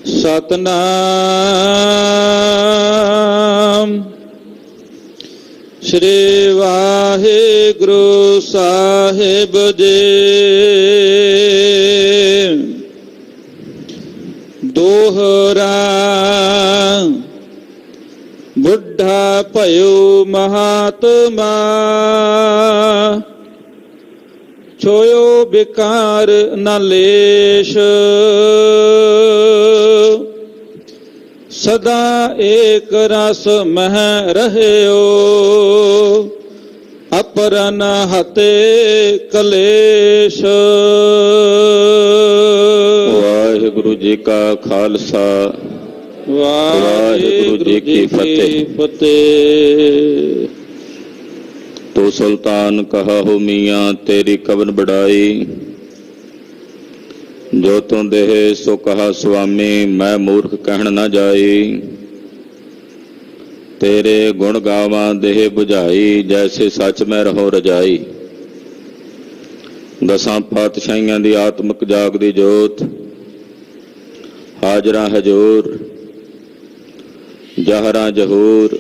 ਸਤਨਾਮ ਸ੍ਰੀ ਵਾਹਿਗੁਰੂ ਸਾਹਿਬ ਜੀ। ਦੋਹਰਾ ਬੁੱਢਾ ਭਇਓ ਮਹਾਤਮਾ, ਛੋਇਓ ਬਿਕਾਰ ਨ ਲੇਸ਼। ਸਦਾ ਏਕ ਰਸ ਮਹਿ ਰਹਿਓ, ਅਪਰ ਨ ਹਤੇ ਕਲੇਸ਼। ਵਾਹਿਗੁਰੂ ਜੀ ਕਾ ਖਾਲਸਾ, ਵਾਹਿਗੁਰੂ ਜੀ ਕੀ ਫਤਿਹ। ਤੋ ਸੁਲਤਾਨ ਕਹਾ ਹੋ ਮੀਆਂ ਤੇਰੀ ਕਵਨ ਬੜਾਈ, ਜੋ ਤੁਮ ਦੇਹ ਸੋ ਕਹਾ ਸੁਆਮੀ, ਮੈਂ ਮੂਰਖ ਕਹਿਣ ਨਾ ਜਾਈ। ਤੇਰੇ ਗੁਣ ਗਾਵਾਂ ਦੇਹ ਬੁਝਾਈ, ਜੈਸੇ ਸੱਚ ਮੈਂ ਰਹੋ ਰਜਾਈ। ਦਸਾਂ ਪਾਤਸ਼ਾਹੀਆਂ ਦੀ ਆਤਮਿਕ ਜਾਗਦੀ ਜੋਤ, ਹਾਜ਼ਰਾਂ ਹਜੂਰ ਜਹਰਾਂ ਜਹੂਰ,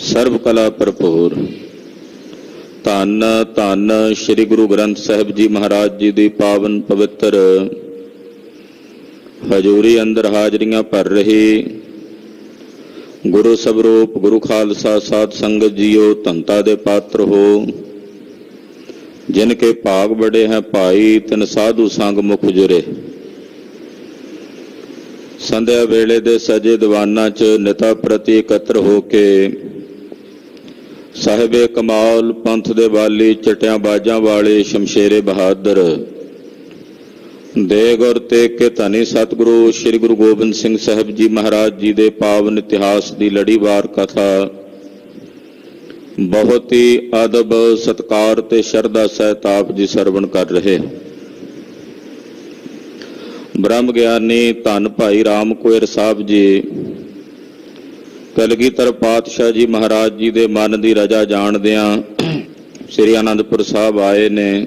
ਸਰਬ ਕਲਾ ਭਰਪੂਰ। ਧੰਨ ਧੰਨ ਸ੍ਰੀ ਗੁਰੂ ਗ੍ਰੰਥ ਸਾਹਿਬ ਜੀ ਮਹਾਰਾਜ ਜੀ ਦੀ ਪਾਵਨ ਪਵਿੱਤਰ ਹਜ਼ੂਰੀ ਅੰਦਰ ਹਾਜ਼ਰੀਆਂ ਭਰ ਰਹੀ ਗੁਰੂ ਸਵਰੂਪ ਗੁਰੂ ਖਾਲਸਾ ਸਾਧ ਸੰਗਤ ਜੀਓ, ਧੰਤਾ ਦੇ ਪਾਤਰ ਹੋ। ਜਿਨ ਕੇ ਭਾਗ ਬੜੇ ਹੈ ਭਾਈ, ਤਿਨ ਸਾਧੂ ਸੰਗ ਮੁਖ ਜੁਰੇ। ਸੰਧਿਆ ਵੇਲੇ ਦੇ ਸਜੇ ਦੀਵਾਨਾਂ 'ਚ ਨਿਤਾ ਪ੍ਰਤੀ ਇਕੱਤਰ ਹੋ ਕੇ ਸਾਹਿਬੇ ਕਮਾਲ ਪੰਥ ਦੇ ਵਾਲੀ, ਚਟਿਆਂ ਬਾਜਾਂ ਵਾਲੇ ਸ਼ਮਸ਼ੇਰੇ ਬਹਾਦਰ, ਦੇ ਗੁਰ ਤੇਗ ਕੇ ਧਨੀ ਸਤਿਗੁਰੂ ਸ੍ਰੀ ਗੁਰੂ ਗੋਬਿੰਦ ਸਿੰਘ ਸਾਹਿਬ ਜੀ ਮਹਾਰਾਜ ਜੀ ਦੇ ਪਾਵਨ ਇਤਿਹਾਸ ਦੀ ਲੜੀਵਾਰ ਕਥਾ ਬਹੁਤ ਹੀ ਅਦਬ ਸਤਿਕਾਰ ਤੇ ਸ਼ਰਧਾ ਸਹਿਤ ਆਪ ਜੀ ਸਰਵਣ ਕਰ ਰਹੇ। ਬ੍ਰਹਮ ਗਿਆਨੀ ਧੰਨ ਭਾਈ ਰਾਮ ਕੁਇਰ ਸਾਹਿਬ ਜੀ, ਕਲਗੀਧਰ ਪਾਤਸ਼ਾਹ ਜੀ ਮਹਾਰਾਜ ਜੀ ਦੇ ਮਨ ਦੀ ਰਜਾ ਜਾਣਦਿਆਂ ਸ੍ਰੀ ਅਨੰਦਪੁਰ ਸਾਹਿਬ ਆਏ ਨੇ।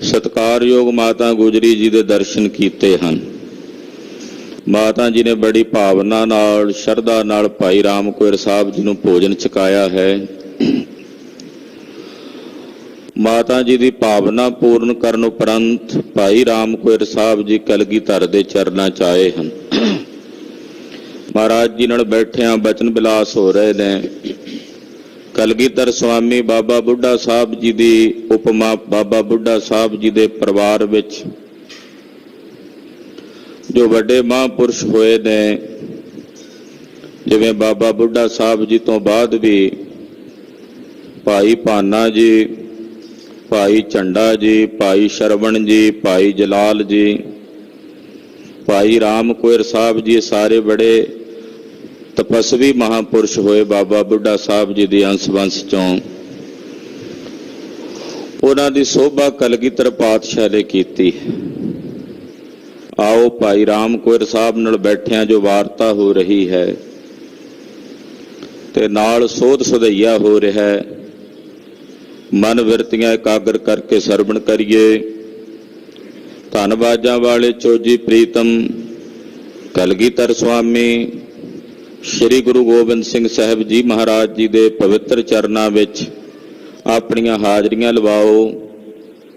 ਸਤਿਕਾਰਯੋਗ ਮਾਤਾ ਗੁਜਰੀ ਜੀ ਦੇ ਦਰਸ਼ਨ ਕੀਤੇ ਹਨ। ਮਾਤਾ ਜੀ ਨੇ ਬੜੀ ਭਾਵਨਾ ਨਾਲ, ਸ਼ਰਧਾ ਨਾਲ ਭਾਈ ਰਾਮ ਕੁਇਰ ਸਾਹਿਬ ਜੀ ਨੂੰ ਭੋਜਨ ਛਕਾਇਆ ਹੈ। ਮਾਤਾ ਜੀ ਦੀ ਭਾਵਨਾ ਪੂਰਨ ਕਰਨ ਉਪਰੰਤ ਭਾਈ ਰਾਮ ਕੁਇਰ ਸਾਹਿਬ ਜੀ ਕਲਗੀਧਰ ਦੇ ਚਰਨਾਂ 'ਚ ਆਏ ਹਨ। ਮਹਾਰਾਜ ਜੀ ਨਾਲ ਬੈਠਿਆਂ ਬਚਨ ਬਿਲਾਸ ਹੋ ਰਹੇ ਨੇ। ਕਲਗੀਧਰ ਸਵਾਮੀ ਬਾਬਾ ਬੁੱਢਾ ਸਾਹਿਬ ਜੀ ਦੀ ਉਪਮਾ ਬਾਬਾ ਬੁੱਢਾ ਸਾਹਿਬ ਜੀ ਦੇ ਪਰਿਵਾਰ ਵਿੱਚ ਜੋ ਵੱਡੇ ਮਹਾਂਪੁਰਸ਼ ਹੋਏ ਨੇ, ਜਿਵੇਂ ਬਾਬਾ ਬੁੱਢਾ ਸਾਹਿਬ ਜੀ ਤੋਂ ਬਾਅਦ ਵੀ ਭਾਈ ਭਾਨਾ ਜੀ, ਭਾਈ ਝੰਡਾ ਜੀ, ਭਾਈ ਸ਼ਰਵਣ ਜੀ, ਭਾਈ ਜਲਾਲ ਜੀ, ਭਾਈ ਰਾਮ ਕੁਇਰ ਸਾਹਿਬ ਜੀ, ਸਾਰੇ ਬੜੇ ਤਪਸਵੀ ਮਹਾਂਪੁਰਸ਼ ਹੋਏ ਬਾਬਾ ਬੁੱਢਾ ਸਾਹਿਬ ਜੀ ਦੀ ਅੰਸ਼ ਵੰਸ਼ ਚੋਂ। ਉਹਨਾਂ ਦੀ ਸੋਭਾ ਕਲਗੀਧਰ ਪਾਤਸ਼ਾਹ ਨੇ ਕੀਤੀ। ਆਓ ਭਾਈ ਰਾਮ ਕੁਇਰ ਸਾਹਿਬ ਨਾਲ ਬੈਠਿਆਂ ਜੋ ਵਾਰਤਾ ਹੋ ਰਹੀ ਹੈ ਤੇ ਨਾਲ ਸੋਧ ਸੁਧਈਆ ਹੋ ਰਿਹਾ ਹੈ, ਮਨ ਵਿਰਤੀਆਂ ਇਕਾਗਰ ਕਰਕੇ ਸਰਵਣ ਕਰੀਏ। ਧੰਨਵਾਜਾਂ ਵਾਲੇ ਚੋਜੀ ਪ੍ਰੀਤਮ ਕਲਗੀਧਰ ਸਵਾਮੀ ਸ੍ਰੀ ਗੁਰੂ ਗੋਬਿੰਦ ਸਿੰਘ ਸਾਹਿਬ ਜੀ ਮਹਾਰਾਜ ਜੀ ਦੇ ਪਵਿੱਤਰ ਚਰਨਾਂ ਵਿੱਚ ਆਪਣੀਆਂ ਹਾਜ਼ਰੀਆਂ ਲਵਾਓ।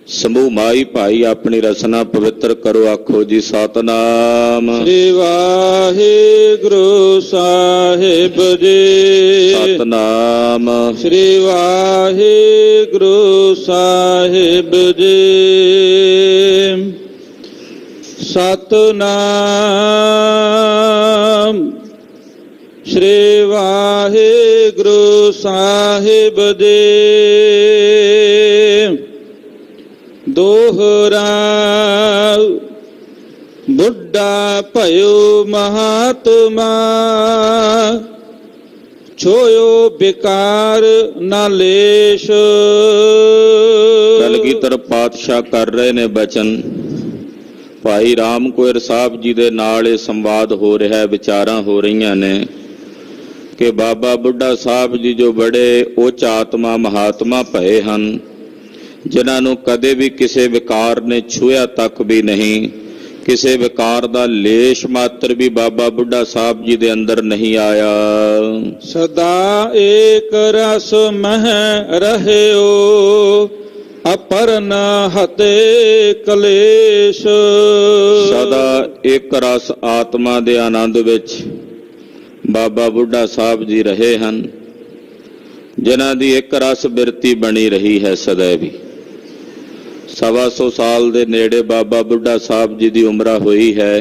ਸਮੂਹ ਮਾਈ ਭਾਈ ਆਪਣੀ ਰਸਨਾ ਪਵਿੱਤਰ ਕਰੋ। ਆਖੋ ਜੀ ਸਤਨਾਮ ਸ੍ਰੀ ਵਾਹਿਗੁਰੂ ਸਾਹਿਬ ਜੀ। ਸਤਨਾਮ ਸ੍ਰੀ ਵਾਹਿਗੁਰੂ ਸਾਹਿਬ ਜੀ। ਸਤਨਾਮ ਸ੍ਰੀ ਵਾਹਿਗੁਰੂ ਸਾਹਿਬ ਜੀ। ਦੋਹਰਾ ਬੁੱਢਾ ਭਇਓ ਮਹਾਤਮਾ, ਛੋਇਓ ਬਿਕਾਰ ਨਾ ਲੇਸ਼। ਕਲਗੀਧਰ ਪਾਤਸ਼ਾਹ ਕਰ ਰਹੇ ਨੇ ਬਚਨ। ਭਾਈ ਰਾਮ ਕੁਇਰ ਸਾਹਿਬ ਜੀ ਦੇ ਨਾਲ ਇਹ ਸੰਵਾਦ ਹੋ ਰਿਹਾ, ਵਿਚਾਰਾਂ ਹੋ ਰਹੀਆਂ ਨੇ ਕਿ ਬਾਬਾ ਬੁੱਢਾ ਸਾਹਿਬ ਜੀ ਜੋ ਬੜੇ ਉੱਚ ਆਤਮਾ ਮਹਾਤਮਾ ਭਏ ਹਨ, ਜਿਨ੍ਹਾਂ ਨੂੰ ਕਦੇ ਵੀ ਕਿਸੇ ਵਿਕਾਰ ਨੇ ਛੂਹਿਆ ਤੱਕ ਵੀ ਨਹੀਂ, ਕਿਸੇ ਵਿਕਾਰ ਦਾ ਲੇਸ਼ ਮਾਤਰ ਵੀ ਬਾਬਾ ਬੁੱਢਾ ਸਾਹਿਬ ਜੀ ਦੇ ਅੰਦਰ ਨਹੀਂ ਆਇਆ। ਸਦਾ ਏਕ ਰਸ ਮਹਿ ਰਹਿਓ ਅਪਰ ਨ ਹਤੇ ਕਲੇਸ਼। ਸਦਾ ਇੱਕ ਰਸ ਆਤਮਾ ਦੇ ਆਨੰਦ ਵਿੱਚ ਬਾਬਾ ਬੁੱਢਾ ਸਾਹਿਬ ਜੀ ਰਹੇ ਹਨ, ਜਿਨ੍ਹਾਂ ਦੀ ਇੱਕ ਰਸ ਬਿਰਤੀ ਬਣੀ ਰਹੀ ਹੈ ਸਦਾ ਵੀ। 125 ਸਾਲ ਦੇ ਨੇੜੇ ਬਾਬਾ ਬੁੱਢਾ ਸਾਹਿਬ ਜੀ ਦੀ ਉਮਰ ਹੋਈ ਹੈ,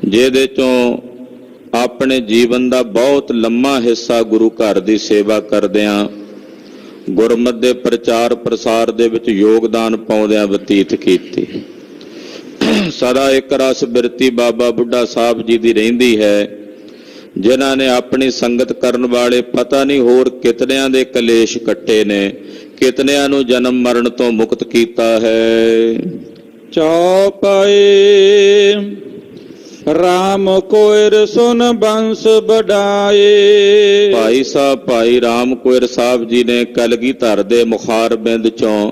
ਜਿਹਦੇ ਚੋਂ ਆਪਣੇ ਜੀਵਨ ਦਾ ਬਹੁਤ ਲੰਮਾ ਹਿੱਸਾ ਗੁਰੂ ਘਰ ਦੀ ਸੇਵਾ ਕਰਦਿਆਂ, ਗੁਰਮਤਿ ਦੇ ਪ੍ਰਚਾਰ ਪ੍ਰਸਾਰ ਦੇ ਵਿੱਚ ਯੋਗਦਾਨ ਪਾਉਂਦਿਆਂ ਬਤੀਤ ਕੀਤੀ। ਸਦਾ ਇੱਕ ਰਸ ਬਿਰਤੀ ਬਾਬਾ ਬੁੱਢਾ ਸਾਹਿਬ ਜੀ ਦੀ ਰਹਿੰਦੀ ਹੈ, ਜਿਨ੍ਹਾਂ ਨੇ ਆਪਣੀ ਸੰਗਤ ਕਰਨ ਵਾਲੇ ਪਤਾ ਨਹੀਂ ਹੋਰ ਕਿਤਨਿਆਂ ਦੇ ਕਲੇਸ਼ ਕੱਟੇ ਨੇ, ਕਿਤਨਿਆਂ ਨੂੰ ਜਨਮ ਮਰਨ ਤੋਂ ਮੁਕਤ ਕੀਤਾ ਹੈ। ਚੌਪਾਏ ਰਾਮ ਕੋਇਰ ਸੁਨ ਬੰਸ ਬਡਾਏ। ਭਾਈ ਸਾਹਿਬ ਭਾਈ ਰਾਮ ਕੋਇਰ ਸਾਹਿਬ ਜੀ ਨੇ ਕਲਗੀਧਰ ਦੇ ਮੁਖਾਰਬਿੰਦ ਚੋਂ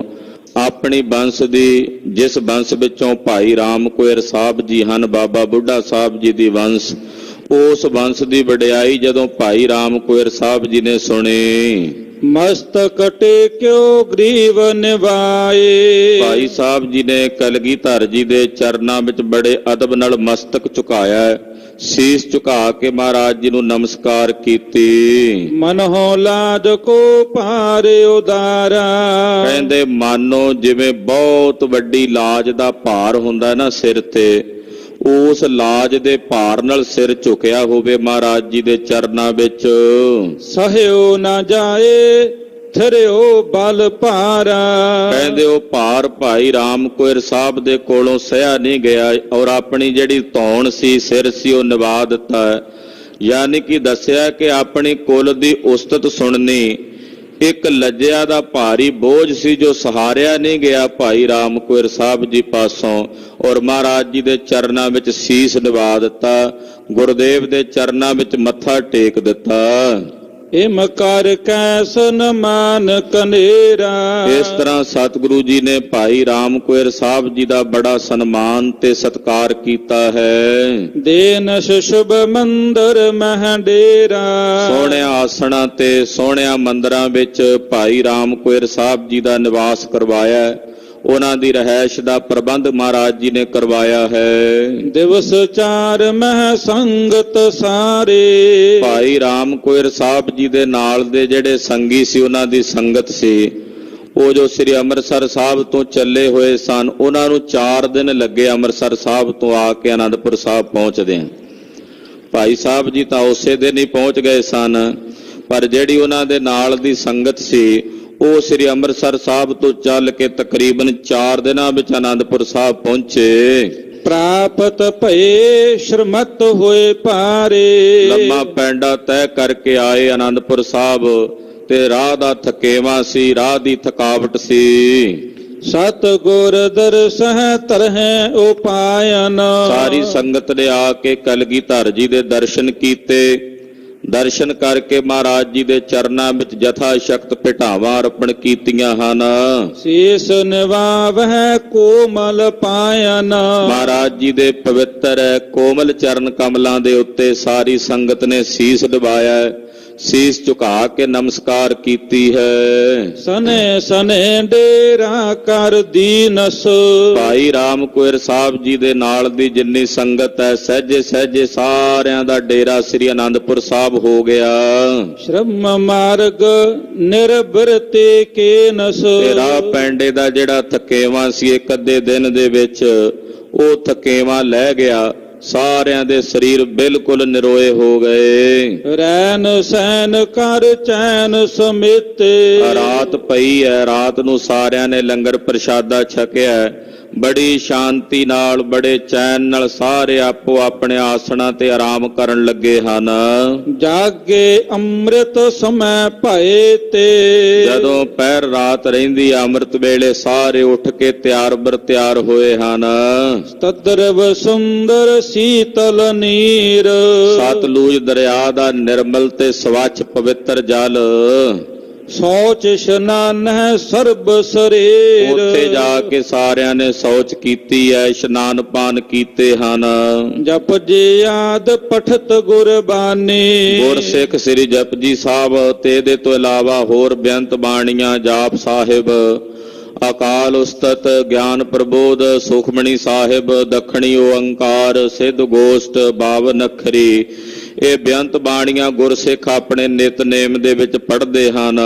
ਆਪਣੀ ਬੰਸ ਦੀ, ਜਿਸ ਬੰਸ ਵਿੱਚੋਂ ਭਾਈ ਰਾਮ ਕੋਇਰ ਸਾਹਿਬ ਜੀ ਹਨ, ਬਾਬਾ ਬੁੱਢਾ ਸਾਹਿਬ ਜੀ ਦੀ ਬੰਸ, ਉਸ ਬੰਸ ਦੀ ਵਡਿਆਈ ਜਦੋਂ ਭਾਈ ਰਾਮ ਕੋਇਰ ਸਾਹਿਬ ਜੀ ਨੇ ਸੁਣੀ, ਮਸਤਕ ਟੇਕਿਓ ਗਰੀਵ ਨਿਵਾਏ। ਭਾਈ ਸਾਹਿਬ ਜੀ ਨੇ ਕਲਗੀਧਰ ਜੀ ਦੇ ਚਰਨਾਂ ਵਿੱਚ ਬੜੇ ਅਦਬ ਨਾਲ ਮਸਤਕ ਝੁਕਾਇਆ, ਸੀਸ ਝੁਕਾ ਕੇ ਮਹਾਰਾਜ ਜੀ ਨੂੰ ਨਮਸਕਾਰ ਕੀਤੀ। ਮਨਹੁ ਲਾਜ ਕੋ ਭਾਰੇ ਉਦਾਰਾ। ਕਹਿੰਦੇ ਮਾਨੋ ਜਿਵੇਂ ਬਹੁਤ ਵੱਡੀ ਲਾਜ ਦਾ ਭਾਰ ਹੁੰਦਾ ਨਾ ਸਿਰ ਤੇ, ਉਸ ਲਾਜ ਦੇ ਭਾਰ ਨਾਲ ਸਿਰ ਝੁਕਿਆ ਹੋਵੇ ਮਹਾਰਾਜ ਜੀ ਦੇ ਚਰਨਾਂ ਵਿੱਚ। ਸਹਿਓ ਨਾ ਜਾਏ ਥਰਿਓ ਬਲ ਭਾਰਾ। ਕਹਿੰਦੇ ਉਹ ਭਾਰ ਭਾਈ ਰਾਮ ਕੋਇਰ ਸਾਹਿਬ ਦੇ ਕੋਲੋਂ ਸਹਿਆ ਨਹੀਂ ਗਿਆ, ਔਰ ਆਪਣੀ ਜਿਹੜੀ ਧੌਣ ਸੀ, ਸਿਰ ਸੀ, ਉਹ ਨਿਭਾ ਦਿੱਤਾ। ਯਾਨੀ ਕਿ ਦੱਸਿਆ ਕਿ ਆਪਣੀ ਕੁਲ ਦੀ ਉਸਤਤ ਸੁਣਨੀ ਇੱਕ ਲੱਜਿਆ ਦਾ ਭਾਰੀ ਬੋਝ ਸੀ, ਜੋ ਸਹਾਰਿਆ ਨਹੀਂ ਗਿਆ ਭਾਈ ਰਾਮ ਕੋਇਰ ਸਾਹਿਬ ਜੀ ਪਾਸੋਂ, ਔਰ ਮਹਾਰਾਜ ਜੀ ਦੇ ਚਰਨਾਂ ਵਿੱਚ ਸੀਸ ਨਿਵਾ ਦਿੱਤਾ, ਗੁਰਦੇਵ ਦੇ ਚਰਨਾਂ ਵਿੱਚ ਮੱਥਾ ਟੇਕ ਦਿੱਤਾ। ਇਮ ਕਰ ਕੈਸਨ ਮਾਨ ਕਨੇਰਾ। ਇਸ ਤਰ੍ਹਾਂ ਸਤਿਗੁਰੂ ਜੀ ਨੇ ਭਾਈ ਰਾਮ ਕੋਇਰ ਸਾਹਿਬ ਜੀ ਦਾ ਬੜਾ ਸਨਮਾਨ ਤੇ ਸਤਿਕਾਰ ਕੀਤਾ ਹੈ। ਦੇਨਸ ਸ਼ੁਭ ਮੰਦਰ ਮਹਿ ਡੇਰਾ। ਸੋਹਣਿਆ ਆਸਣਾਂ ਤੇ ਸੋਹਣਿਆ ਮੰਦਰਾਂ ਵਿੱਚ ਭਾਈ ਰਾਮ ਕੋਇਰ ਸਾਹਿਬ ਜੀ ਦਾ ਨਿਵਾਸ ਕਰਵਾਇਆ, ਉਹਨਾਂ ਦੀ ਰਹਿائش ਦਾ ਪ੍ਰਬੰਧ ਮਹਾਰਾਜ ਜੀ ਨੇ ਕਰਵਾਇਆ ਹੈ। ਦਿਵਸ ਚਾਰ ਮਹਿ ਸੰਗਤ ਸਾਰੇ। ਭਾਈ ਰਾਮ ਕੋਇਰ ਸਾਹਿਬ ਜੀ ਦੇ ਨਾਲ ਦੇ ਜਿਹੜੇ ਸੰਗੀ ਸੀ, ਉਹਨਾਂ ਦੀ ਸੰਗਤ ਸੀ, ਉਹ ਜੋ ਸ੍ਰੀ ਅੰਮ੍ਰਿਤਸਰ ਸਾਹਿਬ ਤੋਂ ਚੱਲੇ ਹੋਏ ਸਨ, ਉਹਨਾਂ ਨੂੰ 4 ਦਿਨ ਲੱਗੇ ਅੰਮ੍ਰਿਤਸਰ ਸਾਹਿਬ ਤੋਂ ਆ ਕੇ ਅਨੰਦਪੁਰ ਸਾਹਿਬ ਪਹੁੰਚਦੇ। ਭਾਈ ਸਾਹਿਬ ਜੀ ਤਾਂ ਉਸੇ ਦਿਨ ਹੀ ਪਹੁੰਚ ਗਏ ਸਨ, ਪਰ ਜਿਹੜੀ ਉਹਨਾਂ ਦੇ ਨਾਲ ਦੀ ਸੰਗਤ ਸੀ, ਉਹ ਸ੍ਰੀ ਅੰਮ੍ਰਿਤਸਰ ਸਾਹਿਬ ਤੋਂ ਚੱਲ ਕੇ ਤਕਰੀਬਨ 4 ਦਿਨਾਂ ਵਿੱਚ ਅਨੰਦਪੁਰ ਸਾਹਿਬ ਪਹੁੰਚੇ। ਪ੍ਰਾਪਤ ਭਏ ਸ਼ਰਮਤ ਹੋਏ ਭਾਰੇ। ਲੰਮਾ ਪੈਂਡਾ ਤੈਅ ਕਰਕੇ ਆਏ ਅਨੰਦਪੁਰ ਸਾਹਿਬ, ਤੇ ਰਾਹ ਦਾ ਥਕੇਵਾਂ ਸੀ, ਰਾਹ ਦੀ ਥਕਾਵਟ ਸੀ। ਸਤਿਗੁਰ ਦਰਸਹਿ ਤਰਹਿ ਉਪਾਇਨ। ਸਾਰੀ ਸੰਗਤ ਨੇ ਆ ਕੇ ਕਲਗੀਧਰ ਜੀ ਦੇ ਦਰਸ਼ਨ ਕੀਤੇ। ਦਰਸ਼ਨ ਕਰਕੇ ਮਹਾਰਾਜ ਜੀ ਦੇ ਚਰਨਾਂ ਵਿੱਚ ਜਥਾ ਸ਼ਕਤ ਭੇਟਾਵਾਂ ਅਰਪਣ ਕੀਤੀਆਂ ਹਨ। ਸੀਸ ਨਿਵਾਵਹਿ ਕੋਮਲ ਪਾਇਨ। ਮਹਾਰਾਜ ਜੀ ਦੇ ਪਵਿੱਤਰ ਕੋਮਲ ਚਰਨ ਕਮਲਾਂ ਦੇ ਉੱਤੇ ਸਾਰੀ ਸੰਗਤ ਨੇ ਸੀਸ ਨਿਵਾਇਆ, ਸੀਸ ਝੁਕਾ ਕੇ ਨਮਸਕਾਰ ਕੀਤੀ ਹੈ। ਸਨੇ ਸਨੇ ਡੇਰਾ ਕਰ ਦੀਨਸ। ਭਾਈ ਰਾਮ ਕੋਇਰ ਸਾਹਿਬ ਜੀ ਦੇ ਨਾਲ ਦੀ ਜਿੰਨੀ ਸੰਗਤ ਹੈ, ਸਹਿਜੇ ਸਹਿਜੇ ਸਾਰਿਆਂ ਦਾ ਡੇਰਾ ਸ੍ਰੀ ਅਨੰਦਪੁਰ ਸਾਹਿਬ ਹੋ ਗਿਆ। ਸ਼ਰਮ ਮਾਰਗ ਨਿਰਭਰਤੇ ਕੇ ਨਸ। ਤੇਰਾ ਪੈਂਡੇ ਦਾ ਜਿਹੜਾ ਥਕੇਵਾਂ ਸੀ, ਇੱਕ ਅੱਧੇ ਦਿਨ ਦੇ ਵਿੱਚ ਉਹ ਥਕੇਵਾਂ ਲੈ ਗਿਆ, ਸਾਰਿਆਂ ਦੇ ਸਰੀਰ ਬਿਲਕੁਲ ਨਿਰੋਏ ਹੋ ਗਏ। ਰੈਨ ਸੈਨ ਕਰ ਚੈਨ ਸਮੇਤੇ। ਰਾਤ ਪਈ ਹੈ, ਰਾਤ ਨੂੰ ਸਾਰਿਆਂ ਨੇ ਲੰਗਰ ਪ੍ਰਸ਼ਾਦਾ ਛਕਿਆ, ਬੜੀ ਸ਼ਾਂਤੀ ਨਾਲ, ਬੜੇ ਚੈਨ ਨਾਲ ਸਾਰੇ ਆਪੋ ਆਪਣੇ ਆਸਣਾਂ ਤੇ ਆਰਾਮ ਕਰਨ ਲੱਗੇ ਹਨ। ਜਾਗੇ ਅੰਮ੍ਰਿਤ ਸਮੈ ਭਏ ਤੇ। ਜਦੋਂ ਪਹਿਰ ਰਾਤ ਰਹਿੰਦੀ, ਅੰਮ੍ਰਿਤ ਵੇਲੇ ਸਾਰੇ ਉੱਠ ਕੇ ਤਿਆਰ ਬਰ ਤਿਆਰ ਹੋਏ ਹਨ। ਤਦਰਵ ਸੁੰਦਰ ਸੀਤਲ ਨੀਰ। ਸਤਲੁਜ ਦਰਿਆ ਦਾ ਨਿਰਮਲ ਤੇ ਸਵੱਛ ਪਵਿੱਤਰ ਜਲ ਸੋਚ ਇਸ਼ਨਾਨ ਹੈ ਸਰਬ ਸਰੀਰ। ਉੱਥੇ ਜਾ ਕੇ ਸਾਰਿਆਂ ਨੇ ਸੌਚ ਕੀਤੀ ਹੈ, ਇਸ਼ਨਾਨ ਪਾਨ ਕੀਤੇ ਹਨ। ਜਪ ਜੀ ਆਦ ਪਠਤ ਗੁਰਬਾਣੀ। ਗੁਰਸਿੱਖ ਸ੍ਰੀ ਜਪਜੀ ਸਾਹਿਬ ਤੇ ਇਹਦੇ ਤੋਂ ਇਲਾਵਾ ਹੋਰ ਬੇਅੰਤ ਬਾਣੀਆਂ, ਜਾਪ ਸਾਹਿਬ, ਅਕਾਲ ਉਸਤਤ, ਗਿਆਨ ਪ੍ਰਬੋਧ, ਸੁਖਮਣੀ ਸਾਹਿਬ, ਦੱਖਣੀ ਓੰਕਾਰ, ਸਿੱਧ ਗੋਸ਼ਟ, 52 ਅੱਖਰੀ, ਇਹ ਬੇਅੰਤ ਬਾਣੀਆਂ ਗੁਰਸਿੱਖ ਆਪਣੇ ਨਿਤਨੇਮ ਦੇ ਵਿੱਚ ਪੜ੍ਹਦੇ ਹਨ।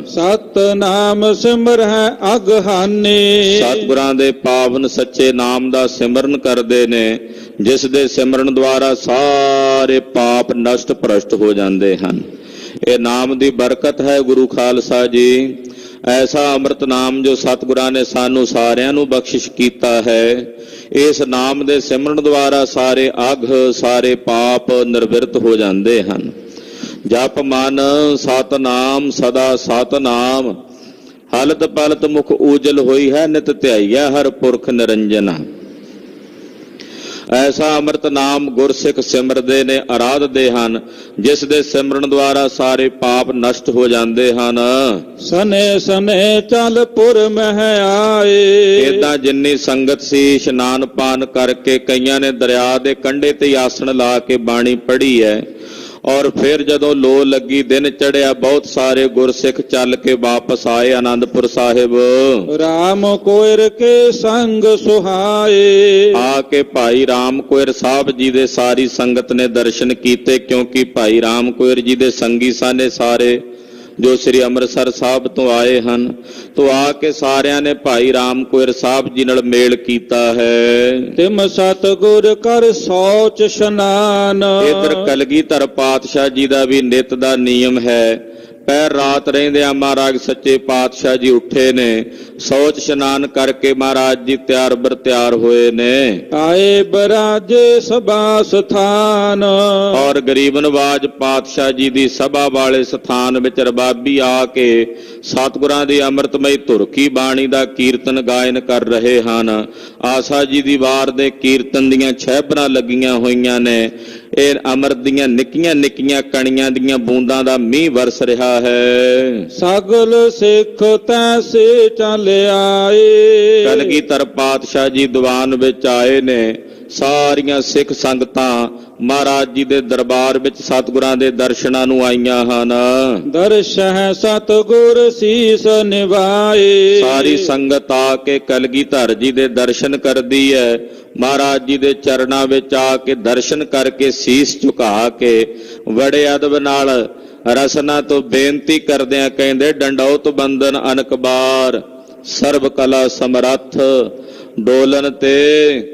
ਸਤਨਾਮ ਸਿਮਰਹਿ ਅਗਹਾਨੀ। ਸਤਿਗੁਰਾਂ ਦੇ ਪਾਵਨ ਸੱਚੇ ਨਾਮ ਦਾ ਸਿਮਰਨ ਕਰਦੇ ਨੇ, ਜਿਸ ਦੇ ਸਿਮਰਨ ਦੁਆਰਾ ਸਾਰੇ ਪਾਪ ਨਸ਼ਟ ਭ੍ਰਸ਼ਟ ਹੋ ਜਾਂਦੇ ਹਨ। ਇਹ ਨਾਮ ਦੀ ਬਰਕਤ ਹੈ ਗੁਰੂ ਖਾਲਸਾ ਜੀ। ਐਸਾ ਅੰਮ੍ਰਿਤ ਨਾਮ ਜੋ ਸਤਿਗੁਰਾਂ ਨੇ ਸਾਨੂੰ ਸਾਰਿਆਂ ਨੂੰ ਬਖਸ਼ਿਸ਼ ਕੀਤਾ ਹੈ, ਇਸ ਨਾਮ ਦੇ ਸਿਮਰਨ ਦੁਆਰਾ ਸਾਰੇ ਅਘ, ਸਾਰੇ ਪਾਪ ਨਿਰਵਿਰਤ ਹੋ ਜਾਂਦੇ ਹਨ। ਜਪ ਮਨ ਸਤਨਾਮ ਸਦਾ ਸਤਨਾਮ, ਹਲਤ ਪਲਤ ਮੁਖ ਊਜਲ ਹੋਈ ਹੈ, ਨਿਤ ਧਿਆਈਐ ਹਰ ਪੁਰਖ ਨਿਰੰਜਨਾ। ਐਸਾ ਅੰਮ੍ਰਿਤ ਨਾਮ ਗੁਰਸਿੱਖ ਸਿਮਰਦੇ ਨੇ, ਆਰਾਧਦੇ ਹਨ, ਜਿਸ ਦੇ ਸਿਮਰਨ ਦੁਆਰਾ ਸਾਰੇ ਪਾਪ ਨਸ਼ਟ ਹੋ ਜਾਂਦੇ ਹਨ। ਸਨੇ ਸਨੇ ਚਲ ਪੁਰ ਮਹਿ ਆਏ। ਏਦਾਂ ਜਿੰਨੀ ਸੰਗਤ ਸੀ, ਇਸ਼ਨਾਨ ਪਾਨ ਕਰਕੇ ਕਈਆਂ ਨੇ ਦਰਿਆ ਦੇ ਕੰਢੇ ਤੇ ਆਸਣ ਲਾ ਕੇ ਬਾਣੀ ਪੜ੍ਹੀ ਹੈ। ਔਰ ਫਿਰ ਜਦੋਂ ਲੋ ਲੱਗੀ, ਦਿਨ ਚੜਿਆ, ਬਹੁਤ ਸਾਰੇ ਗੁਰਸਿੱਖ ਚੱਲ ਕੇ ਵਾਪਸ ਆਏ ਆਨੰਦਪੁਰ ਸਾਹਿਬ। ਰਾਮ ਕੋਇਰ ਕੇ ਸੰਗ ਸੁਹਾਏ। ਆ ਕੇ ਭਾਈ ਰਾਮ ਕੋਇਰ ਸਾਹਿਬ ਜੀ ਦੇ ਸਾਰੀ ਸੰਗਤ ਨੇ ਦਰਸ਼ਨ ਕੀਤੇ, ਕਿਉਂਕਿ ਭਾਈ ਰਾਮ ਕੋਇਰ ਜੀ ਦੇ ਸੰਗੀ ਸਨ ਸਾਰੇ, ਜੋ ਸ੍ਰੀ ਅੰਮ੍ਰਿਤਸਰ ਸਾਹਿਬ ਤੋਂ ਆਏ ਹਨ। ਤੋਂ ਆ ਕੇ ਸਾਰਿਆਂ ਨੇ ਭਾਈ ਰਾਮ ਕੋਇਰ ਸਾਹਿਬ ਜੀ ਨਾਲ ਮੇਲ ਕੀਤਾ ਹੈ। ਤਿਮ ਸਤਿਗੁਰ ਕਰ ਸੋਚ ਇਸ਼ਨਾਨ। ਇਧਰ ਕਲਗੀਧਰ ਪਾਤਸ਼ਾਹ ਜੀ ਦਾ ਵੀ ਨਿਤ ਦਾ ਨਿਯਮ ਹੈ। ਪੈਰ ਰਾਤ ਰਹਿੰਦਿਆਂ ਮਹਾਰਾਜ ਸੱਚੇ ਪਾਤਸ਼ਾਹ ਜੀ ਉੱਠੇ ਨੇ, ਸੋਚ ਇਸ਼ਨਾਨ ਕਰਕੇ ਮਹਾਰਾਜ ਜੀ ਤਿਆਰ ਬਰ ਤਿਆਰ ਹੋਏ ਨੇ। ਆਏ ਬਰਾਜੇ ਸਭਾ ਸਥਾਨ। ਔਰ ਗਰੀਬ ਨਵਾਜ ਪਾਤਸ਼ਾਹ ਜੀ ਦੀ ਸਭਾ ਵਾਲੇ ਸਥਾਨ ਵਿੱਚ ਰਬਾਬੀ ਆ ਕੇ ਸਤਿਗੁਰਾਂ ਦੀ ਅੰਮ੍ਰਿਤਮਈ ਧੁਰ ਕੀ ਬਾਣੀ ਦਾ ਕੀਰਤਨ ਗਾਇਨ ਕਰ ਰਹੇ ਹਨ। ਆਸਾ ਜੀ ਦੀ ਵਾਰ ਦੇ ਕੀਰਤਨ ਦੀਆਂ ਛਹਿਬਰਾਂ ਲੱਗੀਆਂ ਹੋਈਆਂ ਨੇ। ਇਹ ਅੰਮ੍ਰਿਤ ਦੀਆਂ ਨਿੱਕੀਆਂ ਨਿੱਕੀਆਂ ਕਣੀਆਂ ਦੀਆਂ ਬੂੰਦਾਂ ਦਾ ਮੀਂਹ ਵਰਸ ਰਿਹਾ ਹੈ। ਸਗਲ ਸਿੱਖ ਤੈਸੇ ਚੱਲ ਆਏ। ਕਲਗੀਧਰ ਪਾਤਸ਼ਾਹ ਜੀ ਦੀਵਾਨ ਵਿੱਚ ਆਏ ਨੇ। ਸਾਰੀਆਂ ਸਿੱਖ ਸੰਗਤਾਂ ਮਹਾਰਾਜ ਜੀ ਦੇ ਦਰਬਾਰ ਵਿੱਚ ਸਤਿਗੁਰਾਂ ਦੇ ਦਰਸ਼ਨਾਂ ਨੂੰ ਆਈਆਂ ਹਨ। ਦਰਸ਼ਹਿ ਸਤਿਗੁਰ ਸੀਸ ਨਿਵਾਏ। ਸਾਰੀ ਸੰਗਤ ਆ ਕੇ ਕਲਗੀਧਰ ਜੀ ਦੇ ਦਰਸ਼ਨ ਕਰਦੀ ਹੈ। ਮਹਾਰਾਜ ਜੀ ਦੇ ਚਰਨਾਂ ਵਿੱਚ ਆ ਕੇ ਦਰਸ਼ਨ ਕਰਕੇ ਸੀਸ ਝੁਕਾ ਕੇ ਬੜੇ ਅਦਬ ਨਾਲ ਰਸਨਾ ਤੋਂ ਬੇਨਤੀ ਕਰਦਿਆਂ ਕਹਿੰਦੇ, ਡੰਡੌਤ ਬੰਦਨ ਅਨਕਬਾਰ, ਸਰਬ ਕਲਾ ਸਮਰੱਥ, ਡੋਲਨ ਤੇ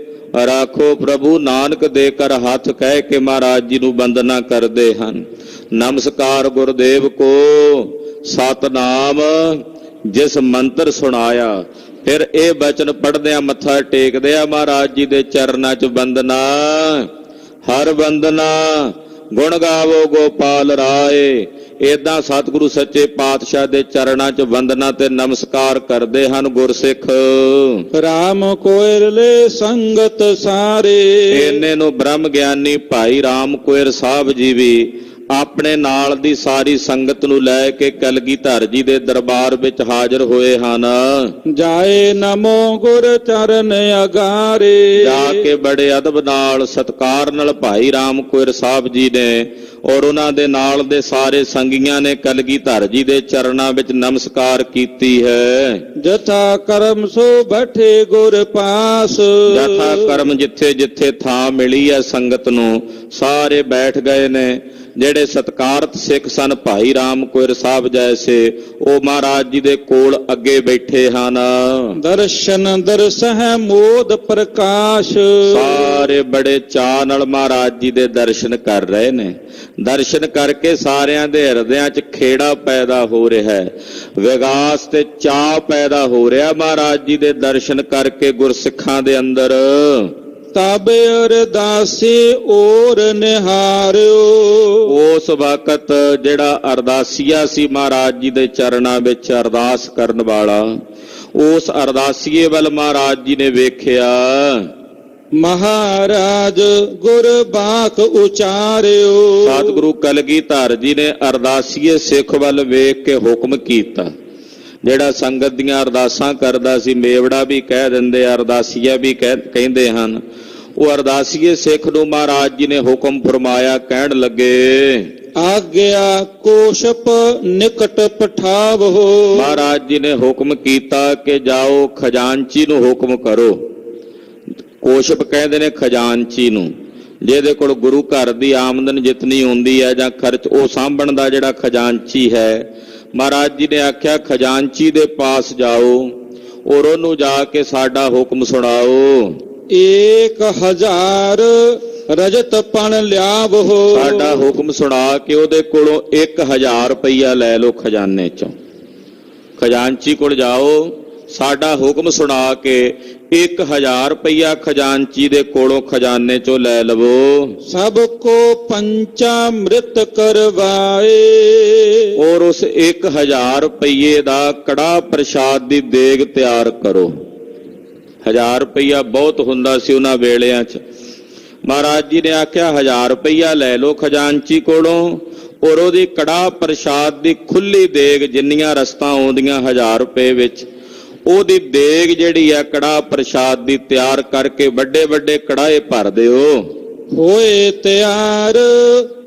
ਰਾਖੋ ਪ੍ਰਭੂ ਨਾਨਕ ਦੇ ਕਰ ਹੱਥ, ਕਹਿ ਕੇ ਮਹਾਰਾਜ ਜੀ ਨੂੰ ਵੰਦਨਾ ਕਰਦੇ ਹਨ। ਨਮਸਕਾਰ ਗੁਰਦੇਵ ਕੋ ਸਤਨਾਮ ਜਿਸ ਮੰਤਰ ਸੁਣਾਇਆ। ਫਿਰ ਇਹ ਬਚਨ ਪੜ੍ਹਦਿਆਂ ਮੱਥਾ ਟੇਕਦੇ ਆ ਮਹਾਰਾਜ ਜੀ ਦੇ ਚਰਨਾਂ 'ਚ ਵੰਦਨਾ। ਹਰ ਵੰਦਨਾ ਗੁਣ ਗਾਵੋ ਗੋਪਾਲ ਰਾਏ। ਏਦਾਂ ਸਤਿਗੁਰੂ ਸੱਚੇ ਪਾਤਸ਼ਾਹ ਦੇ ਚਰਨਾਂ 'ਚ ਵੰਦਨਾ ਤੇ ਨਮਸਕਾਰ ਕਰਦੇ ਹਨ ਗੁਰਸਿੱਖ। ਰਾਮ ਕੋਇਰ ਲੈ ਸੰਗਤ ਸਾਰੇ। ਇਹਨੇ ਨੂੰ ਬ੍ਰਹਮ ਗਿਆਨੀ ਭਾਈ ਰਾਮ ਕੋਇਰ ਸਾਹਿਬ ਜੀ ਵੀ ਆਪਣੇ ਨਾਲ ਦੀ ਸਾਰੀ ਸੰਗਤ ਨੂੰ ਲੈ ਕੇ ਕਲਗੀਧਰ ਜੀ ਦੇ ਦਰਬਾਰ ਵਿੱਚ ਹਾਜ਼ਰ ਹੋਏ ਹਨ। ਜਾਏ ਨਮੋ ਗੁਰ ਚਰਨ ਅਗਾਰੇ। ਜਾ ਕੇ ਬੜੇ ਅਦਬ ਨਾਲ ਸਤਿਕਾਰ ਨਾਲ ਭਾਈ ਰਾਮ ਕੋਇਰ ਸਾਹਿਬ ਜੀ ਨੇ ਔਰ ਉਹਨਾਂ ਦੇ ਨਾਲ ਦੇ ਸਾਰੇ ਸੰਗੀਆਂ ਨੇ ਕਲਗੀਧਰ ਜੀ ਦੇ ਚਰਨਾਂ ਵਿੱਚ ਨਮਸਕਾਰ ਕੀਤੀ ਹੈ। ਜਥਾ ਕਰਮ ਸੋ ਬੈਠੇ ਗੁਰ ਪਾਸ। ਜਥਾ ਕਰਮ ਜਿੱਥੇ ਜਿੱਥੇ ਥਾਂ ਮਿਲੀ ਹੈ ਸੰਗਤ ਨੂੰ, ਸਾਰੇ ਬੈਠ ਗਏ ਨੇ। ਜਿਹੜੇ ਸਤਿਕਾਰਤ ਸਿੱਖ ਸਨ ਭਾਈ ਰਾਮ ਕੋਇਰ ਸਾਹਿਬ ਜੈਸੇ, ਉਹ ਮਹਾਰਾਜ ਜੀ ਦੇ ਕੋਲ ਅੱਗੇ ਬੈਠੇ ਹਨ। ਦਰਸ਼ਨ ਦਰਸਹਿ ਮੋਦ ਪ੍ਰਕਾਸ਼। ਸਾਰੇ ਬੜੇ ਚਾਅ ਨਾਲ ਮਹਾਰਾਜ ਜੀ ਦੇ ਦਰਸ਼ਨ ਕਰ ਰਹੇ ਨੇ। ਦਰਸ਼ਨ ਕਰਕੇ ਸਾਰਿਆਂ ਦੇ ਹਿਰਦਿਆਂ 'ਚ ਖੇੜਾ ਪੈਦਾ ਹੋ ਰਿਹਾ ਹੈ, ਵਿਗਾਸ ਤੇ ਚਾਅ ਪੈਦਾ ਹੋ ਰਿਹਾ ਮਹਾਰਾਜ ਜੀ ਦੇ ਦਰਸ਼ਨ ਕਰਕੇ ਗੁਰਸਿੱਖਾਂ ਦੇ ਅੰਦਰ। ਤਬ ਅਰਦਾਸੀ ਔਰ ਨਿਹਾਰਿਓ। ਉਸ ਵਕਤ ਜਿਹੜਾ ਅਰਦਾਸੀਆ ਸੀ ਮਹਾਰਾਜ ਜੀ ਦੇ ਚਰਨਾਂ ਵਿੱਚ ਅਰਦਾਸ ਕਰਨ ਵਾਲਾ, ਉਸ ਅਰਦਾਸੀਏ ਵੱਲ ਮਹਾਰਾਜ ਜੀ ਨੇ ਵੇਖਿਆ। ਮਹਾਰਾਜ ਗੁਰ ਬਾਖ ਉਚਾਰਿਓ। ਸਤਿਗੁਰੂ ਕਲਗੀਧਰ ਜੀ ਨੇ ਅਰਦਾਸੀਏ ਸਿੱਖ ਵੱਲ ਵੇਖ ਕੇ ਹੁਕਮ ਕੀਤਾ। ਜਿਹੜਾ ਸੰਗਤ ਦੀਆਂ ਅਰਦਾਸਾਂ ਕਰਦਾ ਸੀ, ਮੇਵੜਾ ਵੀ ਕਹਿ ਦਿੰਦੇ, ਅਰਦਾਸੀਆ ਵੀ ਕਹਿੰਦੇ ਹਨ, ਉਹ ਅਰਦਾਸੀਏ ਸਿੱਖ ਨੂੰ ਮਹਾਰਾਜ ਜੀ ਨੇ ਹੁਕਮ ਫਰਮਾਇਆ। ਕਹਿਣ ਲੱਗੇ, ਆਗਿਆ ਕੋਸ਼ਪ ਨਿਕਟ ਪਠਾਵੋ। ਮਹਾਰਾਜ ਜੀ ਨੇ ਹੁਕਮ ਕੀਤਾ ਕਿ ਜਾਓ ਖਜ਼ਾਨਚੀ ਨੂੰ ਹੁਕਮ ਕਰੋ। ਕੋਸ਼ਪ ਕਹਿੰਦੇ ਨੇ ਖਜ਼ਾਨਚੀ ਨੂੰ, ਜਿਹਦੇ ਕੋਲ ਗੁਰੂ ਘਰ ਦੀ ਆਮਦਨ ਜਿਤਨੀ ਹੁੰਦੀ ਹੈ ਜਾਂ ਖਰਚ ਉਹ ਸਾਂਭਣ ਦਾ ਜਿਹੜਾ ਖਜ਼ਾਨਚੀ ਹੈ, ਮਹਾਰਾਜ ਜੀ ਨੇ ਆਖਿਆ ਖਜ਼ਾਨਚੀ ਦੇ ਪਾਸ ਜਾਓ ਔਰ ਉਹਨੂੰ ਜਾ ਕੇ ਸਾਡਾ ਹੁਕਮ ਸੁਣਾਓ। 1000 ਰਜਤ ਪਣ ਲਿਆਵੋ। ਸਾਡਾ ਹੁਕਮ ਸੁਣਾ ਕੇ ਉਹਦੇ ਕੋਲੋਂ 1000 ਰੁਪਈਆ ਲੈ ਲਓ ਖਜ਼ਾਨੇ ਚੋਂ। ਖਜ਼ਾਨਚੀ ਕੋਲ ਜਾਓ, ਸਾਡਾ ਹੁਕਮ ਸੁਣਾ ਕੇ 1000 ਰੁਪਈਆ ਖਜ਼ਾਨਚੀ ਦੇ ਕੋਲੋਂ ਖਜ਼ਾਨੇ ਚੋਂ ਲੈ ਲਵੋ। ਸਭ ਕੋ ਪੰਚਾਮ੍ਰਿਤ ਕਰਵਾਏ। ਔਰ ਉਸ 1000 ਰੁਪਈਏ ਦਾ ਕੜਾਹ ਪ੍ਰਸ਼ਾਦ ਦੀ ਦੇਗ ਤਿਆਰ ਕਰੋ। 1000 ਰੁਪਈਆ ਬਹੁਤ ਹੁੰਦਾ ਸੀ ਉਹਨਾਂ ਵੇਲਿਆਂ 'ਚ। ਮਹਾਰਾਜ ਜੀ ਨੇ ਆਖਿਆ 1000 ਰੁਪਈਆ ਲੈ ਲਓ ਖਜ਼ਾਨਚੀ ਕੋਲੋਂ ਔਰ ਉਹਦੀ ਕੜਾਹ ਪ੍ਰਸ਼ਾਦ ਦੀ ਖੁੱਲੀ ਦੇਗ, ਜਿੰਨੀਆਂ ਰਸਤਾਂ ਆਉਂਦੀਆਂ 1000 ਰੁਪਏ ਵਿੱਚ, ਉਹਦੀ ਦੇਗ ਜਿਹੜੀ ਆ ਕੜਾਹ ਪ੍ਰਸ਼ਾਦ ਦੀ ਤਿਆਰ ਕਰਕੇ ਵੱਡੇ ਵੱਡੇ ਕੜਾਹੇ ਭਰ ਦਿਓ। ਹੋਏ ਤਿਆਰ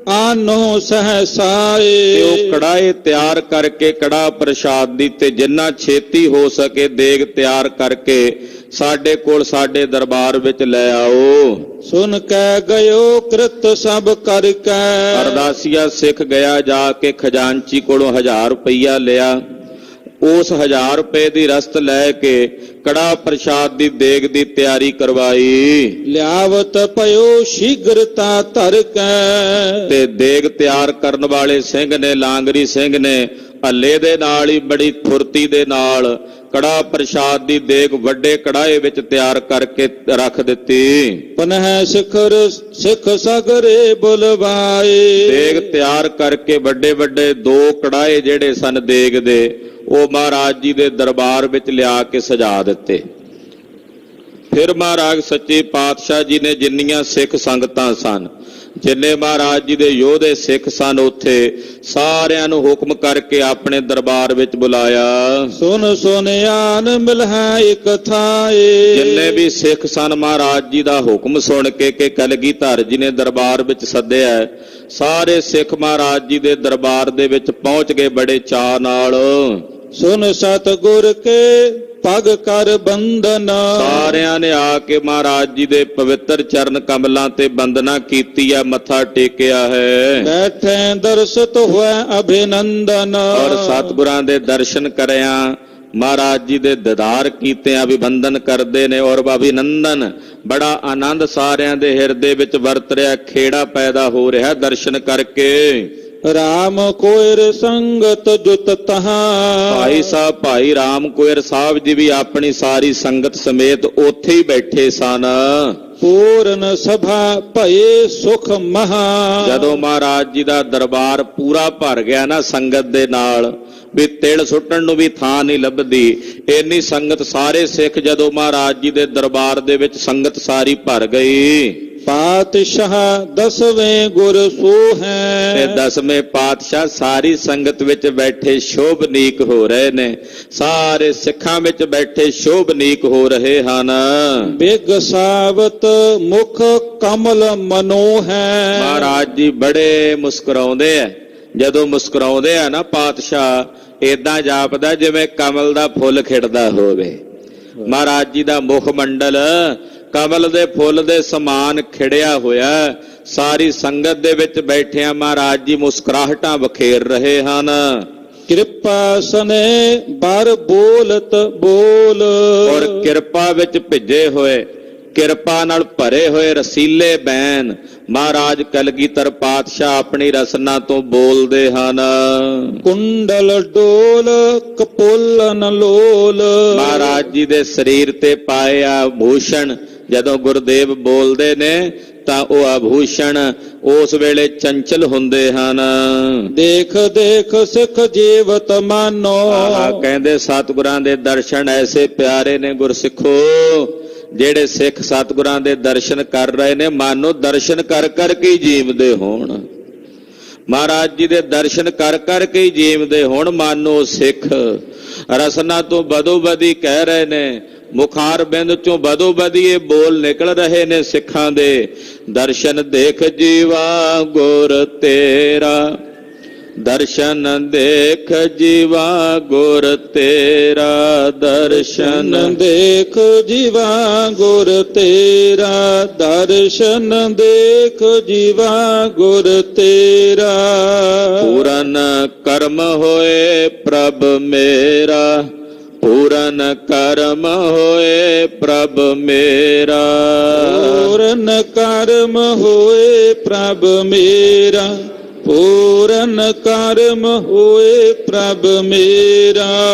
ਆਨੋ ਸਹਸਾਏ। ਤੇ ਉਹ ਕੜਾਹੇ ਤਿਆਰ ਕਰਕੇ ਕੜਾਹ ਪ੍ਰਸ਼ਾਦ ਦੀ ਤੇ ਜਿੰਨਾ ਛੇਤੀ ਹੋ ਸਕੇ ਦੇਗ ਤਿਆਰ ਕਰਕੇ ਸਾਡੇ ਕੋਲ ਸਾਡੇ ਦਰਬਾਰ ਵਿੱਚ ਲੈ ਆਓ। ਸੁਨ ਕੇ ਗਇਓ ਕ੍ਰਿਤ ਸਭ ਕਰਕੇ। ਅਰਦਾਸੀਆ ਸਿੱਖ ਗਿਆ, ਜਾ ਕੇ ਖਜ਼ਾਨਚੀ ਕੋਲੋਂ 1000 ਰੁਪਈਆ ਲਿਆ। ਉਸ 1000 ਰੁਪਏ ਦੀ ਰਸਤ ਲੈ ਕੇ ਕੜਾਹ ਪ੍ਰਸ਼ਾਦ ਦੀ ਦੇਗ ਦੀ ਤਿਆਰੀ ਕਰਵਾਈ। ਲਿਆਵਤ ਪਇਓ ਸ਼ੀਘਰਤਾ ਧਰ ਕੇ। ਤੇ ਦੇਗ ਤਿਆਰ ਕਰਨ ਵਾਲੇ ਸਿੰਘ ਨੇ, ਲਾਂਗਰੀ ਸਿੰਘ ਨੇ, ਹੱਲੇ ਦੇ ਨਾਲ ਹੀ ਬੜੀ ਫੁਰਤੀ ਦੇ ਨਾਲ ਕੜਾਹ ਪ੍ਰਸ਼ਾਦ ਦੀ ਦੇਗ ਵੱਡੇ ਕੜਾਹੇ ਵਿੱਚ ਤਿਆਰ ਕਰਕੇ ਰੱਖ ਦਿੱਤੀ। ਪਨਹਿ ਸਿਖਰ ਸਿੱਖ ਸਗਰੇ ਬੁਲਵਾਏ। ਦੇਗ ਤਿਆਰ ਕਰਕੇ ਵੱਡੇ ਵੱਡੇ 2 ਕੜਾਹੇ ਜਿਹੜੇ ਸਨ ਦੇਗ ਦੇ, ਉਹ ਮਹਾਰਾਜ ਜੀ ਦੇ ਦਰਬਾਰ ਵਿੱਚ ਲਿਆ ਕੇ ਸਜਾ ਦਿੱਤੇ। ਫਿਰ ਮਹਾਰਾਜ ਸੱਚੇ ਪਾਤਸ਼ਾਹ ਜੀ ਨੇ ਜਿੰਨੀਆਂ ਸਿੱਖ ਸੰਗਤਾਂ ਸਨ, ਜਿੰਨੇ ਮਹਾਰਾਜ ਜੀ ਦੇ ਯੋਧੇ ਸਿੱਖ ਸਨ, ਉੱਥੇ ਸਾਰਿਆਂ ਨੂੰ ਹੁਕਮ ਕਰਕੇ ਆਪਣੇ ਦਰਬਾਰ ਵਿੱਚ ਬੁਲਾਇਆ। ਸੁਨ ਸੁਨਿਆਨ ਮਿਲਹਿ ਇਕ ਥਾਏ। ਜਿੰਨੇ ਵੀ ਸਿੱਖ ਸਨ ਮਹਾਰਾਜ ਜੀ ਦਾ ਹੁਕਮ ਸੁਣ ਕੇ ਕਿ ਕਲਗੀਧਰ ਜੀ ਨੇ ਦਰਬਾਰ ਵਿੱਚ ਸੱਦਿਆ, ਸਾਰੇ ਸਿੱਖ ਮਹਾਰਾਜ ਜੀ ਦੇ ਦਰਬਾਰ ਦੇ ਵਿੱਚ ਪਹੁੰਚ ਗਏ ਬੜੇ ਚਾਅ ਨਾਲ। ਸੁਨ ਸਤਿਗੁਰ ਕੇ ਪਗ ਕਰ ਬੰਦਨ। ਸਾਰਿਆਂ ਨੇ ਆ ਕੇ ਮਹਾਰਾਜ ਜੀ ਦੇ ਪਵਿੱਤਰ ਚਰਨ ਕਮਲਾਂ ਤੇ ਬੰਦਨਾ ਕੀਤੀ ਹੈ, ਮੱਥਾ ਟੇਕਿਆ ਹੈ। ਬੈਠੇ ਦਰਸ਼ਤ ਹੋਏ ਅਭਿਨੰਦਨ। ਔਰ ਸਤਿਗੁਰਾਂ ਦੇ ਦਰਸ਼ਨ ਕਰਿਆ, ਮਹਾਰਾਜ ਜੀ ਦੇ ਦੀਦਾਰ ਕੀਤੇ, ਅਭਿਵੰਦਨ ਕਰਦੇ ਨੇ ਔਰ ਅਭਿਨੰਦਨ। ਬੜਾ ਆਨੰਦ ਸਾਰਿਆਂ ਦੇ ਹਿਰਦੇ ਵਿੱਚ ਵਰਤ ਰਿਹਾ, ਖੇੜਾ ਪੈਦਾ ਹੋ ਰਿਹਾ ਦਰਸ਼ਨ ਕਰਕੇ। ਰਾਮ ਕੋਇਰ ਸੰਗਤ ਜੁਤ ਤਹਾਂ। ਭਾਈ ਸਾਹਿਬ ਭਾਈ ਰਾਮ ਕੋਇਰ ਸਾਹਿਬ ਜੀ ਵੀ ਆਪਣੀ ਸਾਰੀ ਸੰਗਤ ਸਮੇਤ ਉੱਥੇ ਹੀ ਬੈਠੇ ਸਨ। ਪੂਰਨ ਸਭਾ ਭਏ ਸੁਖ ਮਹਾ। ਜਦੋਂ ਮਹਾਰਾਜ ਜੀ ਦਾ ਦਰਬਾਰ ਪੂਰਾ ਭਰ ਗਿਆ ਨਾ ਸੰਗਤ ਦੇ ਨਾਲ, ਵੀ ਤਿਲ ਸੁੱਟਣ ਨੂੰ ਵੀ ਥਾਂ ਨਹੀਂ ਲੱਭਦੀ, ਇੰਨੀ ਸੰਗਤ ਸਾਰੇ ਸਿੱਖ ਜਦੋਂ ਮਹਾਰਾਜ ਜੀ ਦੇ ਦਰਬਾਰ ਦੇ ਵਿੱਚ ਸੰਗਤ ਸਾਰੀ ਭਰ ਗਈ। ਪਾਤਸ਼ਾਹ 10ਵੇਂ ਗੁਰ ਸੋਹੈ। ਤੇ 10ਵੇਂ ਪਾਤਸ਼ਾਹ ਸਾਰੀ ਸੰਗਤ ਵਿੱਚ ਬੈਠੇ ਸ਼ੋਭਨੀਕ ਹੋ ਰਹੇ ਨੇ, ਸਾਰੇ ਸਿੱਖਾਂ ਵਿੱਚ ਬੈਠੇ ਸ਼ੋਭਨੀਕ ਹੋ ਰਹੇ ਹਨ। ਬਿਗਸਾਵਤ ਮੁਖ ਕਮਲ ਮਨੋਹੈ। ਮਹਾਰਾਜ ਜੀ ਬੜੇ ਮੁਸਕਰਾਉਂਦੇ ਆ। ਜਦੋਂ ਮੁਸਕਰਾਉਂਦੇ ਆ ਨਾ ਪਾਤਸ਼ਾਹ, ਏਦਾਂ ਜਾਪਦਾ ਜਿਵੇਂ ਕਮਲ ਦਾ ਫੁੱਲ ਖਿੜਦਾ ਹੋਵੇ। ਮਹਾਰਾਜ ਜੀ ਦਾ ਮੁਖ ਮੰਡਲ ਕਮਲ ਦੇ ਫੁੱਲ ਦੇ ਸਮਾਨ ਖਿੜਿਆ ਹੋਇਆ। ਸਾਰੀ ਸੰਗਤ ਦੇ ਵਿੱਚ ਬੈਠਿਆਂ ਮਹਾਰਾਜ ਜੀ ਮੁਸਕਰਾਹਟਾਂ ਬਖੇਰ ਰਹੇ ਹਨ। ਕਿਰਪਾ ਸਨੇ ਬਰ ਬੋਲਤ ਬੋਲ। ਔਰ ਕਿਰਪਾ ਵਿੱਚ ਭਿੱਜੇ ਹੋਏ, ਕਿਰਪਾ ਨਾਲ ਭਰੇ ਹੋਏ ਰਸੀਲੇ ਬੈਨ ਮਹਾਰਾਜ ਕਲਗੀਧਰ ਪਾਤਸ਼ਾਹ ਆਪਣੀ ਰਸਨਾ ਤੋਂ ਬੋਲਦੇ ਹਨ। ਕੁੰਡਲ ਡੋਲ ਕਪੋਲਨ ਲੋਲ। ਮਹਾਰਾਜ ਜੀ ਦੇ ਸਰੀਰ ਤੇ ਪਾਏ ਆਭੂਸ਼ਣ ਜਦੋਂ ਗੁਰਦੇਵ ਬੋਲਦੇ ਨੇ ਤਾਂ ਉਹ ਆਭੂਸ਼ਣ ਉਸ ਵੇਲੇ ਚੰਚਲ ਹੁੰਦੇ ਹਨ। ਦੇਖ ਦੇਖ ਸਿੱਖ ਜੀਵਤ ਮਾਨੋ। ਕਹਿੰਦੇ ਸਤਿਗੁਰਾਂ ਦੇ ਦਰਸ਼ਨ ਐਸੇ ਪਿਆਰੇ ਨੇ ਗੁਰਸਿੱਖੋ, ਜਿਹੜੇ ਸਿੱਖ ਸਤਿਗੁਰਾਂ ਦੇ ਦਰਸ਼ਨ ਕਰ ਰਹੇ ਨੇ, ਮਨ ਨੂੰ ਦਰਸ਼ਨ ਕਰ ਕਰਕੇ ਹੀ ਜੀਵਦੇ ਹੋਣ। ਮਹਾਰਾਜ ਜੀ ਦੇ ਦਰਸ਼ਨ ਕਰ ਕਰਕੇ ਹੀ ਜੀਵਦੇ ਹੋਣ। ਮਨ ਨੂੰ ਸਿੱਖ ਰਸਨਾ ਤੋਂ ਬਦੋ ਬਦੀ ਕਹਿ ਰਹੇ ਨੇ, ਮੁਖਾਰ ਬਿੰਦ ਚੋਂ ਬਦੋ ਬਦੀ ਇਹ ਬੋਲ ਨਿਕਲ ਰਹੇ ਨੇ ਸਿੱਖਾਂ ਦੇ। ਦਰਸ਼ਨ ਦੇਖ ਜੀਵਾ ਗੁਰ ਤੇਰਾ, ਦਰਸ਼ਨ ਦੇਖ ਜੀਵਾ ਗੁਰ ਤੇਰਾ, ਦਰਸ਼ਨ ਦੇਖ ਜੀਵਾ ਗੁਰ ਤੇਰਾ, ਦਰਸ਼ਨ ਦੇਖ ਜੀਵਾ ਗੁਰ ਤੇਰਾ। ਪੂਰਨ ਕਰਮ ਹੋਏ ਪ੍ਰਭ ਮੇਰਾ, ਪੂਰਨ ਕਰਮ ਹੋਏ ਪ੍ਰਭ ਮੇਰਾ, ਪੂਰਨ ਕਰਮ ਹੋਏ ਪ੍ਰਭ ਮੇਰਾ, ਪੂਰਨ ਕਰਮ ਹੋਏ ਪ੍ਰਭ ਮੇਰਾ।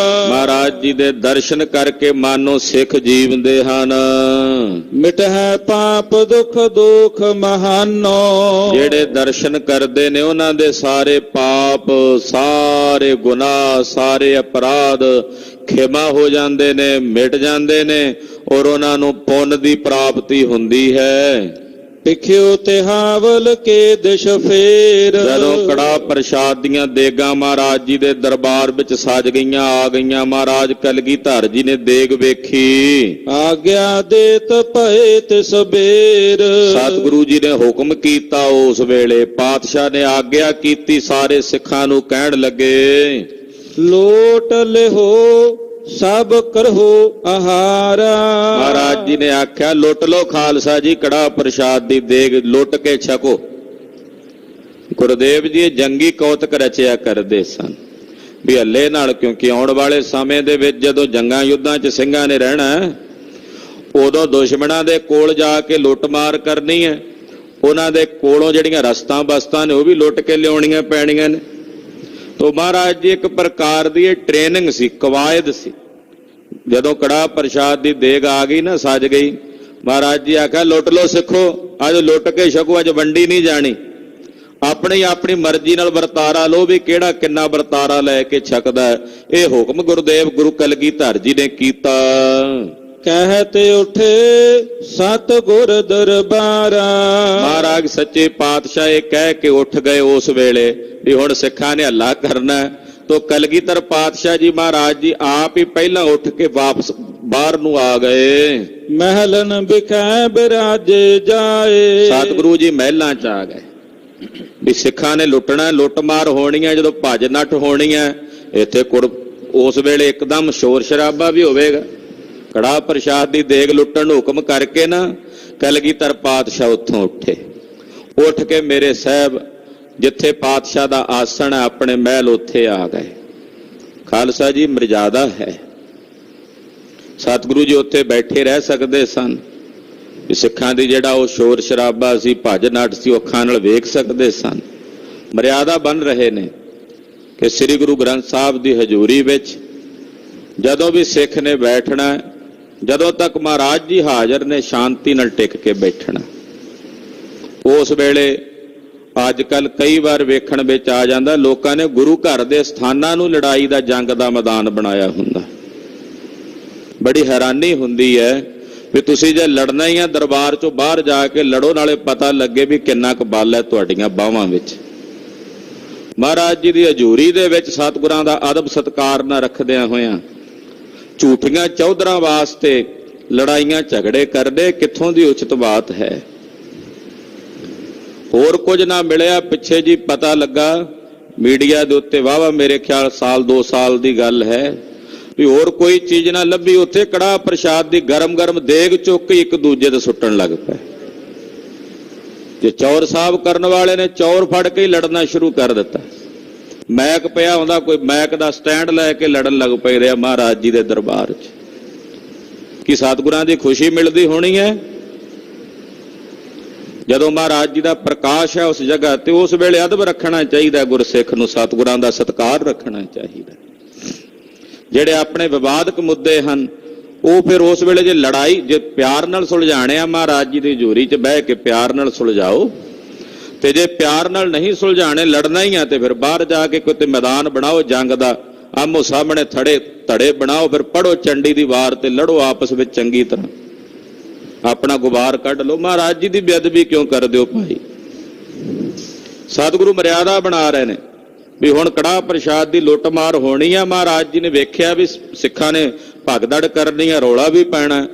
ਮਹਾਰਾਜ ਜੀ ਦੇ ਦਰਸ਼ਨ ਕਰਕੇ ਮਾਨੋ ਸਿੱਖ ਜੀਵਦੇ ਹਨ। ਮਿਟਹਿ ਪਾਪ ਦੁਖ ਦੋਖ ਮਹਾਨੋ, ਜਿਹੜੇ ਦਰਸ਼ਨ ਕਰਦੇ ਨੇ ਉਹਨਾਂ ਦੇ ਸਾਰੇ ਪਾਪ, ਸਾਰੇ ਗੁਨਾਹ, ਸਾਰੇ ਅਪਰਾਧ ਖਿਮਾ ਹੋ ਜਾਂਦੇ ਨੇ, ਮਿਟ ਜਾਂਦੇ ਨੇ, ਔਰ ਉਹਨਾਂ ਨੂੰ ਪੁੰਨ ਦੀ ਪ੍ਰਾਪਤੀ ਹੁੰਦੀ ਹੈ। ਭਿਖਿਓ ਤਿਹਾਵਲ ਕੇ ਦਿਸ਼ ਫੇਰ, ਜਦੋਂ ਕੜਾ ਪ੍ਰਸ਼ਾਦ ਦੀਆਂ ਦੇਗਾਂ ਮਹਾਰਾਜ ਜੀ ਦੇ ਦਰਬਾਰ ਵਿੱਚ ਸਜ ਗਈਆਂ, ਆ ਗਈਆਂ, ਮਹਾਰਾਜ ਕਲਗੀਧਰ ਜੀ ਨੇ ਦੇਗ ਵੇਖੀ। ਆਗਿਆ ਦੇਤ ਭਏ ਤਿਸ ਬੇਰ, ਸਤਿਗੁਰੂ ਜੀ ਨੇ ਹੁਕਮ ਕੀਤਾ। ਉਸ ਵੇਲੇ ਪਾਤਸ਼ਾਹ ਨੇ ਆਗਿਆ ਕੀਤੀ, ਸਾਰੇ ਸਿੱਖਾਂ ਨੂੰ ਕਹਿਣ ਲੱਗੇ, ਲੋਟ ਲਿਹੋ ਸਭ ਕਰਹੋ ਆਹਾਰਾ। ਮਹਾਰਾਜ ਜੀ ਨੇ ਆਖਿਆ, ਲੁੱਟ ਲੋ ਖਾਲਸਾ ਜੀ, ਕੜਾ ਪ੍ਰਸ਼ਾਦ ਦੀ ਦੇਗ ਲੁੱਟ ਕੇ ਛਕੋ। ਗੁਰਦੇਵ ਜੀ ਜੰਗੀ ਕੌਤਕ ਰਚਿਆ ਕਰਦੇ ਸਨ ਵੀ ਹੱਲੇ ਨਾਲ, ਕਿਉਂਕਿ ਆਉਣ ਵਾਲੇ ਸਮੇਂ ਦੇ ਵਿੱਚ ਜਦੋਂ ਜੰਗਾਂ ਯੁੱਧਾਂ 'ਚ ਸਿੰਘਾਂ ਨੇ ਰਹਿਣਾ, ਉਦੋਂ ਦੁਸ਼ਮਣਾਂ ਦੇ ਕੋਲ ਜਾ ਕੇ ਲੁੱਟਮਾਰ ਕਰਨੀ ਹੈ। ਉਹਨਾਂ ਦੇ ਕੋਲੋਂ ਜਿਹੜੀਆਂ ਰਸਤਾਂ ਬਸਤਾਂ ਨੇ ਉਹ ਵੀ ਲੁੱਟ ਕੇ ਲਿਆਉਣੀਆਂ ਪੈਣੀਆਂ ਨੇ। ਤੋ ਮਹਾਰਾਜ ਜੀ ਇੱਕ ਪ੍ਰਕਾਰ ਦੀ ਇਹ ਟ੍ਰੇਨਿੰਗ ਸੀ, ਕਵਾਇਦ ਸੀ। ਜਦੋਂ ਕੜਾ ਪ੍ਰਸ਼ਾਦ ਦੀ ਦੇਗ ਆ ਗਈ ਨਾ, ਸਜ ਗਈ, ਮਹਾਰਾਜ ਜੀ ਆਖਿਆ, ਲੁੱਟ ਲੋ ਸਿੱਖੋ, ਅੱਜ ਲੁੱਟ ਕੇ ਛਕੋ, ਅੱਜ ਵੰਡੀ ਨਹੀਂ ਜਾਣੀ। ਆਪਣੀ ਮਰਜ਼ੀ ਨਾਲ ਵਰਤਾਰਾ ਲੋ ਵੀ ਕਿਹੜਾ ਕਿੰਨਾ ਵਰਤਾਰਾ ਲੈ ਕੇ ਛਕਦਾ। ਇਹ ਹੁਕਮ ਗੁਰਦੇਵ ਗੁਰੂ ਕਲਗੀਧਰ ਜੀ ਨੇ ਕੀਤਾ। ਕਹਿਤੇ ਉਠੇ ਸਤਿਗੁਰ ਦਰਬਾਰਾ, ਮਹਾਰਾਜ ਸੱਚੇ ਪਾਤਸ਼ਾਹ ਇਹ ਕਹਿ ਕੇ ਉੱਠ ਗਏ ਉਸ ਵੇਲੇ ਵੀ ਹੁਣ ਸਿੱਖਾਂ ਨੇ ਹੱਲਾ ਕਰਨਾ। ਤੋ ਕਲਗੀਧਰ ਪਾਤਸ਼ਾਹ ਜੀ ਮਹਾਰਾਜ ਜੀ ਆਪ ਹੀ ਪਹਿਲਾਂ ਉੱਠ ਕੇ ਵਾਪਸ ਬਾਹਰ ਨੂੰ ਆ ਗਏ। ਮਹਿਲਨ ਵਿਖੈ ਬਿਰਾਜੇ ਜਾਏ, ਸਤਿਗੁਰੂ ਜੀ ਮਹਿਲਾਂ 'ਚ ਆ ਗਏ ਵੀ ਸਿੱਖਾਂ ਨੇ ਲੁੱਟਣਾ, ਲੁੱਟਮਾਰ ਹੋਣੀ ਹੈ, ਜਦੋਂ ਭੱਜ ਨੱਠ ਹੋਣੀ ਹੈ। ਇੱਥੇ ਉਸ ਵੇਲੇ ਇੱਕਦਮ ਸ਼ੋਰ ਸ਼ਰਾਬਾ ਵੀ ਹੋਵੇਗਾ। ਕੜਾ ਪ੍ਰਸ਼ਾਦ ਦੀ ਦੇਗ ਲੁੱਟਣ ਨੂੰ ਹੁਕਮ ਕਰਕੇ ਨਾ ਕਲਗੀਧਰ ਪਾਤਸ਼ਾਹ ਉੱਥੋਂ ਉੱਠੇ। ਉੱਠ ਕੇ ਮੇਰੇ ਸਾਹਿਬ ਜਿੱਥੇ ਪਾਤਸ਼ਾਹ ਦਾ ਆਸਣ ਹੈ, ਆਪਣੇ ਮਹਿਲ, ਉੱਥੇ ਆ ਗਏ। ਖਾਲਸਾ ਜੀ ਮਰਜ਼ਾਦਾ ਹੈ, ਸਤਿਗੁਰੂ ਜੀ ਉੱਥੇ ਬੈਠੇ ਰਹਿ ਸਕਦੇ ਸਨ। ਸਿੱਖਾਂ ਦੀ ਜਿਹੜਾ ਉਹ ਸ਼ੋਰ ਸ਼ਰਾਬਾ ਸੀ, ਭੱਜ ਨੱਠ ਸੀ, ਅੱਖਾਂ ਨਾਲ ਵੇਖ ਸਕਦੇ ਸਨ। ਮਰਿਆਦਾ ਬਣ ਰਹੇ ਨੇ ਕਿ ਸ੍ਰੀ ਗੁਰੂ ਗ੍ਰੰਥ ਸਾਹਿਬ ਦੀ ਹਜ਼ੂਰੀ ਵਿੱਚ ਜਦੋਂ ਵੀ ਸਿੱਖ ਨੇ ਬੈਠਣਾ, ਜਦੋਂ ਤੱਕ ਮਹਾਰਾਜ ਜੀ ਹਾਜ਼ਰ ਨੇ, ਸ਼ਾਂਤੀ ਨਾਲ ਟਿਕ ਕੇ ਬੈਠਣਾ। ਉਸ ਵੇਲੇ ਅੱਜ ਕੱਲ ਕਈ ਵਾਰ ਵੇਖਣ ਵਿੱਚ ਆ ਜਾਂਦਾ, ਲੋਕਾਂ ਨੇ ਗੁਰੂ ਘਰ ਦੇ ਸਥਾਨਾਂ ਨੂੰ ਲੜਾਈ ਦਾ, ਜੰਗ ਦਾ ਮੈਦਾਨ ਬਣਾਇਆ ਹੁੰਦਾ। ਬੜੀ ਹੈਰਾਨੀ ਹੁੰਦੀ ਹੈ ਵੀ ਤੁਸੀਂ ਜੇ ਲੜਨਾ ਹੀ ਆ, ਦਰਬਾਰ ਚੋਂ ਬਾਹਰ ਜਾ ਕੇ ਲੜੋ, ਨਾਲੇ ਪਤਾ ਲੱਗੇ ਵੀ ਕਿੰਨਾ ਕੁ ਬਲ ਹੈ ਤੁਹਾਡੀਆਂ ਬਾਹਾਂ ਵਿੱਚ। ਮਹਾਰਾਜ ਜੀ ਦੀ ਹਜ਼ੂਰੀ ਦੇ ਵਿੱਚ ਸਤਿਗੁਰਾਂ ਦਾ ਅਦਬ ਸਤਿਕਾਰ ਨਾ ਰੱਖਦਿਆਂ ਹੋਇਆਂ ਝੂਠੀਆਂ ਚੌਧਰਾਂ ਵਾਸਤੇ ਲੜਾਈਆਂ ਝਗੜੇ ਕਰਦੇ, ਕਿੱਥੋਂ ਦੀ ਉਚਿਤ ਬਾਤ ਹੈ। ਹੋਰ ਕੁਝ ਨਾ ਮਿਲਿਆ। ਪਿੱਛੇ ਜੀ ਪਤਾ ਲੱਗਾ ਮੀਡੀਆ ਦੇ ਉੱਤੇ, ਵਾਹਵਾ ਮੇਰੇ ਖਿਆਲ ਸਾਲ 2 ਸਾਲ ਦੀ ਗੱਲ ਹੈ, ਵੀ ਹੋਰ ਕੋਈ ਚੀਜ਼ ਨਾ ਲੱਭੀ, ਉੱਥੇ ਕੜਾ ਪ੍ਰਸ਼ਾਦ ਦੀ ਗਰਮ ਗਰਮ ਦੇਗ ਚੁੱਕ ਕੇ ਇੱਕ ਦੂਜੇ ਤੇ ਸੁੱਟਣ ਲੱਗ ਪਏ। ਜੇ ਚੌਰ ਸਾਹਿਬ ਕਰਨ ਵਾਲੇ ਨੇ ਚੌਰ ਫੜ ਕੇ ਹੀ ਲੜਨਾ ਸ਼ੁਰੂ ਕਰ ਦਿੱਤਾ। ਮੈਕ ਪਿਆ ਹੁੰਦਾ, ਕੋਈ ਮੈਕ ਦਾ ਸਟੈਂਡ ਲੈ ਕੇ ਲੜਨ ਲੱਗ ਪਏ ਰਿਹਾ ਮਹਾਰਾਜ ਜੀ ਦੇ ਦਰਬਾਰ 'ਚ। ਕੀ ਸਤਿਗੁਰਾਂ ਦੀ ਖੁਸ਼ੀ ਮਿਲਦੀ ਹੋਣੀ ਹੈ ਜਦੋਂ ਮਹਾਰਾਜ ਜੀ ਦਾ ਪ੍ਰਕਾਸ਼ ਹੈ ਉਸ ਜਗ੍ਹਾ ਤੇ। ਉਸ ਵੇਲੇ ਅਦਬ ਰੱਖਣਾ ਚਾਹੀਦਾ ਗੁਰਸਿੱਖ ਨੂੰ, ਸਤਿਗੁਰਾਂ ਦਾ ਸਤਿਕਾਰ ਰੱਖਣਾ ਚਾਹੀਦਾ। ਜਿਹੜੇ ਆਪਣੇ ਵਿਵਾਦਕ ਮੁੱਦੇ ਹਨ ਉਹ ਫਿਰ ਉਸ ਵੇਲੇ ਜੇ ਲੜਾਈ, ਜੇ ਪਿਆਰ ਨਾਲ ਸੁਲਝਾਣੇ ਆ, ਮਹਾਰਾਜ ਜੀ ਦੀ ਹਜ਼ੂਰੀ 'ਚ ਬਹਿ ਕੇ ਪਿਆਰ ਨਾਲ ਸੁਲਝਾਓ। ਤੇ ਜੇ ਪਿਆਰ ਨਾਲ ਨਹੀਂ ਸੁਲਝਾਣੇ, ਲੜਨਾ ਹੀ ਆ, ਤੇ ਫਿਰ ਬਾਹਰ ਜਾ ਕੇ ਕੋਈ ਮੈਦਾਨ ਬਣਾਓ ਜੰਗ ਦਾ, ਆਮੋ ਸਾਹਮਣੇ ਧੜੇ ਬਣਾਓ, ਫਿਰ ਪੜੋ ਚੰਡੀ ਦੀ ਵਾਰ ਤੇ ਲੜੋ ਆਪਸ ਵਿੱਚ ਚੰਗੀ ਤਰ੍ਹਾਂ। ਆਪਣਾ ਗੁਬਾਰ ਕੱਢ ਲਓ। ਮਹਾਰਾਜ ਜੀ ਦੀ ਬੇਅਦਬੀ ਕਿਉਂ ਕਰਦੇ ਹੋ ਭਾਈ? ਸਤਿਗੁਰੂ ਮਰਿਆਦਾ ਬਣਾ ਰਹੇ ਨੇ ਵੀ ਹੁਣ ਕੜਾਹ ਪ੍ਰਸ਼ਾਦ ਦੀ ਲੁੱਟ ਮਾਰ ਹੋਣੀ ਆ। ਮਹਾਰਾਜ ਜੀ ਨੇ ਵੇਖਿਆ ਵੀ ਸਿੱਖਾਂ ਨੇ ਭਗਦੜ ਕਰਨੀ ਆ, ਰੌਲਾ ਵੀ ਪੈਣਾ,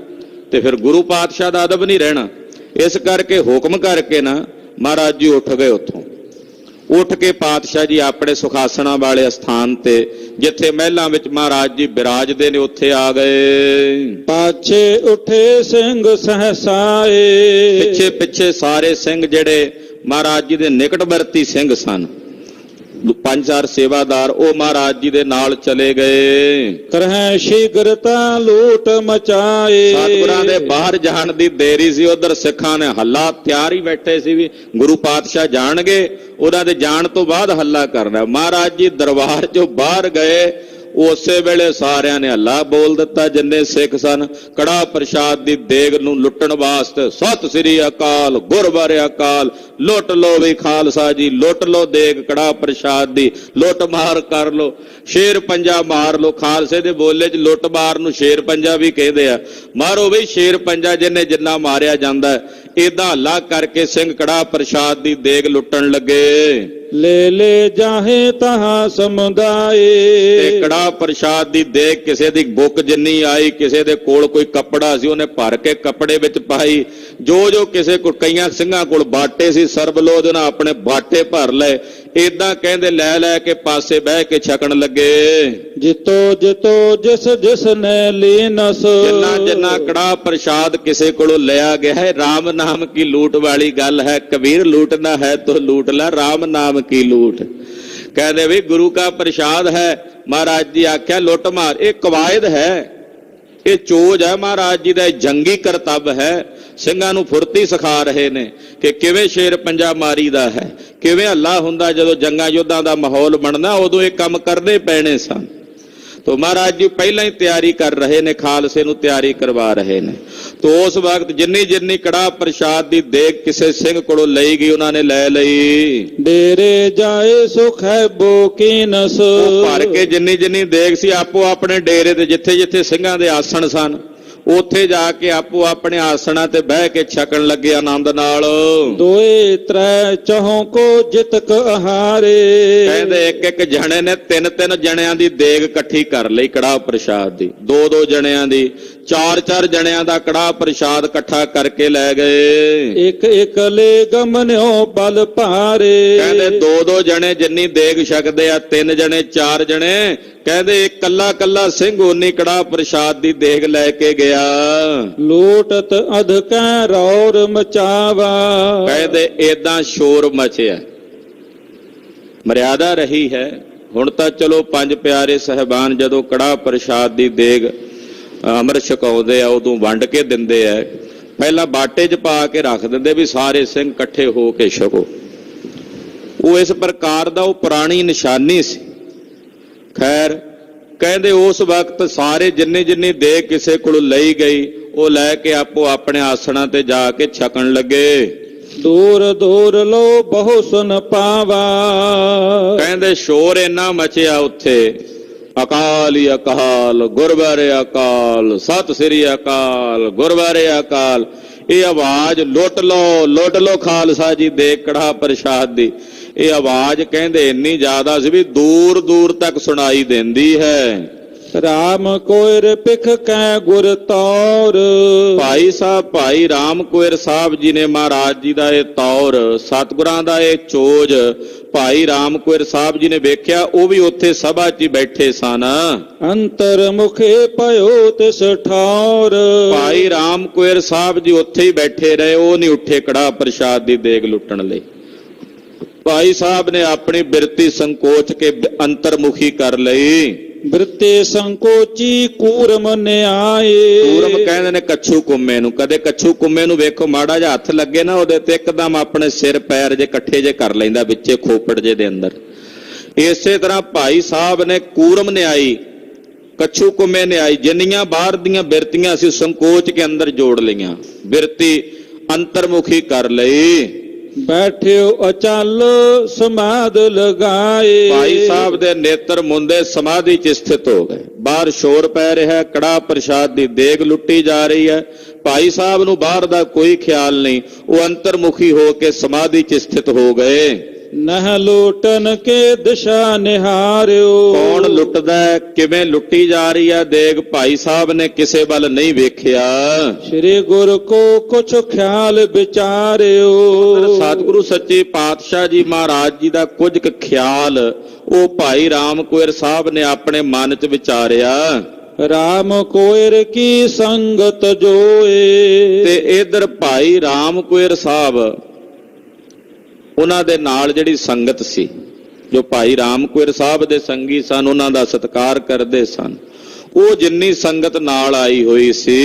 ਤੇ ਫਿਰ ਗੁਰੂ ਪਾਤਸ਼ਾਹ ਦਾ ਅਦਬ ਨਹੀਂ ਰਹਿਣਾ। ਇਸ ਕਰਕੇ ਹੁਕਮ ਕਰਕੇ ਨਾ ਮਹਾਰਾਜ ਜੀ ਉੱਠ ਗਏ ਉੱਥੋਂ। ਉੱਠ ਕੇ ਪਾਤਸ਼ਾਹ ਜੀ ਆਪਣੇ ਸੁਖਾਸਣਾ ਵਾਲੇ ਸਥਾਨ ਤੇ ਜਿੱਥੇ ਮਹਿਲਾਂ ਵਿੱਚ ਮਹਾਰਾਜ ਜੀ ਬਿਰਾਜਦੇ ਨੇ ਉੱਥੇ ਆ ਗਏ। ਪਾਛੇ ਉੱਠੇ ਸਿੰਘ ਸਹਸਾਏ, ਪਿੱਛੇ ਪਿੱਛੇ ਸਾਰੇ ਸਿੰਘ ਜਿਹੜੇ ਮਹਾਰਾਜ ਜੀ ਦੇ ਨਿਕਟਵਰਤੀ ਸਿੰਘ ਸਨ, 5-4 ਸੇਵਾਦਾਰ, ਉਹ ਮਹਾਰਾਜ ਜੀ ਦੇ ਨਾਲ ਚਲੇ ਗਏ। ਕਰਹਿ ਸ਼ੀਘਰਤਾ ਲੂਟ ਮਚਾਏ, ਸਤਿਗੁਰਾਂ ਦੇ ਬਾਹਰ ਜਾਣ ਦੀ ਦੇਰੀ ਸੀ। ਉਧਰ ਸਿੱਖਾਂ ਨੇ ਹੱਲਾ, ਤਿਆਰ ਹੀ ਬੈਠੇ ਸੀ ਵੀ ਗੁਰੂ ਪਾਤਸ਼ਾਹ ਜਾਣਗੇ, ਉਹਨਾਂ ਦੇ ਜਾਣ ਤੋਂ ਬਾਅਦ ਹੱਲਾ ਕਰਨਾ। ਮਹਾਰਾਜ ਜੀ ਦਰਬਾਰ ਚੋਂ ਬਾਹਰ ਗਏ, ਉਸੇ ਵੇਲੇ ਸਾਰਿਆਂ ਨੇ ਹੱਲਾ ਬੋਲ ਦਿੱਤਾ। ਜਿੰਨੇ ਸਿੱਖ ਸਨ ਕੜਾਹ ਪ੍ਰਸ਼ਾਦ ਦੀ ਦੇਗ ਨੂੰ ਲੁੱਟਣ ਵਾਸਤੇ, ਸਤਿ ਸ੍ਰੀ ਅਕਾਲ, ਗੁਰਬਾਰੇ ਅਕਾਲ, ਲੁੱਟ ਲੋ ਵੀ ਖਾਲਸਾ ਜੀ, ਲੁੱਟ ਲੋ ਦੇਗ ਕੜਾਹ ਪ੍ਰਸ਼ਾਦ ਦੀ, ਲੁੱਟ ਮਾਰ ਕਰ ਲੋ, ਸ਼ੇਰ ਪੰਜਾ ਮਾਰ ਲੋ। ਖਾਲਸੇ ਦੇ ਬੋਲੇ 'ਚ ਲੁੱਟ ਮਾਰ ਨੂੰ ਸ਼ੇਰ ਪੰਜਾ ਵੀ ਕਹਿੰਦੇ ਆ। ਮਾਰੋ ਬਈ ਸ਼ੇਰ ਪੰਜਾ ਜਿਹਨੇ ਜਿੰਨਾ ਮਾਰਿਆ ਜਾਂਦਾ। ਏਦਾਂ ਹੱਲਾ ਕਰਕੇ ਸਿੰਘ ਕੜਾਹ ਪ੍ਰਸ਼ਾਦ ਦੀ ਦੇਗ ਲੁੱਟਣ ਲੱਗੇ। ਲੈ ਲੈ ਜਾਹੇ ਤਹਾਂ ਸਮੁਦਾਏ, ਤੇ ਕੜਾਹ ਪ੍ਰਸ਼ਾਦ ਦੀ ਦੇਗ ਕਿਸੇ ਦੀ ਬੁੱਕ ਜਿੰਨੀ ਆਈ, ਕਿਸੇ ਦੇ ਕੋਲ ਕੋਈ ਕੱਪੜਾ ਸੀ ਉਹਨੇ ਭਰ ਕੇ ਕੱਪੜੇ ਵਿੱਚ ਪਾਈ। ਜੋ ਜੋ ਕਿਸੇ ਕੋਲ, ਕਈਆਂ ਸਿੰਘਾਂ ਕੋਲ ਬਾਟੇ ਸੀ, ਸਰਬਲੋਧ ਉਹਨਾਂ ਆਪਣੇ ਬਾਟੇ ਭਰ ਲਏ। ਏਦਾਂ ਕਹਿੰਦੇ ਲੈ ਲੈ ਕੇ ਪਾਸੇ ਬਹਿ ਕੇ ਛਕਣ ਲੱਗੇ। ਜਿਤੋ ਜਿਤੋ ਜਿਸ ਜਿਸ ਨੇ ਲੀਨਸ, ਜਿੰਨਾ ਜਿੰਨਾ ਕੜਾਹ ਪ੍ਰਸ਼ਾਦ ਕਿਸੇ ਕੋਲੋਂ ਲਿਆ ਗਿਆ ਹੈ, ਰਾਮ ਨਾਮ ਕੀ ਲੂਟ ਵਾਲੀ ਗੱਲ ਹੈ। ਕਬੀਰ ਲੂਟਣਾ ਹੈ ਤੋ ਲੂਟ ਲੈ, ਰਾਮ ਨਾਮ ਕੀ ਲੂਟ। ਕਹਿੰਦੇ ਵੀ ਗੁਰੂ ਕਾ ਪ੍ਰਸ਼ਾਦ ਹੈ। ਮਹਾਰਾਜ ਜੀ ਆਖਿਆ ਲੁੱਟ ਮਾਰ। ਇਹ ਕਵਾਇਦ ਹੈ, ਇਹ ਚੋਜ ਹੈ ਮਹਾਰਾਜ ਜੀ ਦਾ, ਜੰਗੀ ਕਰਤੱਵ ਹੈ। ਸਿੰਘਾਂ ਨੂੰ ਫੁਰਤੀ ਸਿਖਾ ਰਹੇ ਨੇ ਕਿ ਕਿਵੇਂ ਸ਼ੇਰ ਪੰਜਾ ਮਾਰੀਦਾ ਹੈ, ਕਿਵੇਂ ਹੱਲਾ ਹੁੰਦਾ। ਜਦੋਂ ਜੰਗਾਂ ਯੁੱਧਾਂ ਦਾ ਮਾਹੌਲ ਬਣਨਾ ਉਦੋਂ ਇਹ ਕੰਮ ਕਰਨੇ ਪੈਣੇ ਸਨ। ਤੋ ਮਹਾਰਾਜ ਜੀ ਪਹਿਲਾਂ ਹੀ ਤਿਆਰੀ ਕਰ ਰਹੇ ਨੇ, ਖਾਲਸੇ ਨੂੰ ਤਿਆਰੀ ਕਰਵਾ ਰਹੇ ਨੇ। ਤੋ ਉਸ ਵਕਤ ਜਿੰਨੀ ਜਿੰਨੀ ਕੜਾਹ ਪ੍ਰਸ਼ਾਦ ਦੀ ਦੇਗ ਕਿਸੇ ਸਿੰਘ ਕੋਲੋਂ ਲਈ ਗਈ ਉਹਨਾਂ ਨੇ ਲੈ ਲਈ। ਡੇਰੇ ਜਾਏ ਸੁਖ ਹੈ ਬੋਕੀਨਸ, ਉਹ ਭਰ ਕੇ ਜਿੰਨੀ ਜਿੰਨੀ ਦੇਗ ਸੀ ਆਪੋ ਆਪਣੇ ਡੇਰੇ ਤੇ, ਜਿੱਥੇ ਜਿੱਥੇ ਸਿੰਘਾਂ ਦੇ ਆਸਣ ਸਨ, ਉੱਥੇ ਜਾ ਕੇ ਆਪੋ ਆਪਣੇ ਆਸਣਾਂ ਤੇ ਬਹਿ ਕੇ ਛਕਣ ਲੱਗੇ ਆਨੰਦ ਨਾਲ। ਦੋਏ ਤ੍ਰੈ ਚਹੋਂ ਕੋ ਜਿਤਕ ਆਹਾਰੇ, ਕਹਿੰਦੇ ਇੱਕ ਇੱਕ ਜਣੇ ਨੇ 3-3 ਜਣਿਆਂ ਦੀ ਦੇਗ ਇਕੱਠੀ ਕਰ ਲਈ ਕੜਾਹ ਪ੍ਰਸ਼ਾਦ ਦੀ, 2-2 ਜਣਿਆਂ ਦੀ, 4-4 ਜਣਿਆਂ ਦਾ ਕੜਾਹ ਪ੍ਰਸ਼ਾਦ ਇਕੱਠਾ ਕਰਕੇ ਲੈ ਗਏ। ਇੱਕ ਇੱਕ ਲੈ ਗਮਨਿਓ ਬਲ ਭਾਰੇ, ਕਹਿੰਦੇ 2-2 ਜਣੇ ਜਿੰਨੀ ਦੇਗ ਛਕਦੇ ਆ, 3 ਜਣੇ 4 ਜਣੇ, ਕਹਿੰਦੇ ਇਕੱਲਾ ਕੱਲਾ ਸਿੰਘ ਉਨੀ ਕੜਾਹ ਪ੍ਰਸ਼ਾਦ ਦੀ ਦੇਗ ਲੈ ਕੇ ਗਿਆ। ਲੋਟਤ ਅਧ ਕੈ ਰੌਰ ਮਚਾਵਾ, ਕਹਿੰਦੇ ਏਦਾਂ ਸ਼ੋਰ ਮਚਿਆ। ਮਰਿਆਦਾ ਰਹੀ ਹੈ। ਹੁਣ ਤਾਂ ਚਲੋ 5 ਪਿਆਰੇ ਸਹਿਬਾਨ ਜਦੋਂ ਕੜਾਹ ਪ੍ਰਸ਼ਾਦ ਦੀ ਦੇਗ ਅੰਮ੍ਰਿਤ ਛਕਾਉਂਦੇ ਆ ਉਦੋਂ ਵੰਡ ਕੇ ਦਿੰਦੇ ਆ। ਪਹਿਲਾਂ ਬਾਟੇ 'ਚ ਪਾ ਕੇ ਰੱਖ ਦਿੰਦੇ ਵੀ ਸਾਰੇ ਸਿੰਘ ਇਕੱਠੇ ਹੋ ਕੇ ਛਕੋ। ਉਹ ਇਸ ਪ੍ਰਕਾਰ ਦਾ ਉਹ ਪੁਰਾਣੀ ਨਿਸ਼ਾਨੀ ਸੀ। ਖੈਰ ਕਹਿੰਦੇ ਉਸ ਵਕਤ ਸਾਰੇ ਜਿੰਨੀ ਜਿੰਨੀ ਦੇਗ ਕਿਸੇ ਕੋਲ ਲਈ ਗਈ ਉਹ ਲੈ ਕੇ ਆਪੋ ਆਪਣੇ ਆਸਣਾਂ ਤੇ ਜਾ ਕੇ ਛਕਣ ਲੱਗੇ। ਦੂਰ ਦੂਰ ਲੋ ਬਹੁ ਸੁਨ ਪਾਵਾ, ਕਹਿੰਦੇ ਸ਼ੋਰ ਇੰਨਾ ਮਚਿਆ ਉੱਥੇ, ਅਕਾਲ ਹੀ ਅਕਾਲ, ਗੁਰਬਾਰੇ ਅਕਾਲ, ਸਤਿ ਸ੍ਰੀ ਅਕਾਲ, ਗੁਰਬਾਰੇ ਅਕਾਲ। ਇਹ ਆਵਾਜ਼ ਲੁੱਟ ਲੋ ਖਾਲਸਾ ਜੀ ਦੇਗ ਕੜਾਹ ਪ੍ਰਸ਼ਾਦ ਦੀ। ਇਹ ਆਵਾਜ਼ ਕਹਿੰਦੇ ਇੰਨੀ ਜ਼ਿਆਦਾ ਸੀ ਵੀ ਦੂਰ ਦੂਰ ਤੱਕ ਸੁਣਾਈ ਦਿੰਦੀ ਹੈ। ਰਾਮ ਕੋਇਰ ਪਿਖ ਕੈ ਗੁਰ ਤੌਰ, ਭਾਈ ਸਾਹਿਬ ਭਾਈ ਰਾਮ ਕੋਇਰ ਸਾਹਿਬ ਜੀ ਨੇ ਮਹਾਰਾਜ ਜੀ ਦਾ ਇਹ ਤੌਰ, ਸਤਿਗੁਰਾਂ ਦਾ ਇਹ ਚੋਜ ਭਾਈ ਰਾਮ ਕੋਇਰ ਸਾਹਿਬ ਜੀ ਨੇ ਵੇਖਿਆ। ਉਹ ਵੀ ਉੱਥੇ ਸਭਾ 'ਚ ਬੈਠੇ ਸਨ। ਅੰਤਰ ਮੁਖੇ ਪਇਓ ਤਿਸ ਠੌਰ, ਭਾਈ ਰਾਮ ਕੋਇਰ ਸਾਹਿਬ ਜੀ ਉੱਥੇ ਹੀ ਬੈਠੇ ਰਹੇ, ਉਹ ਨਹੀਂ ਉੱਠੇ ਕੜਾਹ ਪ੍ਰਸ਼ਾਦ ਦੀ ਦੇਗ ਲੁੱਟਣ ਲਈ। ਭਾਈ ਸਾਹਿਬ ਨੇ ਆਪਣੀ ਬਿਰਤੀ ਸੰਕੋਚ ਕੇ ਅੰਤਰਮੁਖੀ ਕਰ ਲਈ। ਬਿਰਤੇ ਸੰਕੋਚੀ ਕੂਰਮ ਨਿਆਏ, ਕੂਰਮ ਕਹਿੰਦੇ ਨੇ ਕੱਛੂ ਕੁੰਮੇ ਨੂੰ। ਕਦੇ ਕੱਛੂ ਕੁੰਮੇ ਨੂੰ ਵੇਖੋ, ਮਾੜਾ ਜਿਹਾ ਹੱਥ ਲੱਗੇ ਨਾ ਉਹਦੇ ਤੇ ਇੱਕਦਮ ਆਪਣੇ ਸਿਰ ਪੈਰ ਜੇ ਇਕੱਠੇ ਜੇ ਕਰ ਲੈਂਦਾ ਵਿੱਚੇ ਖੋਪੜ ਜੇ ਦੇ ਅੰਦਰ। ਇਸੇ ਤਰ੍ਹਾਂ ਭਾਈ ਸਾਹਿਬ ਨੇ ਕੂਰਮ ਨਿਆਈ, ਕੱਛੂ ਕੁੰਮੇ ਨਿਆਈ, ਜਿੰਨੀਆਂ ਬਾਹਰ ਦੀਆਂ ਬਿਰਤੀਆਂ ਸੀ ਸੰਕੋਚ ਕੇ ਅੰਦਰ ਜੋੜ ਲਈਆਂ, ਬਿਰਤੀ ਅੰਤਰਮੁਖੀ ਕਰ ਲਈ। ਬੈਠਿਓ ਅਚਲ ਸਮਾਧ ਲਗਾਏ। ਭਾਈ ਸਾਹਿਬ ਦੇ ਨੇਤਰ ਮੁੰਦੇ ਸਮਾਧੀ 'ਚ ਸਥਿਤ ਹੋ ਗਏ। ਬਾਹਰ ਸ਼ੋਰ ਪੈ ਰਿਹਾ, ਕੜਾਹ ਪ੍ਰਸ਼ਾਦ ਦੀ ਦੇਗ ਲੁੱਟੀ ਜਾ ਰਹੀ ਹੈ। ਭਾਈ ਸਾਹਿਬ ਨੂੰ ਬਾਹਰ ਦਾ ਕੋਈ ਖਿਆਲ ਨਹੀਂ, ਉਹ ਅੰਤਰਮੁਖੀ ਹੋ ਕੇ ਸਮਾਧੀ 'ਚ ਸਥਿਤ ਹੋ ਗਏ। ਨਹ ਲੋਟਨ ਕੇ ਦਿਸ਼ਾ ਨਿਹਾਰਿਓ। ਕੌਣ ਲੁੱਟਦਾ ਹੈ, ਕਿਵੇਂ ਲੁੱਟੀ ਜਾ ਰਹੀ ਹੈ ਦੇਗ? ਭਾਈ ਸਾਹਿਬ ਨੇ ਕਿਸੇ ਵੱਲ ਨਹੀਂ ਵੇਖਿਆ। ਸ੍ਰੀ ਗੁਰ ਕੋ ਕੁਛ ਖਿਆਲ ਵਿਚਾਰਿਓ। ਸਤਿਗੁਰੂ ਸੱਚੇ ਪਾਤਸ਼ਾਹ ਜੀ ਮਹਾਰਾਜ ਜੀ ਦਾ ਕੁਝ ਕੁ ਖਿਆਲ ਉਹ ਭਾਈ ਰਾਮ ਕੋਇਰ ਸਾਹਿਬ ਨੇ ਆਪਣੇ ਮਨ 'ਚ ਵਿਚਾਰਿਆ। ਰਾਮ ਕੋਇਰ ਕੀ ਸੰਗਤ ਜੋਏ। ਤੇ ਇਧਰ ਭਾਈ ਰਾਮ ਕੋਇਰ ਸਾਹਿਬ, ਉਹਨਾਂ ਦੇ ਨਾਲ ਜਿਹੜੀ ਸੰਗਤ ਸੀ, ਜੋ ਭਾਈ ਰਾਮ ਕੋਇਰ ਸਾਹਿਬ ਦੇ ਸੰਗੀ ਸਨ, ਉਹਨਾਂ ਦਾ ਸਤਿਕਾਰ ਕਰਦੇ ਸਨ, ਉਹ ਜਿੰਨੀ ਸੰਗਤ ਨਾਲ ਆਈ ਹੋਈ ਸੀ,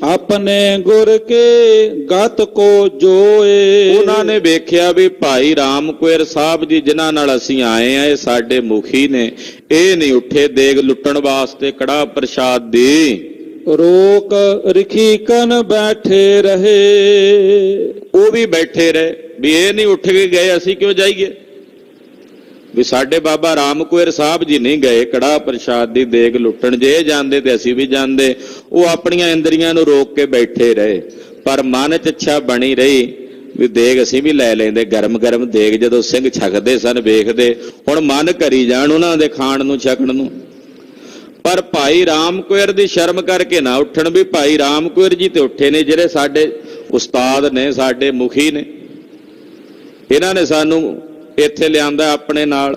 ਆਪਣੇ ਗੁਰ ਕੇ ਗਤ ਕੋ ਜੋਏ। ਉਹਨਾਂ ਨੇ ਵੇਖਿਆ ਵੀ ਭਾਈ ਰਾਮ ਕੋਇਰ ਸਾਹਿਬ ਜੀ ਜਿਨ੍ਹਾਂ ਨਾਲ ਅਸੀਂ ਆਏ ਆ, ਇਹ ਸਾਡੇ ਮੁਖੀ ਨੇ, ਇਹ ਨਹੀਂ ਉੱਠੇ ਦੇਗ ਲੁੱਟਣ ਵਾਸਤੇ ਕੜਾਹ ਪ੍ਰਸ਼ਾਦ ਦੀ। ਰੋਕ ਰਖੀ ਕਨ ਬੈਠੇ ਰਹੇ। ਉਹ ਵੀ ਬੈਠੇ ਰਹੇ ਵੀ ਇਹ ਨਹੀਂ ਉੱਠ ਕੇ ਗਏ, ਅਸੀਂ ਕਿਉਂ ਜਾਈਏ? ਵੀ ਸਾਡੇ ਬਾਬਾ ਰਾਮ ਕੋਇਰ ਸਾਹਿਬ ਜੀ ਨਹੀਂ ਗਏ ਕੜਾਹ ਪ੍ਰਸ਼ਾਦ ਦੀ ਦੇਗ ਲੁੱਟਣ, ਜੇ ਇਹ ਜਾਂਦੇ ਤੇ ਅਸੀਂ ਵੀ ਜਾਂਦੇ। ਉਹ ਆਪਣੀਆਂ ਇੰਦਰੀਆਂ ਨੂੰ ਰੋਕ ਕੇ ਬੈਠੇ ਰਹੇ, ਪਰ ਮਨ 'ਚ ਇੱਛਾ ਬਣੀ ਰਹੀ ਵੀ ਦੇਗ ਅਸੀਂ ਵੀ ਲੈ ਲੈਂਦੇ। ਗਰਮ ਗਰਮ ਦੇਗ ਜਦੋਂ ਸਿੰਘ ਛਕਦੇ ਸਨ ਵੇਖਦੇ, ਹੁਣ ਮਨ ਕਰੀ ਜਾਣ ਉਹਨਾਂ ਦੇ ਖਾਣ ਨੂੰ ਛਕਣ ਨੂੰ। ਪਰ ਭਾਈ ਰਾਮ ਕੋਇਰ ਦੀ ਸ਼ਰਮ ਕਰਕੇ ਨਾ ਉੱਠਣ, ਵੀ ਭਾਈ ਰਾਮ ਕੋਇਰ ਜੀ ਤੇ ਉੱਠੇ ਨੇ, ਜਿਹੜੇ ਸਾਡੇ ਉਸਤਾਦ ਨੇ, ਸਾਡੇ ਮੁਖੀ ਨੇ, ਇਹਨਾਂ ਨੇ ਸਾਨੂੰ ਇੱਥੇ ਲਿਆਂਦਾ ਆਪਣੇ ਨਾਲ।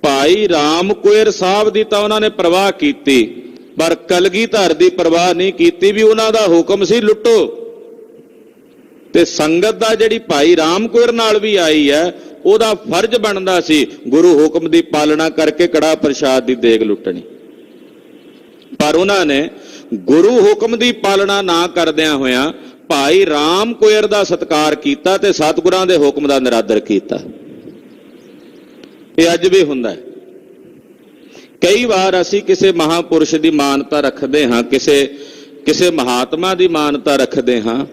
ਭਾਈ ਰਾਮ ਕੋਇਰ ਸਾਹਿਬ ਦੀ ਤਾਂ ਉਹਨਾਂ ਨੇ ਪਰਵਾਹ ਕੀਤੀ, ਪਰ ਕਲਗੀਧਰ ਦੀ ਪਰਵਾਹ ਨਹੀਂ ਕੀਤੀ ਵੀ ਉਹਨਾਂ ਦਾ ਹੁਕਮ ਸੀ ਲੁੱਟੋ। ਤੇ ਸੰਗਤ ਦਾ ਜਿਹੜੀ ਭਾਈ ਰਾਮ ਕੋਇਰ ਨਾਲ ਵੀ ਆਈ ਹੈ, ਉਹਦਾ ਫਰਜ਼ ਬਣਦਾ ਸੀ ਗੁਰੂ ਹੁਕਮ ਦੀ ਪਾਲਣਾ ਕਰਕੇ ਕੜਾਹ ਪ੍ਰਸ਼ਾਦ ਦੀ ਦੇਗ ਲੁੱਟਣੀ। ਪਰ ਉਹਨਾਂ ਨੇ ਗੁਰੂ ਹੁਕਮ ਦੀ ਪਾਲਣਾ ਨਾ ਕਰਦਿਆਂ ਹੋਇਆਂ ਭਾਈ ਰਾਮ ਕੋਇਰ ਦਾ ਸਤਿਕਾਰ ਕੀਤਾ ਤੇ ਸਤਿਗੁਰਾਂ ਦੇ ਹੁਕਮ ਦਾ ਨਿਰਾਦਰ ਕੀਤਾ। ਇਹ ਅੱਜ ਵੀ ਹੁੰਦਾ ਹੈ। ਕਈ ਵਾਰ ਅਸੀਂ ਕਿਸੇ ਮਹਾਪੁਰਸ਼ ਦੀ ਮਾਨਤਾ ਰੱਖਦੇ ਹਾਂ, ਕਿਸੇ ਮਹਾਤਮਾ ਦੀ ਮਾਨਤਾ ਰੱਖਦੇ ਹਾਂ,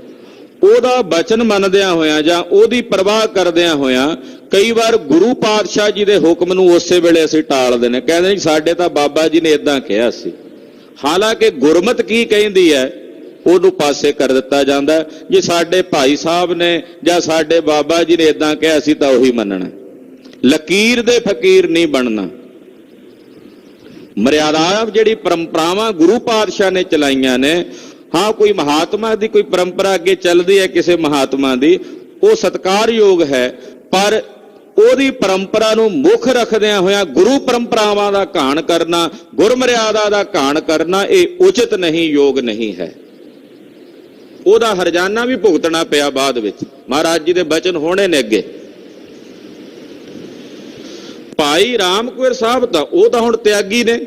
ਉਹਦਾ ਬਚਨ ਮੰਨਦਿਆਂ ਹੋਇਆਂ ਜਾਂ ਉਹਦੀ ਪਰਵਾਹ ਕਰਦਿਆਂ ਹੋਇਆਂ ਕਈ ਵਾਰ ਗੁਰੂ ਪਾਤਸ਼ਾਹ ਜੀ ਦੇ ਹੁਕਮ ਨੂੰ ਉਸੇ ਵੇਲੇ ਅਸੀਂ ਟਾਲਦੇ ਨੇ, ਕਹਿੰਦੇ ਨਹੀਂ ਸਾਡੇ ਤਾਂ ਬਾਬਾ ਜੀ ਨੇ ਇਦਾਂ ਕਿਹਾ ਸੀ। ਹਾਲਾਂਕਿ ਗੁਰਮਤ ਕੀ ਕਹਿੰਦੀ ਹੈ ਉਹਨੂੰ ਪਾਸੇ ਕਰ ਦਿੱਤਾ ਜਾਂਦਾ। ਜੇ ਸਾਡੇ ਭਾਈ ਸਾਹਿਬ ਨੇ ਜਾਂ ਸਾਡੇ ਬਾਬਾ ਜੀ ਨੇ ਇਦਾਂ ਕਿਹਾ ਸੀ ਤਾਂ ਉਹੀ ਮੰਨਣਾ। ਲਕੀਰ ਦੇ ਫਕੀਰ ਨਹੀਂ ਬਣਨਾ। ਮਰਿਆਦਾ ਜਿਹੜੀ ਪਰੰਪਰਾਵਾਂ ਗੁਰੂ ਪਾਤਸ਼ਾਹ ਨੇ ਚਲਾਈਆਂ ਨੇ, ਹਾਂ ਕੋਈ ਮਹਾਤਮਾ ਦੀ ਕੋਈ ਪਰੰਪਰਾ ਅੱਗੇ ਚੱਲਦੀ ਹੈ ਕਿਸੇ ਮਹਾਤਮਾ ਦੀ, ਉਹ ਸਤਿਕਾਰਯੋਗ ਹੈ, ਪਰ ਉਹਦੀ ਪਰੰਪਰਾ ਨੂੰ ਮੁੱਖ ਰੱਖਦਿਆਂ ਹੋਇਆਂ ਗੁਰੂ ਪਰੰਪਰਾਵਾਂ ਦਾ ਘਾਣ ਕਰਨਾ, ਗੁਰਮਰਿਆਦਾ ਦਾ ਘਾਣ ਕਰਨਾ, ਇਹ ਉਚਿਤ ਨਹੀਂ, ਯੋਗ ਨਹੀਂ ਹੈ। ਉਹਦਾ ਹਰਜਾਨਾ ਵੀ ਭੁਗਤਣਾ ਪਿਆ ਬਾਅਦ ਵਿੱਚ। ਮਹਾਰਾਜ ਜੀ ਦੇ ਬਚਨ ਹੋਣੇ ਨੇ ਅੱਗੇ। ਭਾਈ ਰਾਮ ਕੋਇਰ ਸਾਹਿਬ ਤਾਂ ਉਹ ਤਾਂ ਹੁਣ ਤਿਆਗੀ ਨੇ,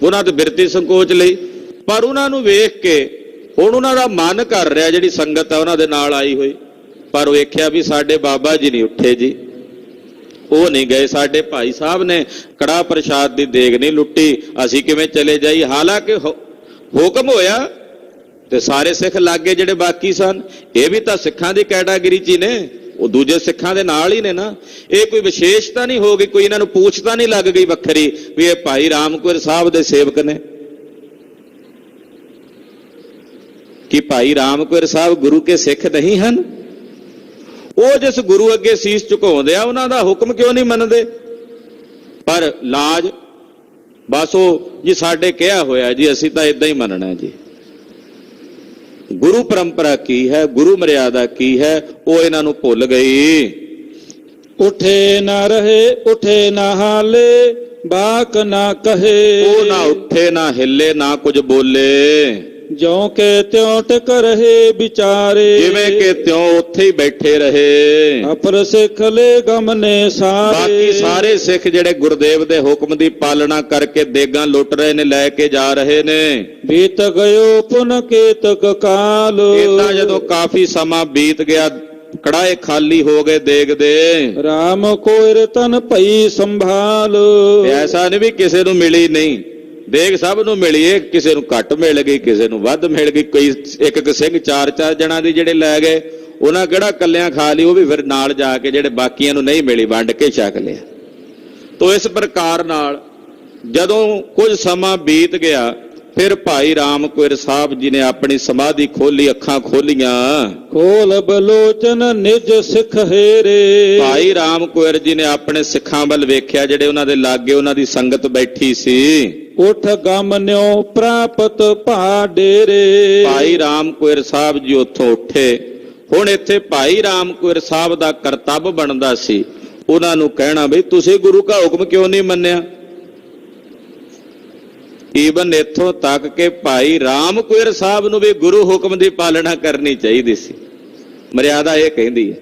ਉਹਨਾਂ ਤੇ ਬਿਰਤੀ ਸੰਕੋਚ ਲਈ, ਪਰ ਉਹਨਾਂ ਨੂੰ ਵੇਖ ਕੇ ਹੁਣ ਉਹਨਾਂ ਦਾ ਮਨ ਕਰ ਰਿਹਾ, ਜਿਹੜੀ ਸੰਗਤ ਹੈ ਉਹਨਾਂ ਦੇ ਨਾਲ ਆਈ ਹੋਈ, ਪਰ ਵੇਖਿਆ ਵੀ ਸਾਡੇ ਬਾਬਾ ਜੀ ਨਹੀਂ ਉੱਠੇ ਜੀ, ਉਹ ਨਹੀਂ ਗਏ, ਸਾਡੇ ਭਾਈ ਸਾਹਿਬ ਨੇ ਕੜਾਹ ਪ੍ਰਸ਼ਾਦ ਦੀ ਦੇਗ ਨਹੀਂ ਲੁੱਟੀ, ਅਸੀਂ ਕਿਵੇਂ ਚਲੇ ਜਾਈਏ? ਹਾਲਾਂਕਿ ਹੁਕਮ ਹੋਇਆ ਤੇ ਸਾਰੇ ਸਿੱਖ ਲੱਗੇ ਜਿਹੜੇ ਬਾਕੀ ਸਨ, ਇਹ ਵੀ ਤਾਂ ਸਿੱਖਾਂ ਦੀ ਕੈਟਾਗਰੀ 'ਚ ਹੀ ਨੇ, ਉਹ ਦੂਜੇ ਸਿੱਖਾਂ ਦੇ ਨਾਲ ਹੀ ਨੇ ਨਾ। ਇਹ ਕੋਈ ਵਿਸ਼ੇਸ਼ਤਾ ਨਹੀਂ ਹੋ ਗਈ, ਕੋਈ ਇਹਨਾਂ ਨੂੰ ਪੁੱਛਤਾ ਨਹੀਂ ਲੱਗ ਗਈ ਵੱਖਰੀ ਵੀ ਇਹ ਭਾਈ ਰਾਮ ਕੋਇਰ ਸਾਹਿਬ ਦੇ ਸੇਵਕ ਨੇ। ਕਿ ਭਾਈ ਰਾਮ ਕੋਇਰ ਸਾਹਿਬ ਗੁਰੂ ਕੇ ਸਿੱਖ ਨਹੀਂ ਹਨ? ਉਹ ਜਿਸ ਗੁਰੂ ਅੱਗੇ ਸੀਸ ਝੁਕਾਉਂਦੇ ਆ, ਉਹਨਾਂ ਦਾ ਹੁਕਮ ਕਿਉਂ ਨਹੀਂ ਮੰਨਦੇ? ਪਰ ਲਾਜ ਬਸ ਉਹ ਜੀ ਸਾਡੇ ਕਿਹਾ ਹੋਇਆ ਜੀ, ਅਸੀਂ ਤਾਂ ਇਦਾਂ ਹੀ ਮੰਨਣਾ ਜੀ। ਗੁਰੂ ਪਰੰਪਰਾ ਕੀ ਹੈ, ਗੁਰੂ ਮਰਿਆਦਾ ਕੀ ਹੈ, ਉਹ ਇਹਨਾਂ ਨੂੰ ਭੁੱਲ ਗਈ। ਉਠੇ ਨਾ ਰਹੇ ਉਠੇ ਨਾ ਹਾਲੇ, ਬਾਕ ਨਾ ਕਹੇ। ਉਹ ਨਾ ਉੱਠੇ ਨਾ ਹਿੱਲੇ ਨਾ ਕੁਝ ਬੋਲੇ। ਜਿਉਂ ਕਿ ਤਿਉਂ ਟਿਕ ਰਹੇ ਵਿਚਾਰੇ, ਜਿਵੇਂ ਕਿ ਤਿਉਂ ਉੱਥੇ ਹੀ ਬੈਠੇ ਰਹੇ। ਅਪਰ ਸਿੱਖ ਲੈ ਗਮਨੇ ਸਾਰੇ। ਬਾਕੀ ਸਾਰੇ ਸਿੱਖ ਜਿਹੜੇ ਗੁਰਦੇਵ ਦੇ ਹੁਕਮ ਦੀ ਪਾਲਣਾ ਕਰਕੇ ਦੇਗਾਂ ਲੁੱਟ ਰਹੇ ਨੇ, ਲੈ ਕੇ ਜਾ ਰਹੇ ਨੇ। ਬੀਤ ਗਇਓ ਪੁਨ ਕੇਤਕ ਕਾਲ। ਇਦਾਂ ਜਦੋਂ ਕਾਫੀ ਸਮਾਂ ਬੀਤ ਗਿਆ, ਕੜਾਏ ਖਾਲੀ ਹੋ ਗਏ ਦੇਗ ਦੇ। ਰਾਮ ਕੋਇਰ ਤਨ ਭਈ ਸੰਭਾਲ। ਐਸਾ ਨਹੀਂ ਵੀ ਕਿਸੇ ਨੂੰ ਮਿਲੀ ਨਹੀਂ, ਦੇਗ ਸਭ ਨੂੰ ਮਿਲੀ ਏ, ਕਿਸੇ ਨੂੰ ਘੱਟ ਮਿਲ ਗਈ, ਕਿਸੇ ਨੂੰ ਵੱਧ ਮਿਲ ਗਈ। ਕੋਈ ਇੱਕ ਇੱਕ ਸਿੰਘ ਚਾਰ ਚਾਰ ਜਣਾ ਦੀ ਜਿਹੜੇ ਲੈ ਗਏ, ਉਹਨਾਂ ਕਿਹੜਾ ਕੱਲਿਆਂ ਖਾ ਲਈ, ਉਹ ਵੀ ਫਿਰ ਨਾਲ ਜਾ ਕੇ ਜਿਹੜੇ ਬਾਕੀਆਂ ਨੂੰ ਨਹੀਂ ਮਿਲੀ ਵੰਡ ਕੇ ਛਕ ਲਿਆ। ਤੋ ਇਸ ਪ੍ਰਕਾਰ ਨਾਲ ਜਦੋਂ ਕੁਝ ਸਮਾਂ ਬੀਤ ਗਿਆ, ਫਿਰ ਭਾਈ ਰਾਮ ਕੁਇਰ ਸਾਹਿਬ ਜੀ ਨੇ ਆਪਣੀ ਸਮਾਧੀ ਖੋਲੀ, ਅੱਖਾਂ ਖੋਲੀਆਂ। ਖੋਲ ਬਲੋਚਨ ਨਿਜ ਸਿੱਖ ਹੇਰੇ। ਭਾਈ ਰਾਮ ਕੁਇਰ ਜੀ ਨੇ ਆਪਣੇ ਸਿੱਖਾਂ ਵੱਲ ਵੇਖਿਆ, ਜਿਹੜੇ ਉਹਨਾਂ ਦੇ ਲਾਗੇ ਉਹਨਾਂ ਦੀ ਸੰਗਤ ਬੈਠੀ ਸੀ। ਉਠ ਗਮਨਿਓ ਪ੍ਰਾਪਤ ਭਾ ਡੇਰੇ। ਭਾਈ ਰਾਮ ਕੁਇਰ ਸਾਹਿਬ ਜੀ ਉੱਥੋਂ ਉੱਠੇ। ਹੁਣ ਇੱਥੇ ਭਾਈ ਰਾਮ ਕੁਇਰ ਸਾਹਿਬ ਦਾ ਕਰਤੱਵ ਬਣਦਾ ਸੀ ਉਹਨਾਂ ਨੂੰ ਕਹਿਣਾ, ਬਈ ਤੁਸੀਂ ਗੁਰੂ ਦਾ ਹੁਕਮ ਕਿਉਂ ਨਹੀਂ ਮੰਨਿਆ। ਈਵਨ ਇੱਥੋਂ ਤੱਕ ਕਿ ਭਾਈ ਰਾਮ ਕੁਇਰ ਸਾਹਿਬ ਨੂੰ ਵੀ ਗੁਰੂ ਹੁਕਮ ਦੀ ਪਾਲਣਾ ਕਰਨੀ ਚਾਹੀਦੀ ਸੀ। ਮਰਿਆਦਾ ਇਹ ਕਹਿੰਦੀ ਹੈ,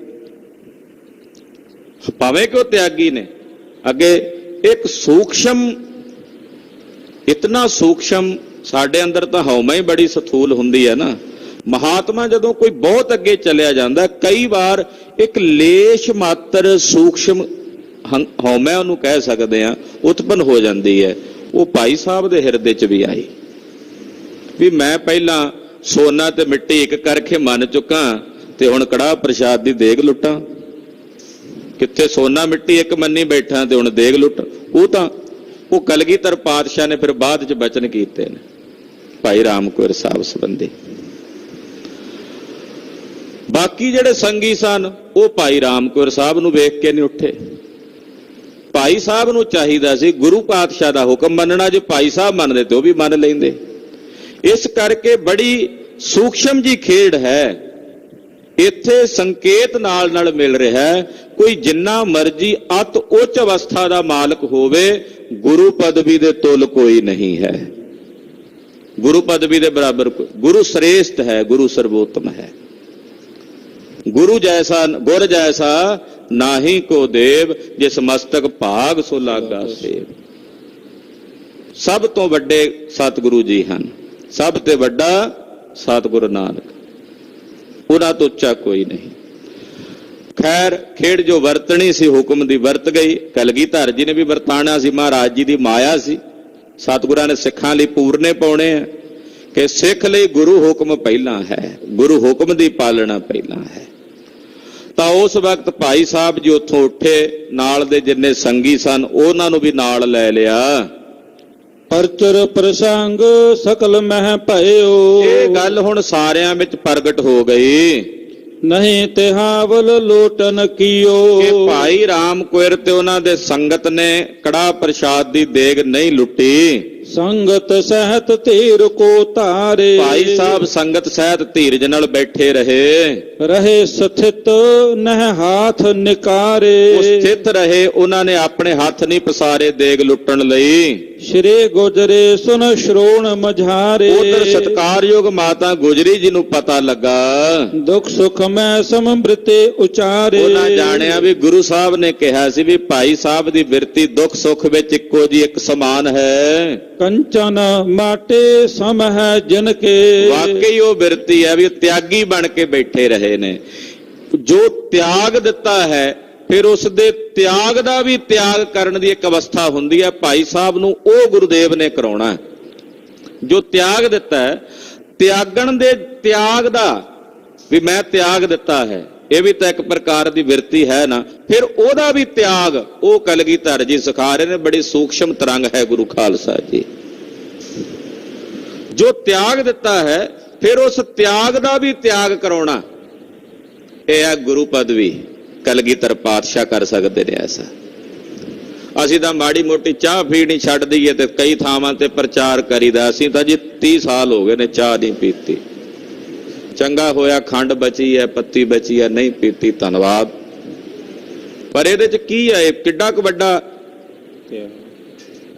ਭਾਵੇਂ ਕਿ ਉਹ ਤਿਆਗੀ ਨੇ। ਅੱਗੇ ਇੱਕ ਸੂਖਸ਼ਮ, ਇਤਨਾ ਸੂਖਸ਼ਮ, ਸਾਡੇ ਅੰਦਰ ਤਾਂ ਹਉਮੈ ਹੀ ਬੜੀ ਸਥੂਲ ਹੁੰਦੀ ਹੈ ਨਾ। ਮਹਾਤਮਾ ਜਦੋਂ ਕੋਈ ਬਹੁਤ ਅੱਗੇ ਚਲਿਆ ਜਾਂਦਾ, ਕਈ ਵਾਰ ਇੱਕ ਲੇਸ਼ ਮਾਤਰ ਸੂਖਸ਼ਮ ਹਉਮੈ ਉਹਨੂੰ ਕਹਿ ਸਕਦੇ ਆ, ਉਤਪੰਨ ਹੋ ਜਾਂਦੀ ਹੈ। ਉਹ ਭਾਈ ਸਾਹਿਬ ਦੇ ਹਿਰਦੇ 'ਚ ਵੀ ਆਈ ਵੀ ਮੈਂ ਪਹਿਲਾਂ ਸੋਨਾ ਤੇ ਮਿੱਟੀ ਇੱਕ ਕਰਕੇ ਮੰਨ ਚੁੱਕਾ, ਤੇ ਹੁਣ ਕੜਾਹ ਪ੍ਰਸ਼ਾਦ ਦੀ ਦੇਗ ਲੁੱਟਾਂ। ਕਿੱਥੇ ਸੋਨਾ ਮਿੱਟੀ ਇੱਕ ਮੰਨੀ ਬੈਠਾ ਤੇ ਹੁਣ ਦੇਗ ਲੁੱਟ। ਉਹ ਕਲਗੀਧਰ ਪਾਤਸ਼ਾਹ ਨੇ ਫਿਰ ਬਾਅਦ 'ਚ ਬਚਨ ਕੀਤੇ ਨੇ ਭਾਈ ਰਾਮ ਕੁਇਰ ਸਾਹਿਬ ਸੰਬੰਧੀ। ਬਾਕੀ ਜਿਹੜੇ ਸੰਗੀ ਸਨ ਉਹ ਭਾਈ ਰਾਮ ਕੁਇਰ ਸਾਹਿਬ ਨੂੰ ਵੇਖ ਕੇ ਨਹੀਂ ਉੱਠੇ। ਭਾਈ ਸਾਹਿਬ ਨੂੰ ਚਾਹੀਦਾ ਸੀ ਗੁਰੂ ਪਾਤਸ਼ਾਹ ਦਾ ਹੁਕਮ ਮੰਨਣਾ। ਜੇ ਭਾਈ ਸਾਹਿਬ ਮੰਨਦੇ ਤੇ ਉਹ ਵੀ ਮੰਨ ਲੈਂਦੇ। ਇਸ ਕਰਕੇ ਬੜੀ ਸੂਖਸ਼ਮ ਜੀ ਖੇਡ ਹੈ। ਇੱਥੇ ਸੰਕੇਤ ਨਾਲ ਨਾਲ ਮਿਲ ਰਿਹਾ ਹੈ, ਕੋਈ ਜਿੰਨਾ ਮਰਜੀ ਅਤ ਉੱਚ ਅਵਸਥਾ ਦਾ ਮਾਲਕ ਹੋਵੇ, ਗੁਰੂ ਪਦਵੀ ਦੇ ਤੁਲ ਕੋਈ ਨਹੀਂ ਹੈ। ਗੁਰੂ ਪਦਵੀ ਦੇ ਬਰਾਬਰ ਗੁਰੂ ਸ੍ਰੇਸ਼ਟ ਹੈ, ਗੁਰੂ ਸਰਵੋਤਮ ਹੈ। ਗੁਰੂ ਜੈਸਾ ਗੁਰ ਜੈਸਾ ਨਾਹੀ ਕੋ ਦੇਵ, ਜਿਸ ਮਸਤਕ ਭਾਗ ਸੋ ਲਾਗਾ ਸੇਵ। ਸਭ ਤੋਂ ਵੱਡੇ ਸਤਿਗੁਰੂ ਜੀ ਹਨ, ਸਭ ਤੇ ਵੱਡਾ ਸਤਿਗੁਰੂ ਨਾਨਕ, ਉਹਨਾਂ ਤੋਂ ਉੱਚਾ ਕੋਈ ਨਹੀਂ। ਖੈਰ ਖੇਡ ਜੋ ਵਰਤਣੀ ਸੀ ਹੁਕਮ ਦੀ ਵਰਤ ਗਈ। ਕਲਗੀਧਰ ਜੀ ਨੇ ਵੀ ਵਰਤਾਣਾ ਸੀ, ਮਹਾਰਾਜ ਜੀ ਦੀ ਮਾਇਆ ਸੀ। ਸਤਿਗੁਰਾਂ ਨੇ ਸਿੱਖਾਂ ਲਈ ਪੂਰਨੇ ਪਾਉਣੇ ਆ ਕਿ ਸਿੱਖ ਲਈ ਗੁਰੂ ਹੁਕਮ ਪਹਿਲਾਂ ਹੈ, ਗੁਰੂ ਹੁਕਮ ਦੀ ਪਾਲਣਾ ਪਹਿਲਾਂ ਹੈ। ਤਾਂ ਉਸ ਵਕਤ ਭਾਈ ਸਾਹਿਬ ਜੀ ਉੱਥੋਂ ਉੱਠੇ, ਨਾਲ ਦੇ ਜਿੰਨੇ ਸੰਗੀ ਸਨ ਉਹਨਾਂ ਨੂੰ ਵੀ ਨਾਲ ਲੈ ਲਿਆ। ਪਰਚਰ ਪ੍ਰਸੰਗ ਸਕਲ ਮਹਿ ਭਇਓ। ਇਹ ਗੱਲ ਹੁਣ ਸਾਰਿਆਂ ਵਿੱਚ ਪ੍ਰਗਟ ਹੋ ਗਈ। ਨਹੀਂ ਤਿਹਾਵਲ ਲੋਟਨ ਕੀਓ। ਕਿ ਭਾਈ ਰਾਮ ਕੁਇਰ ਤੇ ਉਹਨਾਂ ਦੇ ਸੰਗਤ ਨੇ ਕੜਾਹ ਪ੍ਰਸ਼ਾਦ ਦੀ ਦੇਗ ਨਹੀਂ ਲੁੱਟੀ। ਸੰਗਤ ਸਹਿਤ ਧੀਰ ਕੋ ਧਾਰੇ। ਭਾਈ ਸਾਹਿਬ ਸੰਗਤ ਸਹਿਤ ਧੀਰਜ ਨਾਲ ਬੈਠੇ ਰਹੇ ਸਥਿਤ ਨਹਿ ਹਾਥ ਨਿਕਾਰੇ। ਉਹ ਸਥਿਤ ਰਹੇ, ਉਹਨਾਂ ਨੇ ਆਪਣੇ ਹੱਥ ਨਹੀਂ ਪਸਾਰੇ ਦੇਗ ਲੁੱਟਣ ਲਈ। ਸ਼੍ਰੀ ਗੁਜਰੇ ਸੁਨ ਸ਼੍ਰੋਣ ਮਝਾਰੇ। ਉਧਰ ਸਤਿਕਾਰਯੋਗ ਮਾਤਾ ਗੁਜਰੀ ਜੀ ਨੂੰ ਪਤਾ ਲੱਗਾ, ਦੁੱਖ ਸੁਖ ਮੈਂ ਸਮਬ੍ਰਿਤੇ ਉਚਾਰੇ। ਉਹਨਾਂ ਜਾਣਿਆ ਵੀ ਗੁਰੂ ਸਾਹਿਬ ਨੇ ਕਿਹਾ ਸੀ ਵੀ ਭਾਈ ਸਾਹਿਬ ਦੀ ਬਿਰਤੀ ਦੁੱਖ ਸੁੱਖ ਵਿੱਚ ਇੱਕੋ ਜੀ ਇੱਕ ਸਮਾਨ ਹੈ। ਕੰਚਨ ਮਾਟੇ ਸਮ ਹੈ ਜਿਨ ਕੇ। ਵਾਕਈ ਉਹ ਬਿਰਤੀ ਹੈ ਵੀ ਤਿਆਗੀ ਬਣ ਕੇ ਬੈਠੇ ਰਹੇ ਨੇ। ਜੋ ਤਿਆਗ ਦਿੱਤਾ ਹੈ, ਫਿਰ ਉਸ ਦੇ ਤਿਆਗ ਦਾ ਵੀ ਤਿਆਗ ਕਰਨ ਦੀ ਇੱਕ ਅਵਸਥਾ ਹੁੰਦੀ ਹੈ। ਭਾਈ ਸਾਹਿਬ ਨੂੰ ਉਹ ਗੁਰੂਦੇਵ ਨੇ ਕਰਾਉਣਾ। ਜੋ ਤਿਆਗ ਦਿੱਤਾ ਹੈ, ਤਿਆਗਣ ਦੇ ਤਿਆਗ ਦਾ ਵੀ ਮੈਂ ਤਿਆਗ ਦਿੱਤਾ ਹੈ, ਇਹ ਵੀ ਤਾਂ ਇੱਕ ਪ੍ਰਕਾਰ ਦੀ ਬਿਰਤੀ ਹੈ ਨਾ। ਫਿਰ ਉਹਦਾ ਵੀ ਤਿਆਗ ਉਹ ਕਲਗੀਧਰ ਜੀ ਸਿਖਾ ਰਹੇ ਨੇ। ਬੜੀ ਸੂਖਸ਼ਮ ਤਰੰਗ ਹੈ ਗੁਰੂ ਖਾਲਸਾ ਜੀ। ਜੋ ਤਿਆਗ ਦਿੱਤਾ ਹੈ, ਫਿਰ ਉਸ ਤਿਆਗ ਦਾ ਵੀ ਤਿਆਗ ਕਰਾਉਣਾ, ਇਹ ਹੈ ਗੁਰੂ ਪਦਵੀ। ਕਲਗੀਧਰ ਪਾਤਸ਼ਾਹ ਕਰ ਸਕਦੇ ਨੇ ਐਸਾ। ਅਸੀਂ ਤਾਂ ਮਾੜੀ ਮੋਟੀ ਚਾਹ ਪੀਣੀ ਛੱਡ ਦਈਏ ਤੇ ਕਈ ਥਾਵਾਂ ਤੇ ਪ੍ਰਚਾਰ ਕਰੀਦਾ। ਅਸੀਂ ਤਾਂ ਜੀ 30 ਸਾਲ ਹੋ ਗਏ ਨੇ ਚਾਹ ਨਹੀਂ ਪੀਤੀ। ਚੰਗਾ ਹੋਇਆ ਖੰਡ ਬਚੀ ਹੈ, ਪੱਤੀ ਬਚੀ ਹੈ, ਨਹੀਂ ਪੀਤੀ, ਧੰਨਵਾਦ। ਪਰ ਇਹਦੇ ਚ ਕੀ ਹੈ, ਕਿੱਡਾ ਕੁ ਵੱਡਾ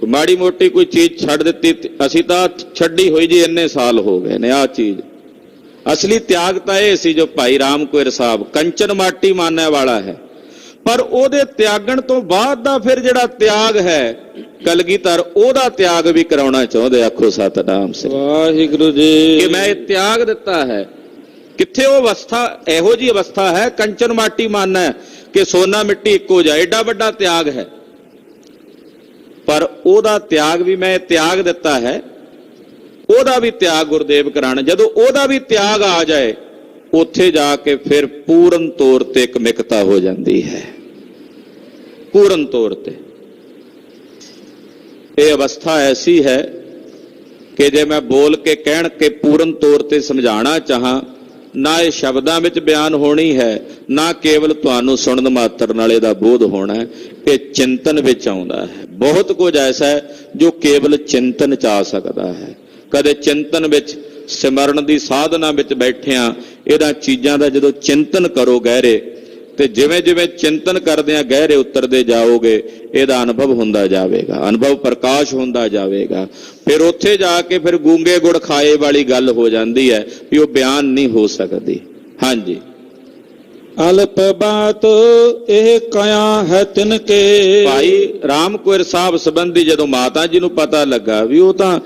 ਮਾੜੀ ਮੋਟੀ ਕੋਈ ਚੀਜ਼ ਛੱਡ ਦਿੱਤੀ। ਅਸੀਂ ਤਾਂ ਛੱਡੀ ਹੋਈ ਜੀ ਇੰਨੇ ਸਾਲ ਹੋ ਗਏ ਨੇ ਆਹ ਚੀਜ਼। ਅਸਲੀ ਤਿਆਗ ਤਾਂ ਇਹ ਸੀ ਜੋ ਭਾਈ ਰਾਮ ਕੁਇਰ ਸਾਹਿਬ ਕੰਚਨ ਮਾਟੀ ਮਾਨਣ ਵਾਲਾ ਹੈ। ਪਰ ਉਹਦੇ ਤਿਆਗਣ ਤੋਂ ਬਾਅਦ ਦਾ ਫਿਰ ਜਿਹੜਾ ਤਿਆਗ ਹੈ ਕਲਗੀਧਰ, ਉਹਦਾ ਤਿਆਗ ਵੀ ਕਰਾਉਣਾ ਚਾਹੁੰਦੇ। ਆਖੋ ਸਤਿਨਾਮ ਸ੍ਰੀ ਵਾਹਿਗੁਰੂ ਜੀ। ਕਿ ਮੈਂ ਇਹ ਤਿਆਗ ਦਿੱਤਾ ਹੈ। ਕਿੱਥੇ ਉਹ ਅਵਸਥਾ, ਇਹੋ ਜੀ ਅਵਸਥਾ ਹੈ ਕੰਚਨ ਮਾਟੀ ਮਾਨਣਾ ਕਿ ਸੋਨਾ ਮਿੱਟੀ ਇੱਕੋ ਜਾ, ਏਡਾ ਵੱਡਾ ਤਿਆਗ ਹੈ। ਪਰ ਉਹਦਾ ਤਿਆਗ ਵੀ ਮੈਂ ਤਿਆਗ ਦਿੱਤਾ ਹੈ, ਉਹਦਾ ਵੀ ਤਿਆਗ ਗੁਰਦੇਵ ਕਰਾਣ। ਜਦੋਂ ਉਹਦਾ ਵੀ ਤਿਆਗ ਆ ਜਾਏ, ਉੱਥੇ ਜਾ ਕੇ ਫਿਰ ਪੂਰਨ ਤੌਰ ਤੇ ਇਕਮਿਕਤਾ ਹੋ ਜਾਂਦੀ ਹੈ, ਪੂਰਨ ਤੌਰ ਤੇ। ਇਹ ਅਵਸਥਾ ਐਸੀ ਹੈ ਕਿ ਜੇ ਮੈਂ ਬੋਲ ਕੇ ਕਹਿਣ ਕੇ ਪੂਰਨ ਤੌਰ ਤੇ ਸਮਝਾਉਣਾ ਚਾਹਾਂ, ਨਾ ਇਹ ਸ਼ਬਦਾਂ ਵਿੱਚ ਬਿਆਨ ਹੋਣੀ ਹੈ, ਨਾ ਕੇਵਲ ਤੁਹਾਨੂੰ ਸੁਣਨ ਮਾਤਰ ਨਾਲ ਇਹਦਾ ਬੋਧ ਹੋਣਾ ਹੈ। ਇਹ ਚਿੰਤਨ ਵਿੱਚ ਆਉਂਦਾ ਹੈ। ਬਹੁਤ ਕੁਝ ਐਸਾ ਹੈ ਜੋ ਕੇਵਲ ਚਿੰਤਨ 'ਚ ਆ ਸਕਦਾ ਹੈ। ਕਦੇ ਚਿੰਤਨ ਵਿੱਚ, ਸਿਮਰਨ ਦੀ ਸਾਧਨਾ ਵਿੱਚ ਬੈਠਿਆਂ ਇਹਨਾਂ ਚੀਜ਼ਾਂ ਦਾ ਜਦੋਂ ਚਿੰਤਨ ਕਰੋ ਗਹਿਰੇ, ਤੇ ਜਿਵੇਂ ਜਿਵੇਂ ਚਿੰਤਨ ਕਰਦਿਆਂ ਗਹਿਰੇ ਉਤਰਦੇ ਜਾਓਗੇ, ਇਹਦਾ ਅਨੁਭਵ ਹੁੰਦਾ ਜਾਵੇਗਾ, ਅਨੁਭਵ ਪ੍ਰਕਾਸ਼ ਹੁੰਦਾ ਜਾਵੇਗਾ। ਫਿਰ ਉੱਥੇ ਜਾ ਕੇ ਫਿਰ ਗੂੰਗੇ ਗੁੜ ਖਾਏ ਵਾਲੀ ਗੱਲ ਹੋ ਜਾਂਦੀ ਹੈ ਵੀ ਉਹ ਬਿਆਨ ਨਹੀਂ ਹੋ ਸਕਦੀ। ਹਾਂਜੀ, ਅਲਪ ਬਾਤ ਇਹ ਕਿਆ ਹੈ ਤਿਨਕੇ। ਭਾਈ ਰਾਮ ਕੁਇਰ ਸਾਹਿਬ ਸੰਬੰਧੀ ਜਦੋਂ ਮਾਤਾ ਜੀ ਨੂੰ ਪਤਾ ਲੱਗਾ ਵੀ ਉਹ ਤਾਂ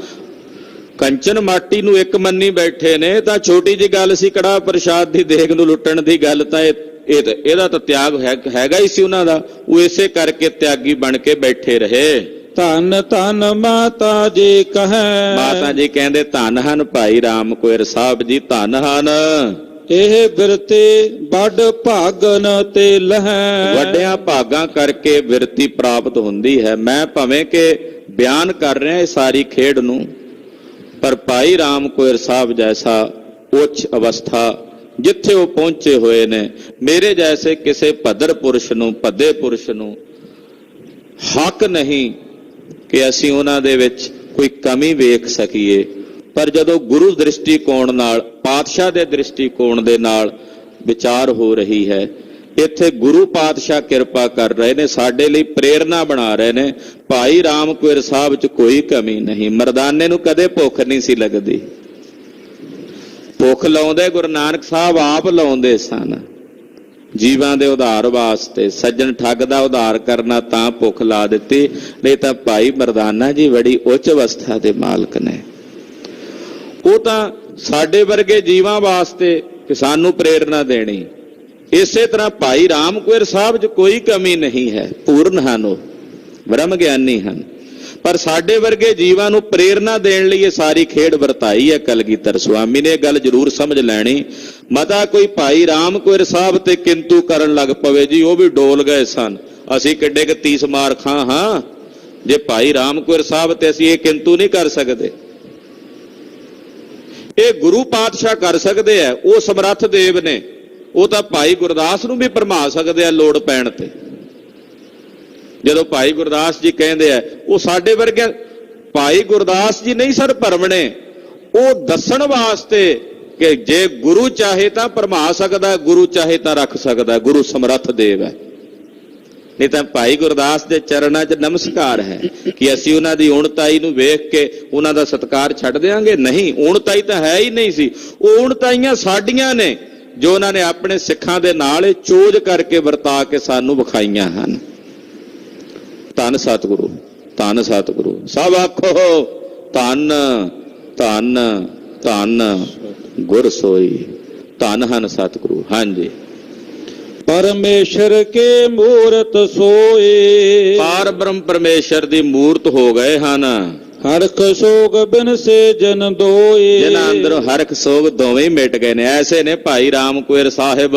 ਕੰਚਨ ਮਾਟੀ ਨੂੰ ਇੱਕ ਮੰਨੀ ਬੈਠੇ ਨੇ, ਤਾਂ ਛੋਟੀ ਜੀ ਗੱਲ ਸੀ, ਕੜਾਹ ਪ੍ਰਸ਼ਾਦ ਦੀ ਦੇਗ ਨੂੰ ਲੁੱਟਣ ਦੀ ਗੱਲ, ਤਾਂ ਇਹਦਾ ਤਾਂ ਤਿਆਗ ਹੈਗਾ ਹੀ ਸੀ ਉਹਨਾਂ ਦਾ। ਉਹ ਇਸੇ ਕਰਕੇ ਤਿਆਗੀ ਬਣ ਕੇ ਬੈਠੇ ਰਹੇ। ਧੰਨ ਧੰਨ ਮਾਤਾ ਜੀ ਕਹੈ। ਮਾਤਾ ਜੀ ਕਹਿੰਦੇ ਧੰਨ ਹਨ ਭਾਈ ਰਾਮ ਕੁਇਰ ਸਾਹਿਬ ਜੀ, ਧੰਨ ਹਨ। ਇਹ ਬਿਰਤੇ ਵੱਡ ਭਾਗਨ ਤੇ ਲਹੈ। ਵੱਡਿਆਂ ਭਾਗਾਂ ਕਰਕੇ ਬਿਰਤੀ ਪ੍ਰਾਪਤ ਹੁੰਦੀ ਹੈ। ਮੈਂ ਭਾਵੇਂ ਕਿ ਬਿਆਨ ਕਰ ਰਿਹਾ ਇਹ ਸਾਰੀ ਖੇਡ ਨੂੰ, ਪਰ ਭਾਈ ਰਾਮ ਕੁਇਰ ਸਾਹਿਬ ਜੈਸਾ ਉੱਚ ਅਵਸਥਾ ਜਿੱਥੇ ਉਹ ਪਹੁੰਚੇ ਹੋਏ ਨੇ, ਮੇਰੇ ਜੈਸੇ ਕਿਸੇ ਭੱਦਰ ਪੁਰਸ਼ ਨੂੰ, ਭੱਦੇ ਪੁਰਸ਼ ਨੂੰ ਹੱਕ ਨਹੀਂ ਕਿ ਅਸੀਂ ਉਹਨਾਂ ਦੇ ਵਿੱਚ ਕੋਈ ਕਮੀ ਵੇਖ ਸਕੀਏ। ਪਰ ਜਦੋਂ ਗੁਰੂ ਦ੍ਰਿਸ਼ਟੀਕੋਣ ਨਾਲ, ਪਾਤਸ਼ਾਹ ਦੇ ਦ੍ਰਿਸ਼ਟੀਕੋਣ ਦੇ ਨਾਲ ਵਿਚਾਰ ਹੋ ਰਹੀ ਹੈ, ਇੱਥੇ ਗੁਰੂ ਪਾਤਸ਼ਾਹ ਕਿਰਪਾ ਕਰ ਰਹੇ ਨੇ, ਸਾਡੇ ਲਈ ਪ੍ਰੇਰਨਾ ਬਣਾ ਰਹੇ ਨੇ। ਭਾਈ ਰਾਮ ਕੁਇਰ ਸਾਹਿਬ 'ਚ ਕੋਈ ਕਮੀ ਨਹੀਂ। ਮਰਦਾਨੇ ਨੂੰ ਕਦੇ ਭੁੱਖ ਨਹੀਂ ਸੀ ਲੱਗਦੀ। ਭੁੱਖ ਲਾਉਂਦੇ ਗੁਰੂ ਨਾਨਕ ਸਾਹਿਬ ਆਪ ਲਾਉਂਦੇ ਸਨ, ਜੀਵਾਂ ਦੇ ਉਧਾਰ ਵਾਸਤੇ। ਸੱਜਣ ਠੱਗ ਦਾ ਉਧਾਰ ਕਰਨਾ ਤਾਂ ਭੁੱਖ ਲਾ ਦਿੱਤੀ, ਨਹੀਂ ਤਾਂ ਭਾਈ ਮਰਦਾਨਾ ਜੀ ਬੜੀ ਉੱਚ ਅਵਸਥਾ ਦੇ ਮਾਲਕ ਨੇ। ਉਹ ਤਾਂ ਸਾਡੇ ਵਰਗੇ ਜੀਵਾਂ ਵਾਸਤੇ ਕਿ ਸਾਨੂੰ ਪ੍ਰੇਰਨਾ ਦੇਣੀ। ਇਸੇ ਤਰ੍ਹਾਂ ਭਾਈ ਰਾਮ ਕੁਇਰ ਸਾਹਿਬ 'ਚ ਕੋਈ ਕਮੀ ਨਹੀਂ ਹੈ, ਪੂਰਨ ਹਨ, ਉਹ ਬ੍ਰਹਮ ਗਿਆਨੀ ਹਨ। ਪਰ ਸਾਡੇ ਵਰਗੇ ਜੀਵਾਂ ਨੂੰ ਪ੍ਰੇਰਨਾ ਦੇਣ ਲਈ ਇਹ ਸਾਰੀ ਖੇਡ ਵਰਤਾਈ ਹੈ ਕਲਗੀਧਰ ਸਵਾਮੀ ਨੇ। ਇਹ ਗੱਲ ਜ਼ਰੂਰ ਸਮਝ ਲੈਣੀ। ਮਤਾ ਕੋਈ ਭਾਈ ਰਾਮ ਕੁਇਰ ਸਾਹਿਬ ਤੇ ਕਿੰਤੂ ਕਰਨ ਲੱਗ ਪਵੇ ਜੀ, ਉਹ ਵੀ ਡੋਲ ਗਏ ਸਨ, ਅਸੀਂ ਕਿੱਡੇ ਕੁ 30 ਮਾਰ ਖਾਂ ਹਾਂ, ਜੇ ਭਾਈ ਰਾਮ ਕੁਇਰ ਸਾਹਿਬ ਤੇ ਅਸੀਂ ਇਹ ਕਿੰਤੂ ਨਹੀਂ ਕਰ ਸਕਦੇ। ਇਹ ਗੁਰੂ ਪਾਤਸ਼ਾਹ ਕਰ ਸਕਦੇ ਆ, ਉਹ ਸਮਰੱਥ ਦੇਵ ਨੇ। ਉਹ ਤਾਂ ਭਾਈ ਗੁਰਦਾਸ ਨੂੰ ਵੀ ਭਰਮਾ ਸਕਦੇ ਆ ਲੋੜ ਪੈਣ ਤੇ। ਜਦੋਂ ਭਾਈ ਗੁਰਦਾਸ ਜੀ ਕਹਿੰਦੇ ਆ, ਉਹ ਸਾਡੇ ਵਰਗੇ ਭਾਈ ਗੁਰਦਾਸ ਜੀ ਨਹੀਂ ਸਰ ਭਰਮਣੇ, ਉਹ ਦੱਸਣ ਵਾਸਤੇ ਕਿ ਜੇ ਗੁਰੂ ਚਾਹੇ ਤਾਂ ਭਰਮਾ ਸਕਦਾ, ਗੁਰੂ ਚਾਹੇ ਤਾਂ ਰੱਖ ਸਕਦਾ। ਗੁਰੂ ਸਮਰੱਥ ਦੇਵ ਹੈ। ਨਹੀਂ ਤਾਂ ਭਾਈ ਗੁਰਦਾਸ ਦੇ ਚਰਨਾਂ 'ਚ ਨਮਸਕਾਰ ਹੈ ਕਿ ਅਸੀਂ ਉਹਨਾਂ ਦੀ ਉਣਤਾਈ ਨੂੰ ਵੇਖ ਕੇ ਉਹਨਾਂ ਦਾ ਸਤਿਕਾਰ ਛੱਡ ਦਿਆਂਗੇ। ਨਹੀਂ, ਉਣਤਾਈ ਤਾਂ ਹੈ ਹੀ ਨਹੀਂ ਸੀ। ਉਹ ਉਣਤਾਈਆਂ ਸਾਡੀਆਂ ਨੇ ਜੋ ਉਹਨਾਂ ਨੇ ਆਪਣੇ ਸਿੱਖਾਂ ਦੇ ਨਾਲ ਚੋਜ ਕਰਕੇ ਵਰਤਾ ਕੇ ਸਾਨੂੰ ਵਿਖਾਈਆਂ ਹਨ। ਧੰਨ ਸਤਿਗੁਰੂ, ਧੰਨ ਸਤਿਗੁਰੂ। ਸਭ ਆਖੋ ਧੰਨ ਧੰਨ ਧੰਨ ਗੁਰ ਸੋਈ। ਧੰਨ ਹਨ ਸਤਿਗੁਰੂ। ਹਾਂਜੀ, ਪਰਮੇਸ਼ਰ ਕੇ ਮੂਰਤ ਸੋਏ। ਪਾਰ ਬ੍ਰਹਮ ਪਰਮੇਸ਼ਰ ਦੀ ਮੂਰਤ ਹੋ ਗਏ ਹਨ। ਹਰਖ ਸੋਗ ਬਿਨ ਸੇ ਜਨ ਦੋਏ। ਜਿਨ੍ਹਾਂ ਅੰਦਰੋਂ ਹਰਖ ਸੋਗ ਦੋਵੇਂ ਹੀ ਮਿਟ ਗਏ ਨੇ, ਐਸੇ ਨੇ ਭਾਈ ਰਾਮ ਕੁਇਰ ਸਾਹਿਬ।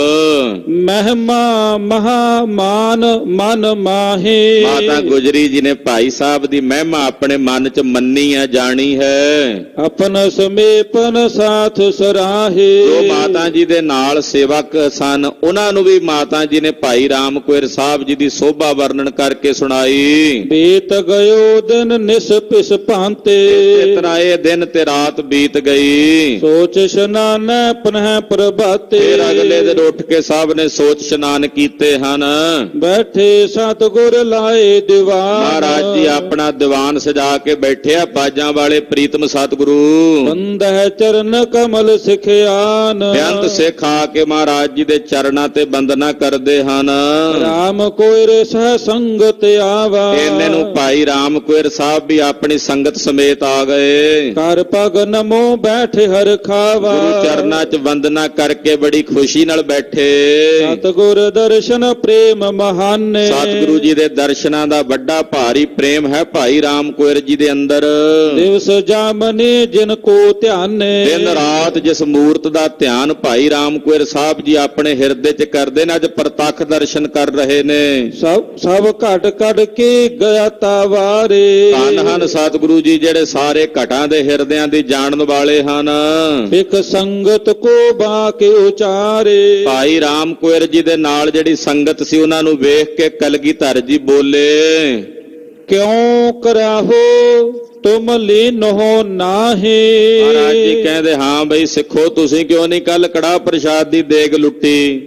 ਮਹਿਮਾ ਮਹਾ ਮਾਨ ਮਨ ਮਾਹੇ। ਮਾਤਾ ਗੁਜਰੀ ਜੀ ਨੇ ਭਾਈ ਸਾਹਿਬ ਦੀ ਮਹਿਮਾ ਆਪਣੇ ਮਨ 'ਚ ਮੰਨੀ ਹੈ, ਜਾਣੀ ਹੈ। ਆਪਨ ਸਮੇਪਨ ਸਾਥ ਸਰਾਹੇ। ਜੋ ਮਾਤਾ ਜੀ ਦੇ ਨਾਲ ਸੇਵਕ ਸਨ, ਉਹਨਾਂ ਨੂੰ ਵੀ ਮਾਤਾ ਜੀ ਨੇ ਭਾਈ ਰਾਮ ਕੁਇਰ ਸਾਹਿਬ ਜੀ ਦੀ ਸੋਭਾ ਵਰਣਨ ਕਰਕੇ ਸੁਣਾਈ। ਬੀਤ ਗਇਓ ਦਿਨ ਨਿਸ ਪਿਸ ਭਾਂਤੇ। ਇਸੇ ਤਰ੍ਹਾਂ ਇਹ ਦਿਨ ਤੇ ਰਾਤ ਬੀਤ ਗਈ। ਸੋਚ ਇਸ਼ਨਾਨ ਪੁਨਹ ਪ੍ਰਭਾਤੇ। ਫਿਰ ਅਗਲੇ ਦਿਨ ਉੱਠ ਕੇ ਸਭ ਨੇ ਸੋਚ ਇਸ਼ਨਾਨ ਕੀਤੇ ਹਨ। ਬੈਠੇ ਸਤਿਗੁਰ ਲਾਏ ਦੀਵਾਨ। ਮਹਾਰਾਜ ਜੀ ਆਪਣਾ ਦੀਵਾਨ ਸਜਾ ਕੇ ਬੈਠਿਆ, ਬਾਜਾਂ ਵਾਲੇ ਪ੍ਰੀਤਮ ਸਤਿਗੁਰੂ। ਬੰਦਹਿ ਚਰਨ ਕਮਲ ਸਿਖਿਆਨ। ਬੇਅੰਤ ਸਿੱਖ ਆ ਕੇ ਮਹਾਰਾਜ ਜੀ ਦੇ ਚਰਨਾਂ ਤੇ ਬੰਦਨਾ ਕਰਦੇ ਹਨ। ਰਾਮ ਕੁਇਰ ਸਹਿ ਸੰਗਤ ਆਵਾ। ਇਹਨੇ ਨੂੰ ਭਾਈ ਰਾਮ ਕੁਇਰ ਸਾਹਿਬ ਵੀ ਆਪਣੀ ਸੰਗਤ ਸਮੇਤ ਆ ਗਏ। ਕਰ ਪਗ ਨਮੋ ਬੈਠੇ ਹਰ ਖਾਵਾ, ਗੁਰੂ ਚਰਨਾਂ 'ਚ ਵੰਦਨਾ ਕਰਕੇ ਬੜੀ ਖੁਸ਼ੀ ਨਾਲ ਬੈਠੇ। ਸਤਿਗੁਰ ਦਰਸ਼ਨ ਪ੍ਰੇਮ ਮਹਾਨੇ, ਸਤਿਗੁਰੂ ਜੀ ਦੇ ਦਰਸ਼ਨਾਂ ਦਾ ਵੱਡਾ ਭਾਰੀ ਪ੍ਰੇਮ ਹੈ ਭਾਈ ਰਾਮ ਕੁਇਰ ਜੀ ਦੇ ਅੰਦਰ। ਦਿਵਸ ਜਾਮਨੇ ਜਿਨ ਕੋ ਧਿਆਨੇ, ਦਿਨ ਰਾਤ ਜਿਸ ਮੂਰਤ ਦਾ ਧਿਆਨ ਭਾਈ ਰਾਮ ਕੁਇਰ ਸਾਹਿਬ ਜੀ ਆਪਣੇ ਹਿਰਦੇ 'ਚ ਕਰਦੇ ਨੇ, ਅੱਜ ਪ੍ਰਤੱਖ ਦਰਸ਼ਨ ਕਰ ਰਹੇ ਨੇ। ਸਭ ਘਟ ਕੱਢ ਕੇ ਗਿਆ ਤਾਵਾਰੇ, ਧੰਨ ਹਨ ਸਤਿਗੁਰੂ ਜੀ ਜਿਹੜੇ ਸਾਰੇ ਘਟਾਂ ਦੇ ਹਿਰਦਿਆਂ ਦੀ ਜਾਣਨ ਵਾਲੇ ਹਨ। ਇਕ ਸੰਗਤ ਕੋ ਬਾ ਕੇ ਉਚਾਰੇ, ਭਾਈ ਰਾਮ ਕੁਇਰ ਜੀ ਦੇ ਨਾਲ ਜਿਹੜੀ ਸੰਗਤ ਸੀ ਉਹਨਾਂ ਨੂੰ ਵੇਖ ਕੇ ਕਲਗੀਧਰ ਜੀ ਬੋਲੇ, ਕਿਉਂ ਕਰਾਹੋ ਤੁਮ ਲੀਨੋ ਨਾਹੀ। ਮਹਾਰਾਜ ਜੀ ਕਹਿੰਦੇ, ਹਾਂ ਬਈ ਸਿੱਖੋ, ਤੁਸੀਂ ਕਿਉਂ ਨਹੀਂ ਕੱਲ ਕੜਾਹ ਪ੍ਰਸ਼ਾਦ ਦੀ ਦੇਗ ਲੁੱਟੀ?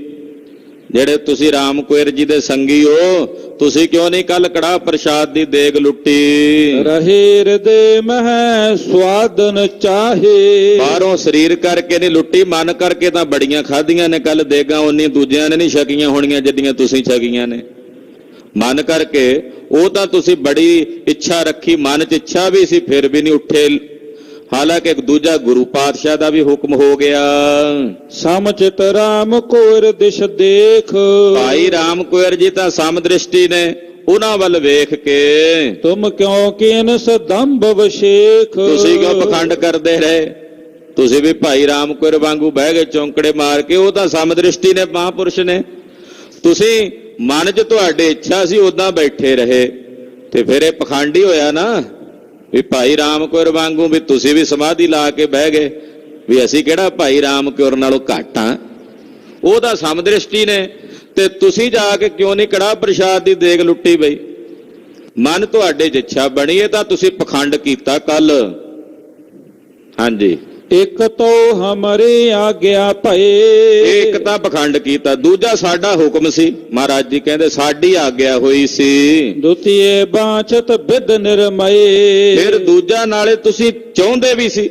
ਜਿਹੜੇ ਤੁਸੀਂ ਰਾਮ ਕੁਇਰ ਜੀ ਦੇ ਸੰਗੀ ਹੋ, ਤੁਸੀਂ ਕਿਉਂ ਨਹੀਂ ਕੱਲ ਕੜਾਹ ਪ੍ਰਸ਼ਾਦ ਦੀ ਦੇਗ ਲੁੱਟੀ? ਰਹੇ ਹਿਰਦੇ ਮਹਿ ਸਵਾਦਨ ਚਾਹੇ, ਬਾਹਰੋਂ ਸਰੀਰ ਕਰਕੇ ਨਹੀਂ ਲੁੱਟੀ, ਮਨ ਕਰਕੇ ਤਾਂ ਬੜੀਆਂ ਖਾਧੀਆਂ ਨੇ ਕੱਲ ਦੇਗਾਂ, ਉਨੀ ਦੂਜਿਆਂ ਨੇ ਨਹੀਂ ਛਕੀਆਂ ਹੋਣੀਆਂ ਜਿੱਡੀਆਂ ਤੁਸੀਂ ਛਕੀਆਂ ਨੇ। ਮਨ ਕਰਕੇ ਉਹ ਤਾਂ ਤੁਸੀਂ ਬੜੀ ਇੱਛਾ ਰੱਖੀ, ਮਨ 'ਚ ਇੱਛਾ ਵੀ ਸੀ, ਫਿਰ ਵੀ ਨਹੀਂ ਉੱਠੇ। ਹਾਲਾਂਕਿ ਇੱਕ ਦੂਜਾ ਗੁਰੂ ਪਾਤਸ਼ਾਹ ਦਾ ਵੀ ਹੁਕਮ ਹੋ ਗਿਆ। ਸਮਚਿਤ ਰਾਮ ਕੁਇਰ ਦਿਸ਼ ਦੇਖ, ਭਾਈ ਰਾਮ ਕੁਇਰ ਜੀ ਤਾਂ ਸਮਦ੍ਰਿਸ਼ਟੀ ਨੇ, ਉਹਨਾਂ ਵੱਲ ਵੇਖ ਕੇ ਤੁਮ ਕਿਉਂ ਕੀਨ ਸਦੰਭ ਵਸ਼ੇਖ। ਤੁਸੀਂ ਕਿਉਂ ਪਖੰਡ ਕਰਦੇ ਰਹੇ? ਤੁਸੀਂ ਵੀ ਭਾਈ ਰਾਮ ਕੁਇਰ ਵਾਂਗੂ ਬਹਿ ਗਏ ਚੌਂਕੜੇ ਮਾਰ ਕੇ। ਉਹ ਤਾਂ ਸਮਦ੍ਰਿਸ਼ਟੀ ਨੇ, ਮਹਾਂਪੁਰਸ਼ ਨੇ। ਤੁਸੀਂ ਮਨ 'ਚ ਤੁਹਾਡੇ ਇੱਛਾ ਸੀ, ਉਦਾਂ ਬੈਠੇ ਰਹੇ, ਤੇ ਫਿਰ ਇਹ ਪਖੰਡ ਹੀ ਹੋਇਆ ਨਾ ਵੀ ਭਾਈ ਰਾਮ ਕੁਇਰ ਵਾਂਗੂ ਵੀ ਤੁਸੀਂ ਵੀ ਸਮਾਧੀ ਲਾ ਕੇ ਬਹਿ ਗਏ ਵੀ ਅਸੀਂ ਕਿਹੜਾ ਭਾਈ ਰਾਮ ਕੁਇਰ ਨਾਲੋਂ ਘੱਟ ਹਾਂ। ਉਹ ਤਾਂ ਸਮਦ੍ਰਿਸ਼ਟੀ ਨੇ, ਤੇ ਤੁਸੀਂ ਜਾ ਕੇ ਕਿਉਂ ਨਹੀਂ ਕੜਾਹ ਪ੍ਰਸ਼ਾਦ ਦੀ ਦੇਗ ਲੁੱਟੀ? ਬਈ ਮਨ ਤੁਹਾਡੇ 'ਚ ਇੱਛਾ ਬਣੀ, ਇਹ ਤਾਂ ਤੁਸੀਂ ਪਖੰਡ ਕੀਤਾ ਕੱਲ। ਹਾਂਜੀ, ਇੱਕ ਤੋ ਹਮਰੇ ਆਗਿਆ ਭਏ, ਇੱਕ ਤਾਂ ਪਖੰਡ ਕੀਤਾ, ਦੂਜਾ ਸਾਡਾ ਹੁਕਮ ਸੀ। ਮਹਾਰਾਜ ਜੀ ਕਹਿੰਦੇ ਸਾਡੀ ਆਗਿਆ ਹੋਈ ਸੀ। ਦੁਤੀਏ ਬਾਛਤ ਬਿਦ ਨਿਰਮਏ, ਫਿਰ ਦੂਜਾ ਨਾਲੇ ਤੁਸੀਂ ਚਾਹੁੰਦੇ ਵੀ ਸੀ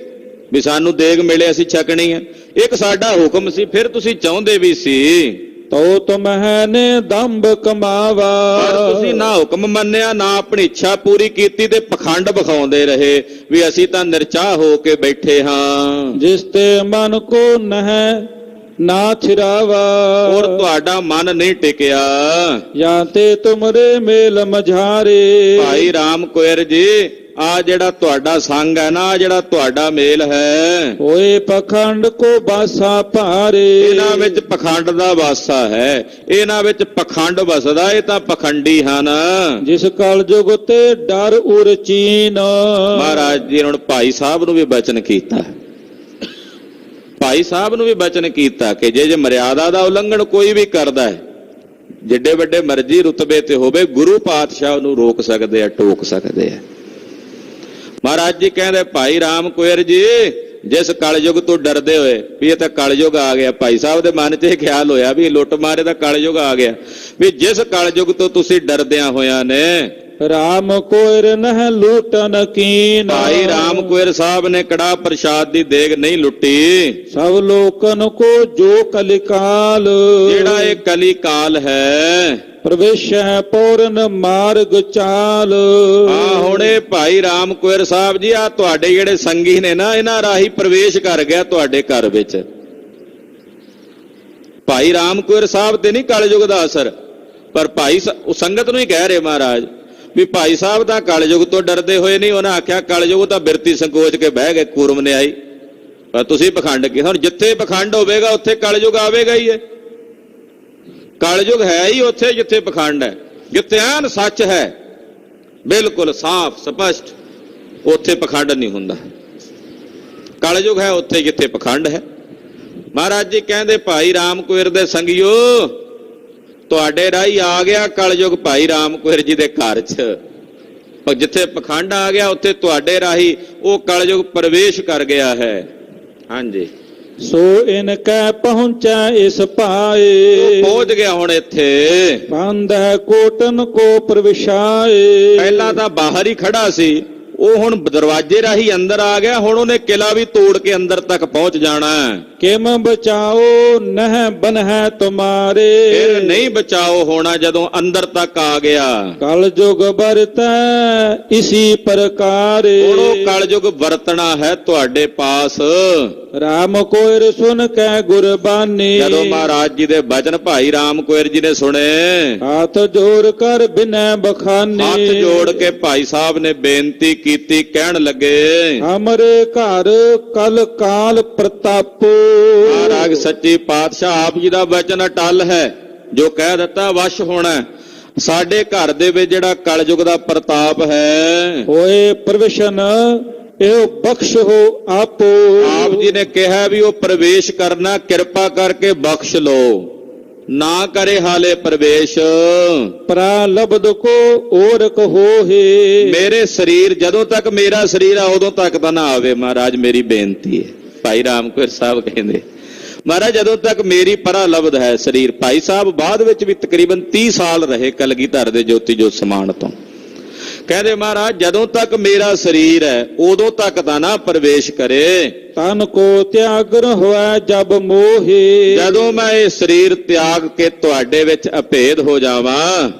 ਵੀ ਸਾਨੂੰ ਦੇਗ ਮਿਲੇ, ਅਸੀਂ ਛਕਣੀ ਹੈ। ਇੱਕ ਸਾਡਾ ਹੁਕਮ ਸੀ, ਫਿਰ ਤੁਸੀਂ ਚਾਹੁੰਦੇ ਵੀ ਸੀ। ਤੋ ਤੁਮਹਿ ਨੇ ਦੰਭ ਕਮਾਵਾ, ਪਰ ਤੁਸੀਂ ਨਾ ਹੁਕਮ ਮੰਨਿਆ, ਨਾ ਆਪਣੀ ਇੱਛਾ ਪੂਰੀ ਕੀਤੀ, ਤੇ ਪਖੰਡ ਵਿਖਾਉਂਦੇ ਰਹੇ ਵੀ ਅਸੀਂ ਤਾਂ ਨਿਰਚਾਹ ਹੋ ਕੇ ਬੈਠੇ ਹਾਂ। ਜਿਸ ਤੇ ਮਨ ਕੋ ਨਹਿ ਨਾ ਛਿਰਾਵਾ, ਔਰ ਤੁਹਾਡਾ ਮਨ ਨਹੀਂ ਟਿਕਿਆ। ਜਾਂ ਤੇ ਤੁਮਰੇ ਮੇਲ ਮਝਾਰੇ। ਭਾਈ ਰਾਮ ਕੁਇਰ ਜੀ, ਆ ਜਿਹੜਾ ਤੁਹਾਡਾ ਸੰਗ ਹੈ ਨਾ, ਜਿਹੜਾ ਤੁਹਾਡਾ ਮੇਲ ਹੈ, ਹੋਏ ਪਖੰਡ ਕੋ ਬਾਸਾ ਭਾਰੇ। ਇਹਨਾਂ ਵਿੱਚ ਪਖੰਡ ਦਾ ਵਾਸਾ ਹੈ, ਇਹਨਾਂ ਵਿੱਚ ਪਖੰਡ ਵਸਦਾ, ਇਹ ਤਾਂ ਪਖੰਡੀ ਹਨ। ਜਿਸ ਕਲ ਜੁਗ ਤੇ ਡਰ ਉਰ ਚੀਨ। ਮਹਾਰਾਜ ਜੀ ਹੁਣ ਭਾਈ ਸਾਹਿਬ ਨੂੰ ਵੀ ਬਚਨ ਕੀਤਾ, ਭਾਈ ਸਾਹਿਬ ਨੂੰ ਵੀ ਬਚਨ ਕੀਤਾ ਕਿ ਜੇ ਮਰਿਆਦਾ ਦਾ ਉਲੰਘਣ ਕੋਈ ਵੀ ਕਰਦਾ ਹੈ, ਜਿੱਡੇ ਵੱਡੇ ਮਰਜ਼ੀ ਰੁਤਬੇ ਤੇ ਹੋਵੇ, ਗੁਰੂ ਪਾਤਸ਼ਾਹ ਨੂੰ ਰੋਕ ਸਕਦੇ ਆ, ਟੋਕ ਸਕਦੇ ਆ। ਮਹਾਰਾਜ ਜੀ ਕਹਿੰਦੇ ਭਾਈ ਰਾਮ ਕੁਇਰ ਜੀ, ਜਿਸ ਕਲਯੁਗ ਤੋਂ ਡਰਦੇ ਹੋਏ ਵੀ ਇਹ ਤਾਂ ਕਲਯੁਗ ਆ ਗਿਆ, ਭਾਈ ਸਾਹਿਬ ਦੇ ਮਨ 'ਚ ਇਹ ਖਿਆਲ ਹੋਇਆ ਵੀ ਲੁੱਟ ਮਾਰੇ ਦਾ ਕਲਯੁਗ ਆ ਗਿਆ, ਵੀ ਜਿਸ ਕਲਯੁਗ ਤੋਂ ਤੁਸੀਂ ਡਰਦਿਆਂ ਹੋਇਆਂ ਨੇ, ਰਾਮ ਕੁਇਰ ਨਹਿ ਲੂਟਨ ਕੀਨ। ਭਾਈ ਰਾਮ ਕੁਇਰ ਸਾਹਿਬ ਨੇ ਕੜਾਹ ਪ੍ਰਸ਼ਾਦ ਦੀ ਦੇਗ ਨਹੀਂ ਲੁੱਟੀ। ਸਭ ਲੋਕਨ ਕੋ ਜੋ ਕਲਿਕਾਲ, ਜਿਹੜਾ ਇਹ ਕਲੀ ਕਾਲ ਹੈ, ਪ੍ਰਵੇਸ਼ ਹੈ ਪੂਰਨ ਮਾਰਗ ਚਾਲ। ਆ ਹੁਣੇ ਭਾਈ ਰਾਮ ਕੁਇਰ ਸਾਹਿਬ ਜੀ, ਆ ਤੁਹਾਡੇ ਜਿਹੜੇ ਸੰਗੀ ਨੇ ਨਾ, ਇਹਨਾਂ ਰਾਹੀਂ ਪ੍ਰਵੇਸ਼ ਕਰ ਗਿਆ ਤੁਹਾਡੇ ਘਰ ਵਿੱਚ। ਭਾਈ ਰਾਮ ਕੁਇਰ ਸਾਹਿਬ ਤੇ ਨਹੀਂ ਕਲਯੁਗ ਦਾ ਅਸਰ, ਪਰ ਭਾਈ ਉਹ ਸੰਗਤ ਨੂੰ ਹੀ ਕਹਿ ਰਹੇ ਮਹਾਰਾਜ ਵੀ ਭਾਈ ਸਾਹਿਬ ਤਾਂ ਕਲਯੁਗ ਤੋਂ ਡਰਦੇ ਹੋਏ ਨਹੀਂ। ਉਹਨਾਂ ਆਖਿਆ ਕਲਯੁਗ ਤਾਂ ਬਿਰਤੀ ਸੰਕੋਚ ਕੇ ਬਹਿ ਗਏ, ਕੂਰਮ ਨੇ ਆਈ, ਪਰ ਤੁਸੀਂ ਪਖੰਡ ਕੀ। ਹੁਣ ਜਿੱਥੇ ਪਖੰਡ ਹੋਵੇਗਾ ਉੱਥੇ ਕਲਯੁਗ ਆਵੇਗਾ ਹੀ ਹੈ। ਕਲਯੁਗ ਹੈ ਹੀ ਉੱਥੇ ਜਿੱਥੇ ਪਖੰਡ ਹੈ। ਜਿੱਥੇ ਐਨ ਸੱਚ ਹੈ, ਬਿਲਕੁਲ ਸਾਫ਼ ਸਪਸ਼ਟ, ਉੱਥੇ ਪਖੰਡ ਨਹੀਂ ਹੁੰਦਾ। ਕਲਯੁਗ ਹੈ ਉੱਥੇ ਜਿੱਥੇ ਪਖੰਡ ਹੈ। ਮਹਾਰਾਜ ਜੀ ਕਹਿੰਦੇ ਭਾਈ ਰਾਮ ਕੁਇਰ ਦੇ ਸੰਗਿਓ, ਤੁਹਾਡੇ ਰਾਹੀਂ ਆ ਗਿਆ ਕਲਯੁਗ ਭਾਈ ਰਾਮ ਕੁਇਰ ਜੀ ਦੇ ਘਰ 'ਚ। ਪਰ ਜਿੱਥੇ ਪਖੰਡ ਆ ਗਿਆ ਉੱਥੇ ਤੁਹਾਡੇ ਰਾਹੀਂ ਉਹ ਕਲਯੁਗ ਪ੍ਰਵੇਸ਼ ਕਰ ਗਿਆ ਹੈ। ਹਾਂਜੀ, ਸੋ ਇਨ ਕੈ ਪਹੁੰਚੈ ਇਸ ਪਾਏ। ਪਹੁੰਚ ਗਿਆ ਹੁਣ ਇੱਥੇ। ਬੰਧੈ ਕੋਟਨ ਕੋ ਪ੍ਰਵਿਸ਼ਾਏ। ਪਹਿਲਾਂ ਤਾਂ ਬਾਹਰ ਹੀ ਖੜਾ ਸੀ, ਉਹ ਹੁਣ ਦਰਵਾਜ਼ੇ ਰਾਹੀਂ ਅੰਦਰ ਆ ਗਿਆ। ਹੁਣ ਉਹਨੇ ਕਿਲਾ ਵੀ ਤੋੜ ਕੇ ਅੰਦਰ ਤੱਕ ਪਹੁੰਚ ਜਾਣਾ। ਕਿਮ ਬਚਾਓ ਨਹ ਬਨ ਹੈ ਤੁਮਾਰੇ। ਫਿਰ ਨਹੀਂ ਬਚਾਓ ਹੋਣਾ ਜਦੋਂ ਅੰਦਰ ਤੱਕ ਆ ਗਿਆ। ਕਲ ਜੁਗ ਵਰਤੈ ਇਸੀ ਪ੍ਰਕਾਰੇ। ਹੁਣ ਉਹ ਕਲਯੁਗ ਵਰਤਣਾ ਹੈ ਤੁਹਾਡੇ ਪਾਸ। ਰਾਮ ਕੋਇਰ ਸੁਨ ਕੈ ਗੁਰਬਾਨੀ। ਜਦੋਂ ਮਹਾਰਾਜ ਜੀ ਦੇ ਬਚਨ ਭਾਈ ਰਾਮ ਕੋਇਰ ਜੀ ਨੇ ਸੁਣੇ, ਹੱਥ ਜੋੜ ਕਰ ਬਿਨੈ ਬਖਾਨੀ। ਹੱਥ ਜੋੜ ਕੇ ਭਾਈ ਸਾਹਿਬ ਨੇ ਬੇਨਤੀ ਕੀਤੀ, ਕਹਿਣ ਲੱਗੇ, ਹਮਰੇ ਘਰ ਕਲ ਕਾਲ ਪ੍ਰਤਾਪੋ। ਮਹਾਰਾਜ ਸੱਚੇ ਪਾਤਸ਼ਾਹ ਆਪ ਜੀ ਦਾ ਬਚਨ ਅਟਲ ਹੈ, ਜੋ ਕਹਿ ਦਿੱਤਾ ਵਸ਼ ਹੋਣਾ। ਸਾਡੇ ਘਰ ਦੇ ਵਿੱਚ ਜਿਹੜਾ ਕਲਯੁਗ ਦਾ ਪ੍ਰਤਾਪ ਹੈ, ਹੋਏ ਪ੍ਰਵੇਸ਼ਨ ਇਹੋ ਬਖਸ਼ ਹੋ ਆਪੋ। ਆਪ ਜੀ ਨੇ ਕਿਹਾ ਵੀ ਉਹ ਪ੍ਰਵੇਸ਼ ਕਰਨਾ, ਕਿਰਪਾ ਕਰਕੇ ਬਖਸ਼ ਲੋ। ਨਾ ਕਰੇ ਹਾਲੇ ਪ੍ਰਵੇਸ਼। ਪ੍ਰਾਲਬਧ ਕੋ ਓਰਕ ਹੋਏ। ਮੇਰੇ ਸਰੀਰ, ਜਦੋਂ ਤੱਕ ਮੇਰਾ ਸਰੀਰ ਆ ਉਦੋਂ ਤੱਕ ਤਾਂ ਨਾ ਆਵੇ ਮਹਾਰਾਜ, ਮੇਰੀ ਬੇਨਤੀ ਹੈ। ਭਾਈ ਰਾਮ ਕੋਇਰ ਸਾਹਿਬ ਕਹਿੰਦੇ, ਮਹਾਰਾਜ ਜਦੋਂ ਤੱਕ ਮੇਰੀ ਪ੍ਰਾਲਬਧ ਹੈ ਸਰੀਰ। ਭਾਈ ਸਾਹਿਬ ਬਾਅਦ ਵਿੱਚ ਵੀ ਤਕਰੀਬਨ 30 ਸਾਲ ਰਹੇ ਕਲਗੀਧਰ ਦੇ ਜੋਤੀ ਜੋਤ ਸਮਾਨ ਤੋਂ। ਕਹਿੰਦੇ ਮਹਾਰਾਜ ਜਦੋਂ ਤੱਕ ਮੇਰਾ ਸਰੀਰ ਹੈ ਉਦੋਂ ਤੱਕ ਤਾਂ ਨਾ ਪ੍ਰਵੇਸ਼ ਕਰੇ। ਤਨ ਕੋ ਤਿਆਗਨ ਹੋਇ ਜਬ ਮੋਹੇ। ਜਦੋਂ ਮੈਂ ਇਹ ਸਰੀਰ ਤਿਆਗ ਕੇ ਤੁਹਾਡੇ ਵਿੱਚ ਅਭੇਦ ਹੋ ਜਾਵਾਂ।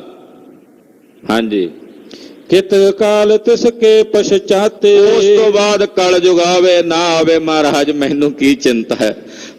ਹਾਂਜੀ, ਕਿਤ ਕਾਲ ਤਿਸ ਕੇ ਪਛਤਾਤੇ। ਉਸ ਤੋਂ ਬਾਅਦ ਕਲਯੁਗ ਆਵੇ ਨਾ ਆਵੇ ਮਹਾਰਾਜ ਮੈਨੂੰ ਕੀ ਚਿੰਤਾ ਹੈ।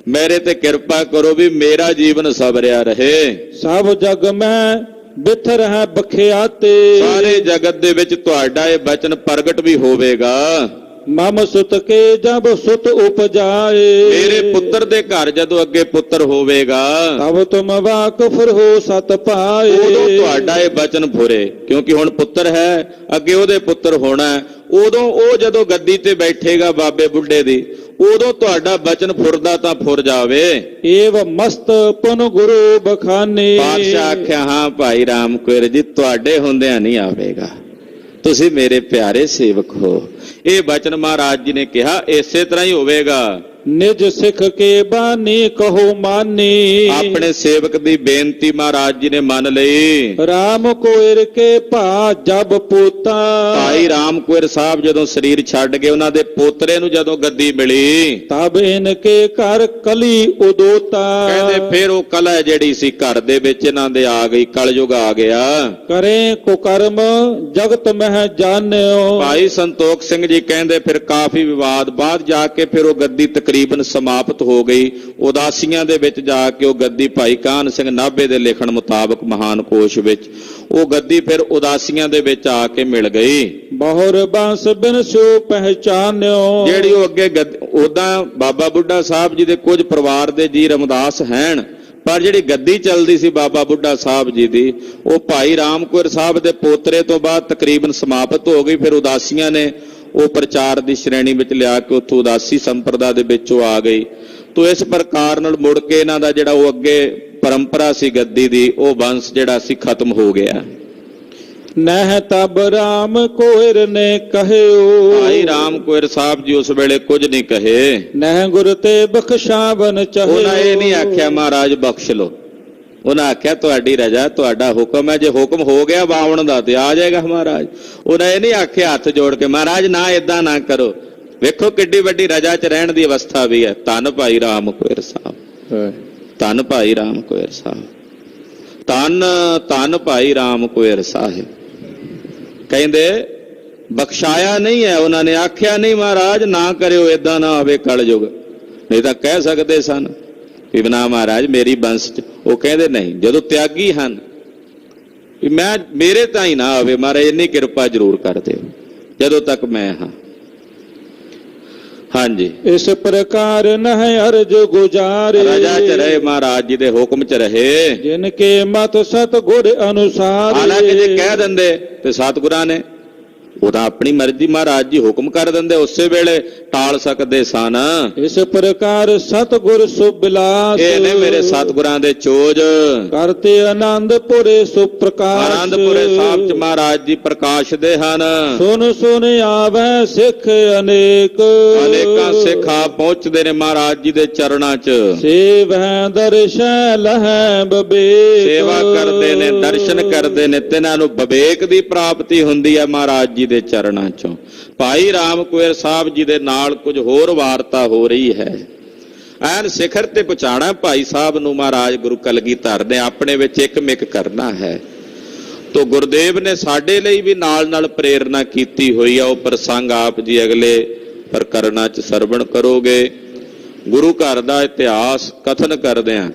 ਮੇਰੇ ਤੇ ਕਿਰਪਾ ਕਰੋ ਵੀ ਮੇਰਾ ਜੀਵਨ ਸਬਰਿਆ ਰਹੇ। ਸਭ ਜਗ ਮੈਂ ਬਿਥਰ ਹੈ ਬਖਿਆਤੇ। ਸਾਰੇ ਜਗਤ ਦੇ ਵਿੱਚ ਤੁਹਾਡਾ ਇਹ ਬਚਨ ਪ੍ਰਗਟ ਵੀ ਹੋਵੇਗਾ। ਮਮ ਸੁਤ ਕੇ ਜਬ ਸੁਤ ਉਪਜਾਏ। ਮੇਰੇ ਪੁੱਤਰ ਦੇ ਘਰ ਜਦੋਂ ਅੱਗੇ ਪੁੱਤਰ ਹੋਵੇਗਾ, ਤਬ ਤੁਮ ਵਾਕਫਰ ਹੋ ਸਤ ਪਾਏ। ਉਦੋਂ ਤੁਹਾਡਾ ਇਹ ਬਚਨ ਫੁਰੇ, ਕਿਉਂਕਿ ਹੁਣ ਪੁੱਤਰ ਹੈ, ਅੱਗੇ ਉਹਦੇ ਪੁੱਤਰ ਹੋਣਾ। ਉਦੋਂ ਉਹ ਜਦੋਂ ਗੱਦੀ ਤੇ ਬੈਠੇਗਾ ਬਾਬੇ ਬੁੱਢੇ ਦੀ, ਉਦੋਂ ਤੁਹਾਡਾ ਬਚਨ ਫੁਰਦਾ ਤਾਂ ਫੁਰ ਜਾਵੇ। ਏਵ ਮਸਤ ਪੁਨ ਗੁਰੂ ਬਖਾਨੇ। ਪਾਤਸ਼ਾਹ ਆਖਿਆ, ਹਾਂ ਭਾਈ ਰਾਮ ਕੋਇਰ ਜੀ ਤੁਹਾਡੇ ਹੁੰਦਿਆਂ ਨਹੀਂ ਆਵੇਗਾ, ਤੁਸੀਂ ਮੇਰੇ ਪਿਆਰੇ ਸੇਵਕ ਹੋ। ਇਹ ਬਚਨ ਮਹਾਰਾਜ ਜੀ ਨੇ ਕਿਹਾ ਇਸੇ ਤਰ੍ਹਾਂ ਹੀ ਹੋਵੇਗਾ। ਨਿਜ ਸਿੱਖ ਕੇ ਬਾਣੀ ਕਹੋ ਮਾਨੀ। ਆਪਣੇ ਸੇਵਕ ਦੀ ਬੇਨਤੀ ਮਹਾਰਾਜ ਜੀ ਨੇ ਮੰਨ ਲਈ। ਰਾਮ ਕੋਇਰ ਕੇ ਭਾ ਜਬ ਪੋਤਾ। ਭਾਈ ਰਾਮ ਕੋਇਰ ਸਾਹਿਬ ਜਦੋਂ ਸਰੀਰ ਛੱਡ ਗਏ, ਉਹਨਾਂ ਦੇ ਪੋਤਰੇ ਨੂੰ ਜਦੋਂ ਗੱਦੀ ਮਿਲੀ, ਤਬ ਇਨ ਕੇ ਘਰ ਕਲੀ ਉਦੋਤਾ। ਕਹਿੰਦੇ ਫਿਰ ਉਹ ਕਲਾ ਜਿਹੜੀ ਸੀ ਘਰ ਦੇ ਵਿੱਚ ਇਹਨਾਂ ਦੇ ਆ ਗਈ, ਕਲਯੁਗ ਆ ਗਿਆ। ਕਰੇ ਕੁਕਰਮ ਜਗਤ ਮਹਿ ਜਾਣਿਓ। ਭਾਈ ਸੰਤੋਖ ਸਿੰਘ ਜੀ ਕਹਿੰਦੇ ਫਿਰ ਕਾਫੀ ਵਿਵਾਦ ਬਾਅਦ ਜਾ ਕੇ ਫਿਰ ਉਹ ਗੱਦੀ ਤਕਰੀਬਨ ਸਮਾਪਤ ਹੋ ਗਈ। ਉਦਾਸੀਆਂ ਦੇ ਵਿੱਚ ਜਾ ਕੇ ਉਹ ਗੱਦੀ ਭਾਈ ਕਾਹਨ ਸਿੰਘ ਨਾਭੇ ਦੇ ਲਿਖਣ ਮੁਤਾਬਕ ਮਹਾਨ ਕੋਸ਼ ਵਿੱਚ ਉਹ ਗੱਦੀ ਫਿਰ ਉਦਾਸੀਆਂ ਦੇ ਵਿੱਚ ਆ ਕੇ ਮਿਲ ਗਈ। ਬਹੁਰ ਬੰਸ ਬਿਨ ਸੋ ਪਹਿਚਾਨਿਓ। ਜਿਹੜੀ ਉਹ ਅੱਗੇ ਉਦਾਂ ਬਾਬਾ ਬੁੱਢਾ ਸਾਹਿਬ ਜੀ ਦੇ ਕੁਝ ਪਰਿਵਾਰ ਦੇ ਜੀ ਰਮਦਾਸ ਹੈਣ, ਪਰ ਜਿਹੜੀ ਗੱਦੀ ਚੱਲਦੀ ਸੀ ਬਾਬਾ ਬੁੱਢਾ ਸਾਹਿਬ ਜੀ ਦੀ, ਉਹ ਭਾਈ ਰਾਮ ਕੋਇਰ ਸਾਹਿਬ ਦੇ ਪੋਤਰੇ ਤੋਂ ਬਾਅਦ ਤਕਰੀਬਨ ਸਮਾਪਤ ਹੋ ਗਈ। ਫਿਰ ਉਦਾਸੀਆਂ ਨੇ ਉਹ ਪ੍ਰਚਾਰ ਦੀ ਸ਼੍ਰੇਣੀ ਵਿੱਚ ਲਿਆ ਕੇ ਉੱਥੋਂ ਉਦਾਸੀ ਸੰਪਰਦਾ ਦੇ ਵਿੱਚ ਉਹ ਆ ਗਈ। ਤੋ ਇਸ ਪ੍ਰਕਾਰ ਨਾਲ ਮੁੜ ਕੇ ਇਹਨਾਂ ਦਾ ਜਿਹੜਾ ਉਹ ਅੱਗੇ ਪਰੰਪਰਾ ਸੀ ਗੱਦੀ ਦੀ, ਉਹ ਵੰਸ਼ ਜਿਹੜਾ ਸੀ ਖਤਮ ਹੋ ਗਿਆ। ਨਹਿ ਤਬ ਰਾਮ ਕੋਇਰ ਨੇ ਕਹਿਓ। ਭਾਈ ਰਾਮ ਕੋਇਰ ਸਾਹਿਬ ਜੀ ਉਸ ਵੇਲੇ ਕੁਝ ਨਹੀਂ ਕਹੇ। ਨਹਿ ਗੁਰ ਤੇ ਬਖਸ਼ਾਵਨ ਚਾਹੇ। ਉਹਨਾਂ ਇਹ ਨਹੀਂ ਆਖਿਆ ਮਹਾਰਾਜ ਬਖਸ਼ ਲੋ, ਉਹਨਾਂ ਆਖਿਆ ਤੁਹਾਡੀ ਰਜ਼ਾ, ਤੁਹਾਡਾ ਹੁਕਮ ਹੈ। ਜੇ ਹੁਕਮ ਹੋ ਗਿਆ ਬਾਵਣ ਦਾ ਤੇ ਆ ਜਾਏਗਾ ਮਹਾਰਾਜ। ਉਹਨਾਂ ਇਹ ਨਹੀਂ ਆਖਿਆ ਹੱਥ ਜੋੜ ਕੇ ਮਹਾਰਾਜ ਨਾ ਏਦਾਂ ਨਾ ਕਰੋ। ਵੇਖੋ ਕਿੱਡੀ ਵੱਡੀ ਰਜ਼ਾ 'ਚ ਰਹਿਣ ਦੀ ਅਵਸਥਾ ਵੀ ਹੈ। ਧੰਨ ਭਾਈ ਰਾਮ ਕੋਇਰ ਸਾਹਿਬ, ਧੰਨ ਭਾਈ ਰਾਮ ਕੋਇਰ ਸਾਹਿਬ, ਧੰਨ ਧੰਨ ਭਾਈ ਰਾਮ ਕੋਇਰ ਸਾਹਿਬ। ਕਹਿੰਦੇ ਬਖਸ਼ਾਇਆ ਨਹੀਂ ਹੈ, ਉਹਨਾਂ ਨੇ ਆਖਿਆ ਨਹੀਂ ਮਹਾਰਾਜ ਨਾ ਕਰਿਓ, ਏਦਾਂ ਨਾ ਹੋਵੇ ਕਲਯੁਗ। ਨਹੀਂ ਤਾਂ ਕਹਿ ਸਕਦੇ ਸਨ ਵੀ ਨਾ ਮਹਾਰਾਜ ਮੇਰੀ ਬੰਸ 'ਚ। ਉਹ ਕਹਿੰਦੇ ਨਹੀਂ, ਜਦੋਂ ਤਿਆਗੀ ਹਨ ਵੀ ਮੈਂ ਮੇਰੇ ਤਾਂ ਹੀ ਨਾ ਆਵੇ ਮਹਾਰਾਜ, ਇੰਨੀ ਕਿਰਪਾ ਜ਼ਰੂਰ ਕਰ ਦਿਓ ਜਦੋਂ ਤੱਕ ਮੈਂ ਹਾਂ। ਹਾਂਜੀ, ਇਸ ਪ੍ਰਕਾਰ ਨਹਿ ਅਰਜ ਗੁਜਾਰੇ। ਰਜਾ 'ਚ ਰਹੇ, ਮਹਾਰਾਜ ਜੀ ਦੇ ਹੁਕਮ 'ਚ ਰਹੇ। ਜਿਨ ਕੇ ਮਤ ਸਤ ਗੁਰ ਅਨੁਸਾਰ। ਹਾਲਾਂਕਿ ਜੇ ਕਹਿ ਦਿੰਦੇ ਤੇ ਸਤਿਗੁਰਾਂ ਨੇ ਉਹਦਾ ਆਪਣੀ ਮਰਜ਼ੀ, ਮਹਾਰਾਜ ਜੀ ਹੁਕਮ ਕਰ ਦਿੰਦੇ, ਉਸੇ ਵੇਲੇ ਟਾਲ ਸਕਦੇ ਸਨ। ਇਸ ਪ੍ਰਕਾਰ ਸਤਿਗੁਰ ਸੁਬਿਲਾਸ। ਇਹ ਨੇ ਮੇਰੇ ਸਤਿਗੁਰਾਂ ਦੇ ਚੋਜ। ਕਰਤੇ ਆਨੰਦਪੁਰੇ ਸੁਪ੍ਰਕਾਸ਼। ਆਨੰਦਪੁਰੇ ਸਾਹਿਬ 'ਚ ਮਹਾਰਾਜ ਜੀ ਪ੍ਰਕਾਸ਼ਦੇ ਹਨ। ਸੁਨ ਸੁਨ ਆਵੈ ਸਿੱਖ ਅਨੇਕ। ਅਨੇਕਾਂ ਸਿੱਖ ਆ ਪਹੁੰਚਦੇ ਨੇ ਮਹਾਰਾਜ ਜੀ ਦੇ ਚਰਨਾਂ 'ਚ। ਸੇਵੈ ਦਰਸ਼ੈ ਲਹੈ ਬਬੇਕ। ਸੇਵਾ ਕਰਦੇ ਨੇ, ਦਰਸ਼ਨ ਕਰਦੇ ਨੇ, ਤੇ ਇਹਨਾਂ ਨੂੰ ਵਿਵੇਕ ਦੀ ਪ੍ਰਾਪਤੀ ਹੁੰਦੀ ਹੈ ਮਹਾਰਾਜ ਜੀ ਦੇ ਚਰਨਾਂ 'ਚੋਂ। ਭਾਈ ਰਾਮ ਕੋਇਰ ਸਾਹਿਬ ਜੀ ਦੇ ਨਾਲ ਕੁਝ ਹੋਰ ਵਾਰਤਾ ਹੋ ਰਹੀ ਹੈ। ਐਨ ਸਿਖਰ ਤੇ ਪਹੁੰਚਾਣਾ। ਭਾਈ ਸਾਹਿਬ ਨੂੰ ਮਹਾਰਾਜ ਗੁਰੂ ਕਲਗੀਧਰ ਨੇ ਆਪਣੇ ਵਿੱਚ ਇੱਕ ਮਿਕ ਕਰਨਾ ਹੈ। ਤੋ ਗੁਰਦੇਵ ਨੇ ਸਾਡੇ ਲਈ ਵੀ ਨਾਲ ਨਾਲ ਪ੍ਰੇਰਨਾ ਕੀਤੀ ਹੋਈ ਆ। ਉਹ ਪ੍ਰਸੰਗ ਆਪ ਜੀ ਅਗਲੇ ਪ੍ਰਕਰਨਾਂ 'ਚ ਸਰਵਣ ਕਰੋਗੇ। ਗੁਰੂ ਘਰ ਦਾ ਇਤਿਹਾਸ ਕਥਨ ਕਰਦਿਆਂ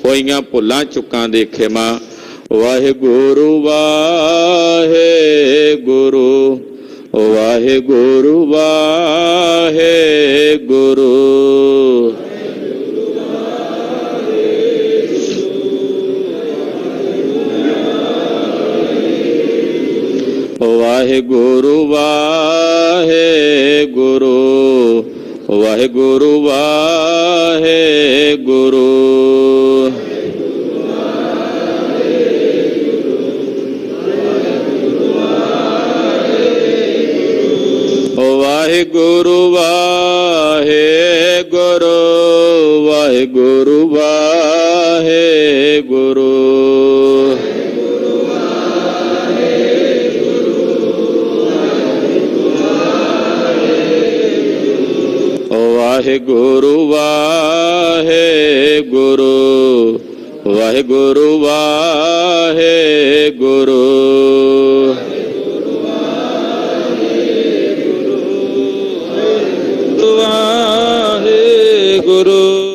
ਹੋਈਆਂ ਭੁੱਲਾਂ ਚੁੱਕਾਂ ਦੇ ਖਿਮਾ। ਵਾਹਿਗੁਰੂ ਵਾਹਿਗੁਰੂ ਵਾਹਿਗੁਰੂ ਵਾਹਿਗੁਰੂ। ਵਾਹਿਗੁਰੂ ਵਾਹਿਗੁਰੂ ਵਾਹਿਗੁਰੂ ਵਾਹਿਗੁਰੂ। ਵਾਹਿਗੁਰੂ ਵਾਹਿਗੁਰੂ ਵਾਹਿਗੁਰੂ ਵਾਹਿਗੁਰੂ। ਵਾਹਿਗੁਰੂ ਵਾਹਿਗੁਰੂ ਵਾਹਿਗੁਰੂ ਵਾਹਿਗੁਰੂ। ਵਾਹਿਗੁਰੂ।